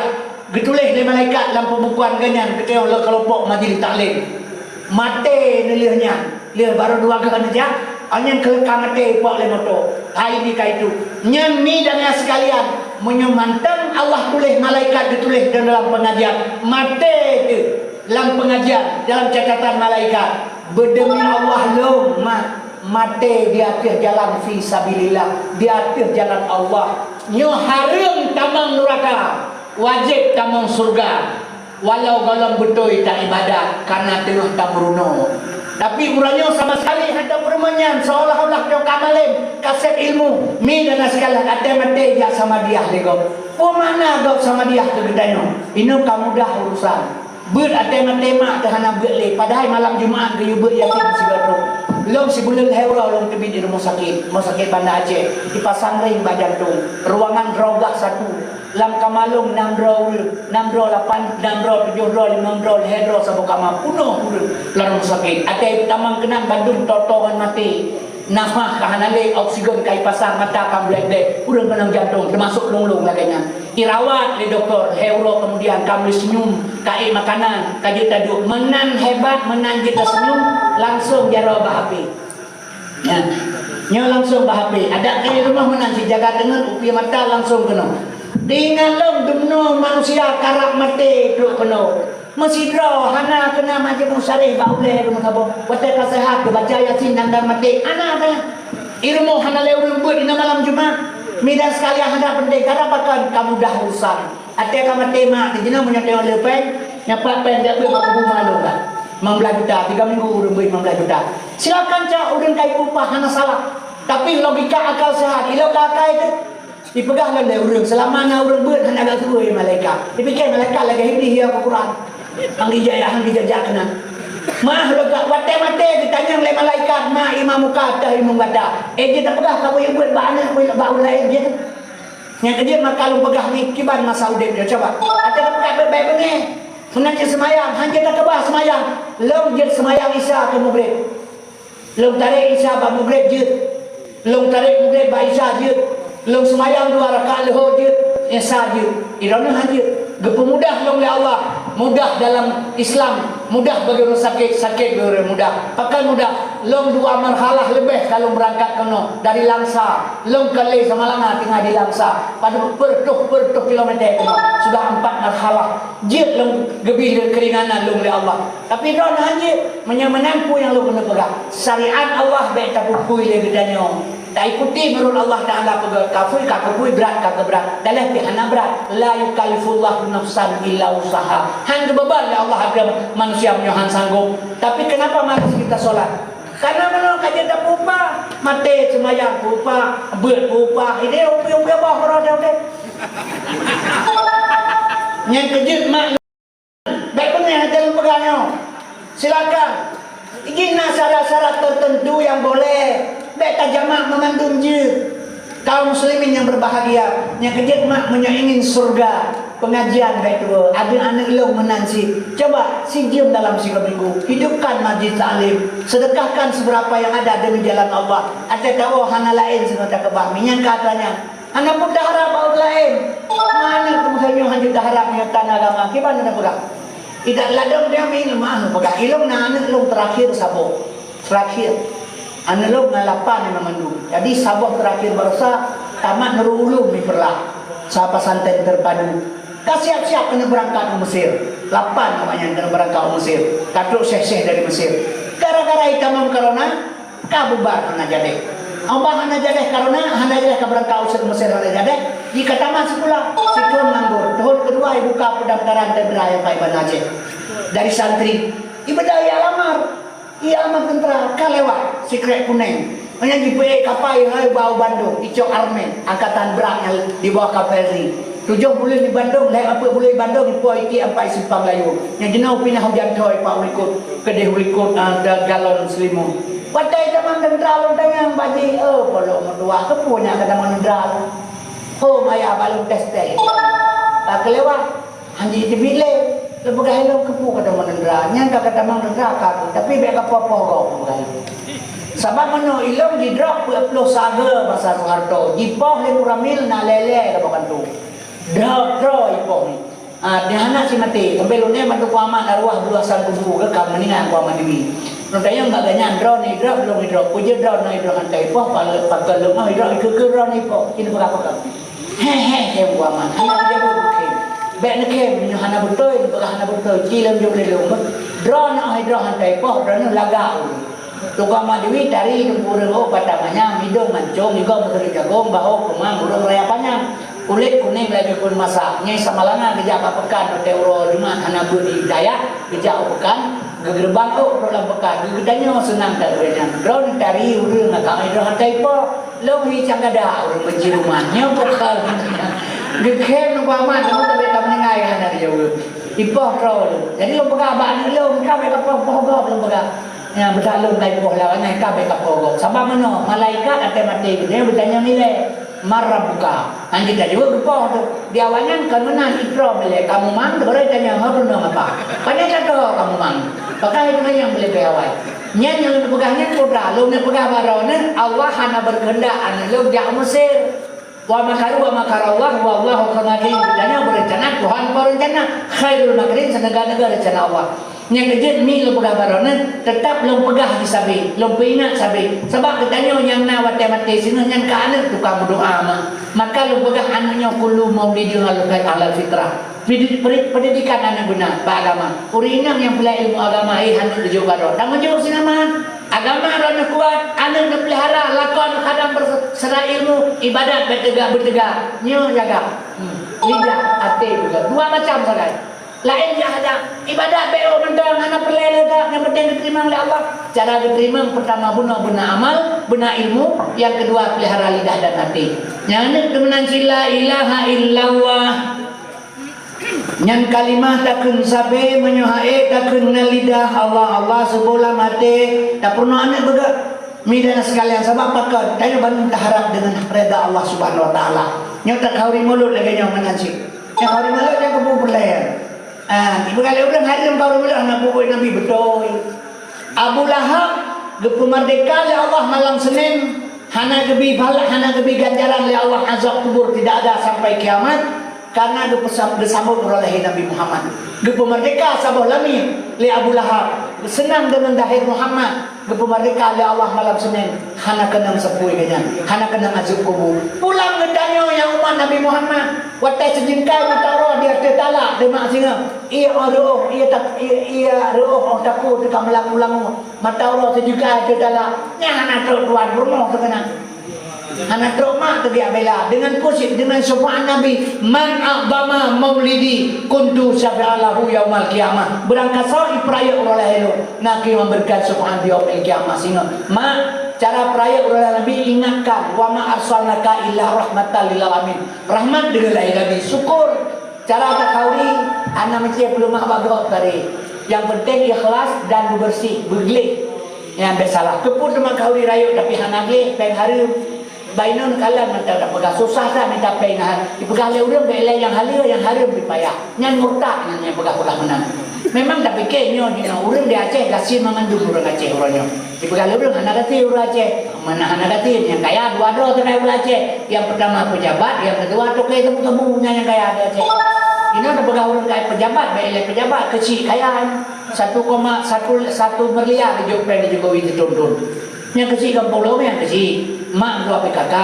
getulih le malaikat dalam pembukuan ganyan ketanya le kelompok majlis taklim mate nelihnya le baru 2 ga kerja hanya kelekang mate pok le moto hai ni kai tu nyang ni dan sekalian menyemantang Allah tulis malaikat ditulis dalam pengajian mate tu dalam pengajian dalam catatan malaikat berdemi Allah lo mati di atas jalan fi sabilillah, di atas jalan Allah. Nyo harum tamang neraka, wajib tamang surga. Walau golong betul tak ibadat karena tengah tak beruno. Tapi urangnya sama sekali hendak bermenyan seolah-olah dia kamalin kaset ilmu mi dan segala ada mate dia sama dia lego. Mana gak sama dia tu gedanya. Ini kamu dah urusan. Ber ada tema tahana berle padahal malam Jumaat ge ber yakin sigaro. Long si bulan hewra long tebi di rumah sakit Banda Aceh dipasang ring badan tu. Ruangan rogah satu. Lam kamalung 6 draw 8 6 draw 7 draw 5 draw hedro sabuk kamar punuh larung sakit ate tamang kenang Bandung totongan mati nafah kahanale oksigen kai pasang mata kam black day urang kenang jantung termasuk lunglung laganya dirawat di doktor heuro kemudian kami senyum kai makanan kaji taduk menan hebat menan kita senyum langsung jaro bahapi ya nyo langsung bahapi ada ke rumah menan si jaga dengan upi mata langsung kena dengan long dumno manusia karak mati duk kena masih draw hana kena macam musarih baule rumah kabo wate kasehat baca yasin dan mati ana ada ilmu hana leurun buat di malam Jumat midan sekali hana penting karena pakan kamu dah urusan ate kamu tema di jina punya teo lepeng nyapa pen dia buat aku malu kan 15 juta 3 minggu urun buat 15 juta silakan cak urun kai upah hana salah tapi logika akal sehat ilo kakak itu dipegang oleh urang selama na urang beut hanya agak suruh malaikat dipikir malaikat lagi hidup dia ke Quran anggi jaya anggi jajakna mah lega wate-wate ditanya oleh malaikat ma imam muka tah imam bada dia tak pegah kamu yang buat bana bau lain dia yang dia makalung pegah ni kiban masa udip dia coba ada pegah baik benih menanya semayang hanya tak kebah semayang long je semayang Isya ke maghrib long tarik Isya ba maghrib je long tarik maghrib ba Isya je long semayang 2 rakaat lohor je Isya je irana hanya gepemudah long oleh Allah mudah dalam Islam mudah bagi orang sakit bagi orang mudah pakai mudah long 2 marhalah lebih kalau berangkat kena dari Langsa long kali semalam tinggal di Langsa pada bertuh kilometer kena sudah 4 marhalah jid long gebih keringanan long oleh Allah tapi don hanya menyampu yang long kena pegang syariat Allah baik tak pukui le gedanya tak ikuti menurut Allah Ta'ala kafir kakakui berat berat dalam pihana berat la yukallifullahu nafsan illa usaha hang beban ya Allah ada manusia punya hang sanggup tapi kenapa malas kita solat karena menurut kajian tak pupa mati semayang pupa beut pupa ini upi-upi bawah roda okay? Yang kejut mak baik benar dalam pegangnya silakan ini syarat-syarat tertentu yang boleh beta jamak memandung je kaum muslimin yang berbahagia yang kerja mak ingin surga pengajian baik tu ada anak ilmu menansi coba sijim dalam 3 minggu hidupkan majlis taklim sedekahkan seberapa yang ada demi jalan Allah ada tahu hana lain senota kebah minyak katanya hana pun dah harap baut lain mana kemudian hanya dah harap menyertan agama gimana nak pegang tidak ladang dia ilmu anu pegang ilmu na anak ilmu terakhir sabo terakhir analog ngalapan yang memandung. Jadi sabah terakhir barasa tamat nerulung di perlah. Sapa santai terpadu. Siap-siap kena berangkat ke Mesir. 8 namanya kena berangkat ke Mesir. Katruk syekh-syekh dari Mesir. Gara-gara hitamam corona, kabubar hana jadeh. Ambah hana jadeh corona, hana jadeh ke berangkat usir Mesir hana jadeh. Jika tamat sekolah, sikun nganggur. Tahun kedua buka pendaftaran tendera yang Pak Iban Aceh. Dari santri. Ibadah ya lamar. Ia amat tentera kalewat secret kuning hanya di kapal yang bau Bandung Icok Armen angkatan berat yang di bawah kavaleri 7 bulan di Bandung lain apa boleh Bandung di Pulau Iki sampai Simpang Layu yang jenau pindah hujan toy Pak Urikut kedih Urikut ada galon selimut patai zaman tentera lontang yang baji polo mendua kepunya kata tentera maya balung tes kelewat hanya di bilik lepas helong kepu kata menendra nyangka kata menendra kaku tapi biar apa-apa kau sebab mana ilong di drop puluh saga bahasa Soeharto jipoh le muramil na lele apa kan tu drop jipoh ni dia anak si mati sampai lunya mantu kuaman arwah belasan kubu ke kam meningan kuaman demi notanya enggak ganyan drop ni drop belum ni drop puja drop na drop antai poh kalau pakai lemah drop ke drop ni poh ini berapa kan he kuaman anak dia bukan baik nak kem hana betul hana betul cilam jom le lom drone ai drone hantai poh drone lagau tukang madui dari burung oh patamanya midong mancung juga betul jagung baho kemang burung raya panjang kulit kuning lagi pun masaknya samalangan kerja apa pekan teuro cuma anak budi daya kerja pekan gegerbang oh dalam pekan gedanya senang terbenang drone dari urang kami drone hantai po lo hi cangada urang benci rumahnya bekal gekem umpama kamu tapi tak menengai anak dia ipoh drone jadi lo pekan abang lo kami kapok pohon lo pekan yang bersalung dari buah lawannya kabe kapogok sabab mana malaikat atau mati dia bertanya nilai marah buka anjing tadi juga gepoh tu di awalnya kan mana ikram boleh kamu mang boleh tanya apa nama apa banyak kata kamu mang pakai itu yang boleh awal nyan yang lebih pegahnya putra lu yang pegah barona Allah hana berkehendak anu lu jak Mesir wa makarallah wallahu khairul makirin berencana Tuhan berencana khairul makirin senegara-negara rencana Allah yang kejut ni lo pegah barona tetap lo pegah di sabi lo ingat sabi sebab katanya yang na mati sini yang ke anak tukang berdoa maka lo pegah anaknya kullu maulidin ala fitrah pendidikan anak guna beragama urinang yang belajar ilmu agama anak di Jawa Barat dan menjawab sinaman agama rana kuat anak nak pelihara lakon kadang berserah ilmu ibadat bertegak nyo jaga lidah hati juga dua macam saja lain yang ada ibadat beo mendang anak perlele dah yang penting diterima oleh Allah cara diterima pertama benar amal benar ilmu yang kedua pelihara lidah dan hati yang ini kemenan la ilaha illallah yang kalimah takun sabe menyohae takun lidah Allah sebola mati tak pernah anak bergerak midana sekalian sebab pakar tayo bangun taharap dengan reda Allah subhanahu wa ta'ala nyota kauri mulut lagi yang menansi yang kauri mulut yang kepupulayan ibu kali orang hadir kauri mulut anak buku Nabi betul Abu Lahab gepu merdeka oleh Allah malam Senin hana gebi balak hana gebi ganjaran oleh Allah azab kubur tidak ada sampai kiamat karena disambut oleh Nabi Muhammad gepu merdeka sabah lami li Abu Lahab senang dengan dahir Muhammad gepu merdeka oleh Allah malam Senin hana kenang sepui kanya hana kenang azab kubur pulang gedanya yang umat Nabi Muhammad watai sejengkai mata roh dia tertalak demak singa ia roh ia roh takut tukang melang-ulang mata roh sejengkai tertalak yang hana tuan rumah terkenang anak mak tu dia bela dengan kusik dengan syafaat Nabi man a'zama maulidi kuntu syafi'alahu yaumal qiyamah berangkat sa'i peraya oleh elo nak memberikan syafaat di yaumil qiyamah singa mak cara peraya oleh Nabi ingatkan wa ma arsalnaka illa rahmatan lil alamin rahmat dengan Nabi syukur cara tak kauri anak macam belum mak bagot tadi yang penting ikhlas dan bersih bergelik yang bersalah keput dengan kauri rayu tapi hanage peng hari bainon kalan mata dak pegang susah dah minta pengan dipegang le urang bele yang harum dipayah nyan murtad nyan pegang menang memang tak fikir nyo dina urang di Aceh gasin mangandung urang Aceh uranyo dipegang le urang anak gati urang Aceh mana anak gati yang kaya dua do terai urang Aceh yang pertama pejabat yang kedua toke temu yang kaya di Aceh ini ada pegang urang kaya pejabat bele pejabat kecil kaya 1,1 miliar di Jokowi dituntun yang kecil kampung lo yang kecil mak dua PKK,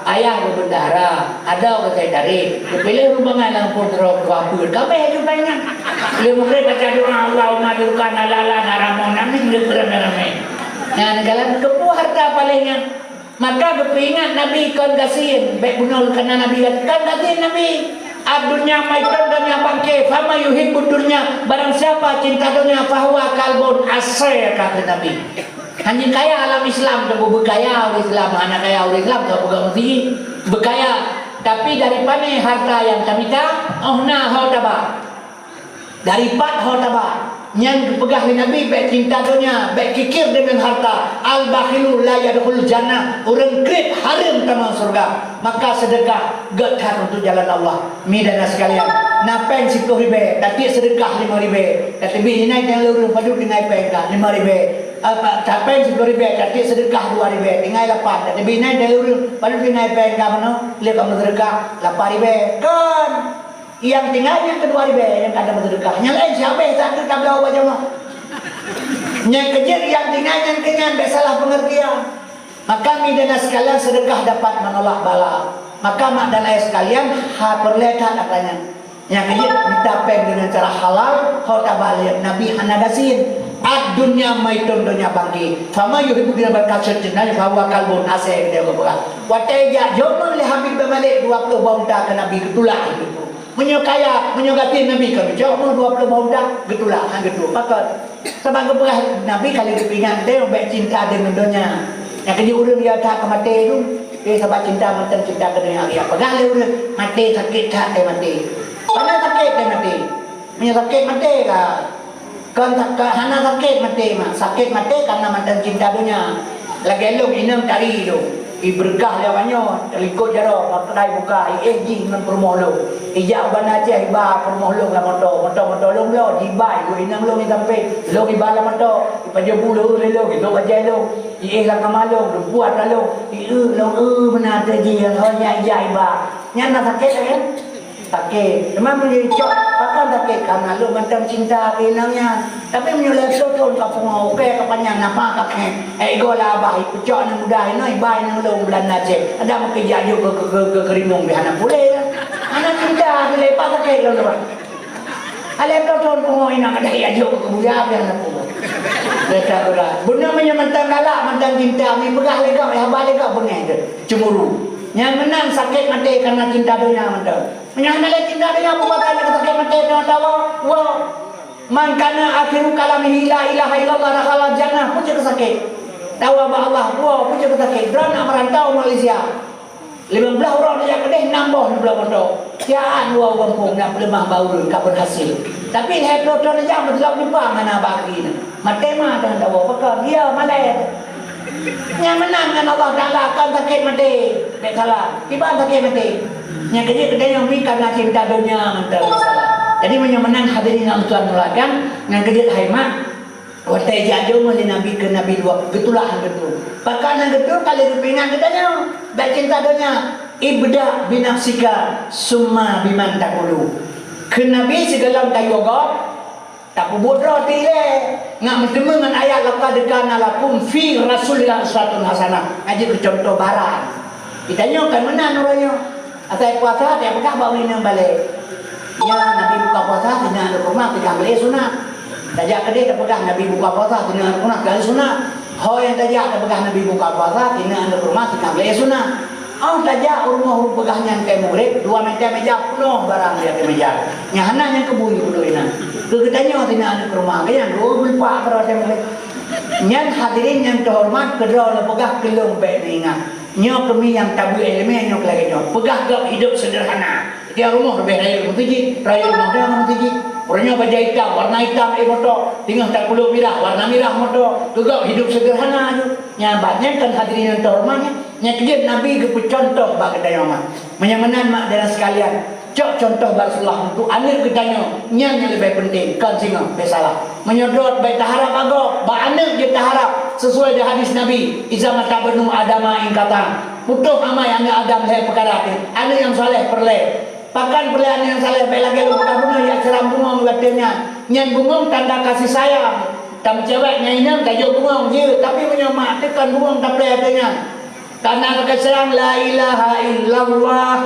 ayah berbendahara, ada orang dari, pilih rumah lang pun terus wapur, kape juga ini, lima mereka cari Allah madurkan alala naramon, namin ramai. Nah negara kepu harta palingnya, maka kepingat Nabi kan gasin, baik bunol karena Nabi kan gasin Nabi. Abdunya maiton dunia bangke, fama yuhibbud dunya, barang siapa cinta dunia, fahuwa kalbun asy kata Nabi. Hanya kaya alam Islam tu berkaya orang Islam anak kaya orang Islam tu bukan mesti berkaya tapi daripada harta yang kami tahu nah hotaba daripada hotaba yang dipegah oleh Nabi baik cinta dunia baik kikir dengan harta al-bakhilu la yadkhul jannah orang kredit haram taman surga maka sedekah getar untuk jalan Allah midana sekalian napeng 10 ribu tapi sedekah 5 ribu tapi bini naik yang lurus padu dinai pengkah 5 ribu apa capek 10 ribu tapi sedekah 2 ribu tinggal 8 tapi bini naik lurus padu dinai pengkah mana lihat kamu sedekah 8 ribu kan yang tinggal yang kedua ribu yang ada sedekah yang lain siapa yang tak ada tablau baca mah yang kejar yang tinggal yang kenyang salah pengertian maka midana sekalian sedekah dapat menolak bala maka mak dan ayah sekalian perlihatkan apanya yang kejar minta peng dengan cara halal kau tak balik Nabi hanagasin Dunia maitun dunia bangki. Fama yuhibu bina berkasut jenanya bahwa kalbun asing dia berbuat. Wataya jodoh le habib balik 20 bauda ke Nabi getulak gitu. Menyukaya menyugati Nabi kami. Jodoh 20 bauda getulak gitu. Maka sebab keberah Nabi kali kepingan dia baik cinta dengan dunia. Yang kerja urang dia tak ke mati tu. Dia sebab cinta macam cinta ke dunia dia. Pegang dia urang mati sakit tak dia mati. Mana sakit dia mati. Menyakit mati kah? Kan hana sakit mati mah. Sakit mati karena macam cinta dunia. Lagi elok inang cari tu. Berkah lawannya. Ikut jaro. Pakai buka. Ji dengan permoh lu. Ijak ban aja. Iba permoh lu lah motor. Motor lu lo. Iba. Ibu inang lu ni sampai. Lu iba lah motor. Ipa bulu lu. Itu wajah lu. Lah kamal lu. Buat lah lu. Lu mana ada ji. Hanya ijak iba. Nyana sakit kan? Sakit. Memang menjadi cok. Bahkan sakit karena lu macam cinta inangnya. Tapi menyulai sotol kapung okey kapanya napa kapnya. Ego lah abah ikut cok nang mudah ini ibai nang lu bulan Aceh. Ada mau kerja juga ke kerimung di hana boleh. Anak cinta lepas sakit lu tu. Ale sotol pun inang ada ya juga ke budak yang nak pun. Letak berat. Benda menyamantang galak mantang cinta mi begah lega abah lega bengai tu. Cemburu. Yang menang sakit mati karena cinta dunia mantap. Menyangka cinta dunia apa bakal sakit mati dengan tawa. Wow. Man kana akhiru kalamihi la ilaha illallah dakhala jannah pun juga sakit. Tawa ba Allah. Wow pun juga sakit. Berana merantau Malaysia. 15 orang dia kedai nambah 15 orang. Siaan dua kampung nak lemah bau tak berhasil. Tapi heplo tu aja betul ni pa mana bagi ni. Mati mah dengan tawa pakar dia malai. Yang menang dengan Allah Ta'ala akan sakit mati. Tak salah. Tiba sakit mati. Yang kerja kedai yang beri karena cinta dunia. Mantap salah. Jadi menang hadirin Allah Tuhan mulakan. Yang kerja haimat. Watai jatuh oleh Nabi ke Nabi dua. Betulah yang betul. Bahkan yang betul kali kepingan katanya. Baik cinta dunia. Ibda binafsika. Summa biman takulu. Ke Nabi segala kayu agak. Tak buat roti le. Ngak mendengar dengan ayat laqad kana lakum fi Rasulillah uswatun hasanah. Aja ke contoh barang. Ditanya kan mana orangnya? Atai puasa dia pegang bawa minum balik. Ya Nabi buka puasa dengan rumah pegang balik sunat. Tajak kedai dia pegang Nabi buka puasa dengan rumah pegang sunat. Ho yang tajak dia pegang Nabi buka puasa dengan rumah pegang balik sunat. Tajak rumah pegahnya ke murid 2 meja penuh barang dia ke meja. Yang hana yang kebuli penuh ini. Kegetanya tidak ada ke rumah kan 20 kalau saya murid. Yang hadirin yang terhormat kedua pegah kelung baik ingat. Nyo kami yang tabu elemen nyo lagi nyo. Pegah gak hidup sederhana. Dia rumah lebih raya mutiji, raya rumah dia mutiji. Orangnya baju hitam, warna hitam motor, tinggal tak kulit merah, warna merah motor. Juga hidup sederhana aja. Yang banyak kan hadirin yang terhormatnya. Yang kerja Nabi ke contoh bagi dayama. Menyamanan mak dan sekalian. Cok contoh Rasulullah untuk anir ketanya. Yang lebih penting kan singa bersalah. Menyodot baik taharap agak, ba anir je taharap sesuai dengan hadis Nabi. Iza mata benu adama ing kata. Putuh amai anda Adam leh perkara ni. Anir yang saleh perleh. Pakan perlian yang saleh baik lagi lu benar yang seram bungong katanya. Yang bungong tanda kasih sayang. Tam cewek nyainam tajuk bungong je tapi menyomak tekan bungong tak boleh katanya. Karena keserang la ilaha illallah.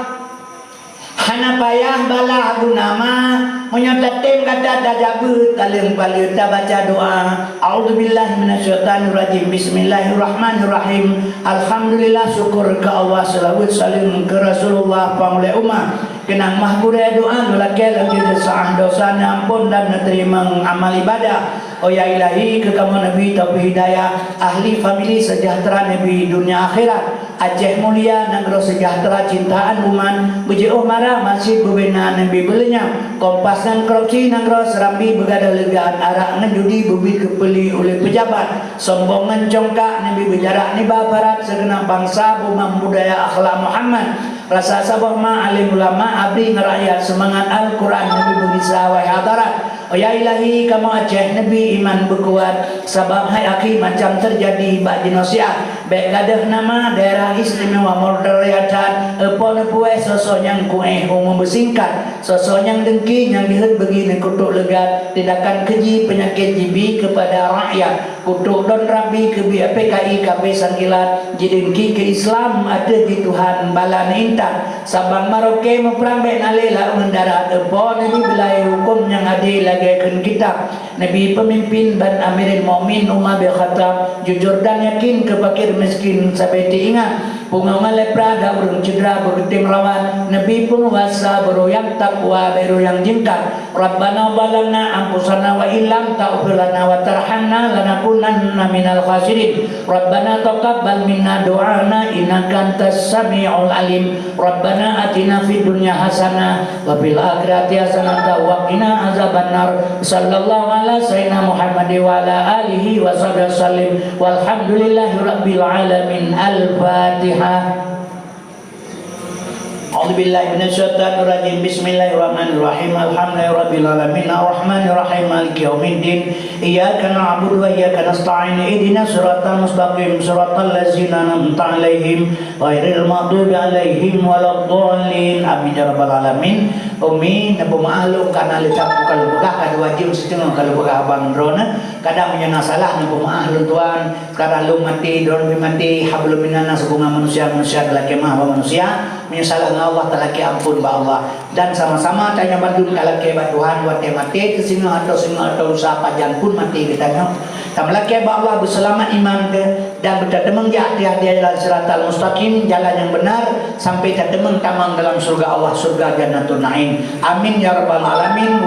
Hana payah balah gunama menyatakan kata tajabut talim paling baca doa a'udzubillahi minasyaitonirrajim bismillahirrahmanirrahim alhamdulillah syukur ke Allah salawat salim ke Rasulullah pamulai umat kenang mahgure doa nulakel anjir sah dosa ampun dan terima amal ibadah. Oh ya ilahi ke kamu Nabi taufiq hidayah ahli family sejahtera Nabi dunia akhirat Aceh mulia negara sejahtera cintaan umat buji marah masih bubena Nabi belenya kompas dan korupsi negara serambi begada legaan arak ngejudi bubit kepeli oleh pejabat sombongan congkak Nabi berjarak ni barat segenap bangsa bumam budaya akhlak Muhammad rasa sabah ma alim ulama abdi ngerakyat semangat Al-Quran Nabi begisah wahai hadarat. Oh ya ilahi kamu Aceh Nabi iman berkuat sebab hai akhi macam terjadi bak di Nasiah baik gadah nama daerah istimewa Morderiatan epon puai sosok yang kueh membersingkan, sosok yang dengki yang dihet begini kutuk legat, tindakan keji penyakit jibi kepada rakyat, kutuk don rabi ke PKI KB Sangkilat, jidengki ke Islam ada di Tuhan balan intan, Sabang Maroke memperambek nalela mendarat depo Nabi belai hukum yang adil lagi kita, Nabi pemimpin ban Amirin Mukmin Umar bin Khattab, jujur dan yakin ke fakir miskin sampai diingat, pungaungan lepra dah urung cedera bergeting rawan, Nabi penguasa baru yang takwa baru yang jingkat, Rabbana balana ampusana wa illam ta'ufilana wa tarhamna lanakunanna minal khasirin, Rabbana taqabbal minna do'ana innaka antas sami'ul alim, Rabbana atina fid dunya hasanah wa fil akhirati hasanah wa qina azabannar, sallallahu ala sayyidina Muhammad wa ala alihi wa sahbihi wasallim, walhamdulillahi rabbil alamin. Al-Fatihah. A'udzubillahi minasyaitonir rajim. Bismillahirrahmanirrahim. Alhamdulillahirabbil alamin. Arrahmanir rahim. Maliki yaumiddin. Iyyaka na'budu wa iyyaka nasta'in. Ihdinas siratal mustaqim. Siratal ladzina an'amta 'alaihim ghairil maghdubi 'alaihim waladdallin. Amin ya rabbal alamin. Umi nabu maalum kana lecap kalau begah kada wajib setengah kalau begah abang drone kadang menyana salah nabu maalum tuan sekarang lu mati drone mati hablum minannas bunga manusia laki mah manusia menyesalah Allah talaki ampun ba Allah dan sama-sama tanya bandung kalake ba Tuhan buat mati kesinga atau siapa jan pun mati kita no tamlake ba Allah berselamat iman ke dan bertademeng di jalan siratal mustaqim jalan yang benar sampai tademeng tamang dalam surga Allah surga jannatul naim. Amin ya rabbal alamin.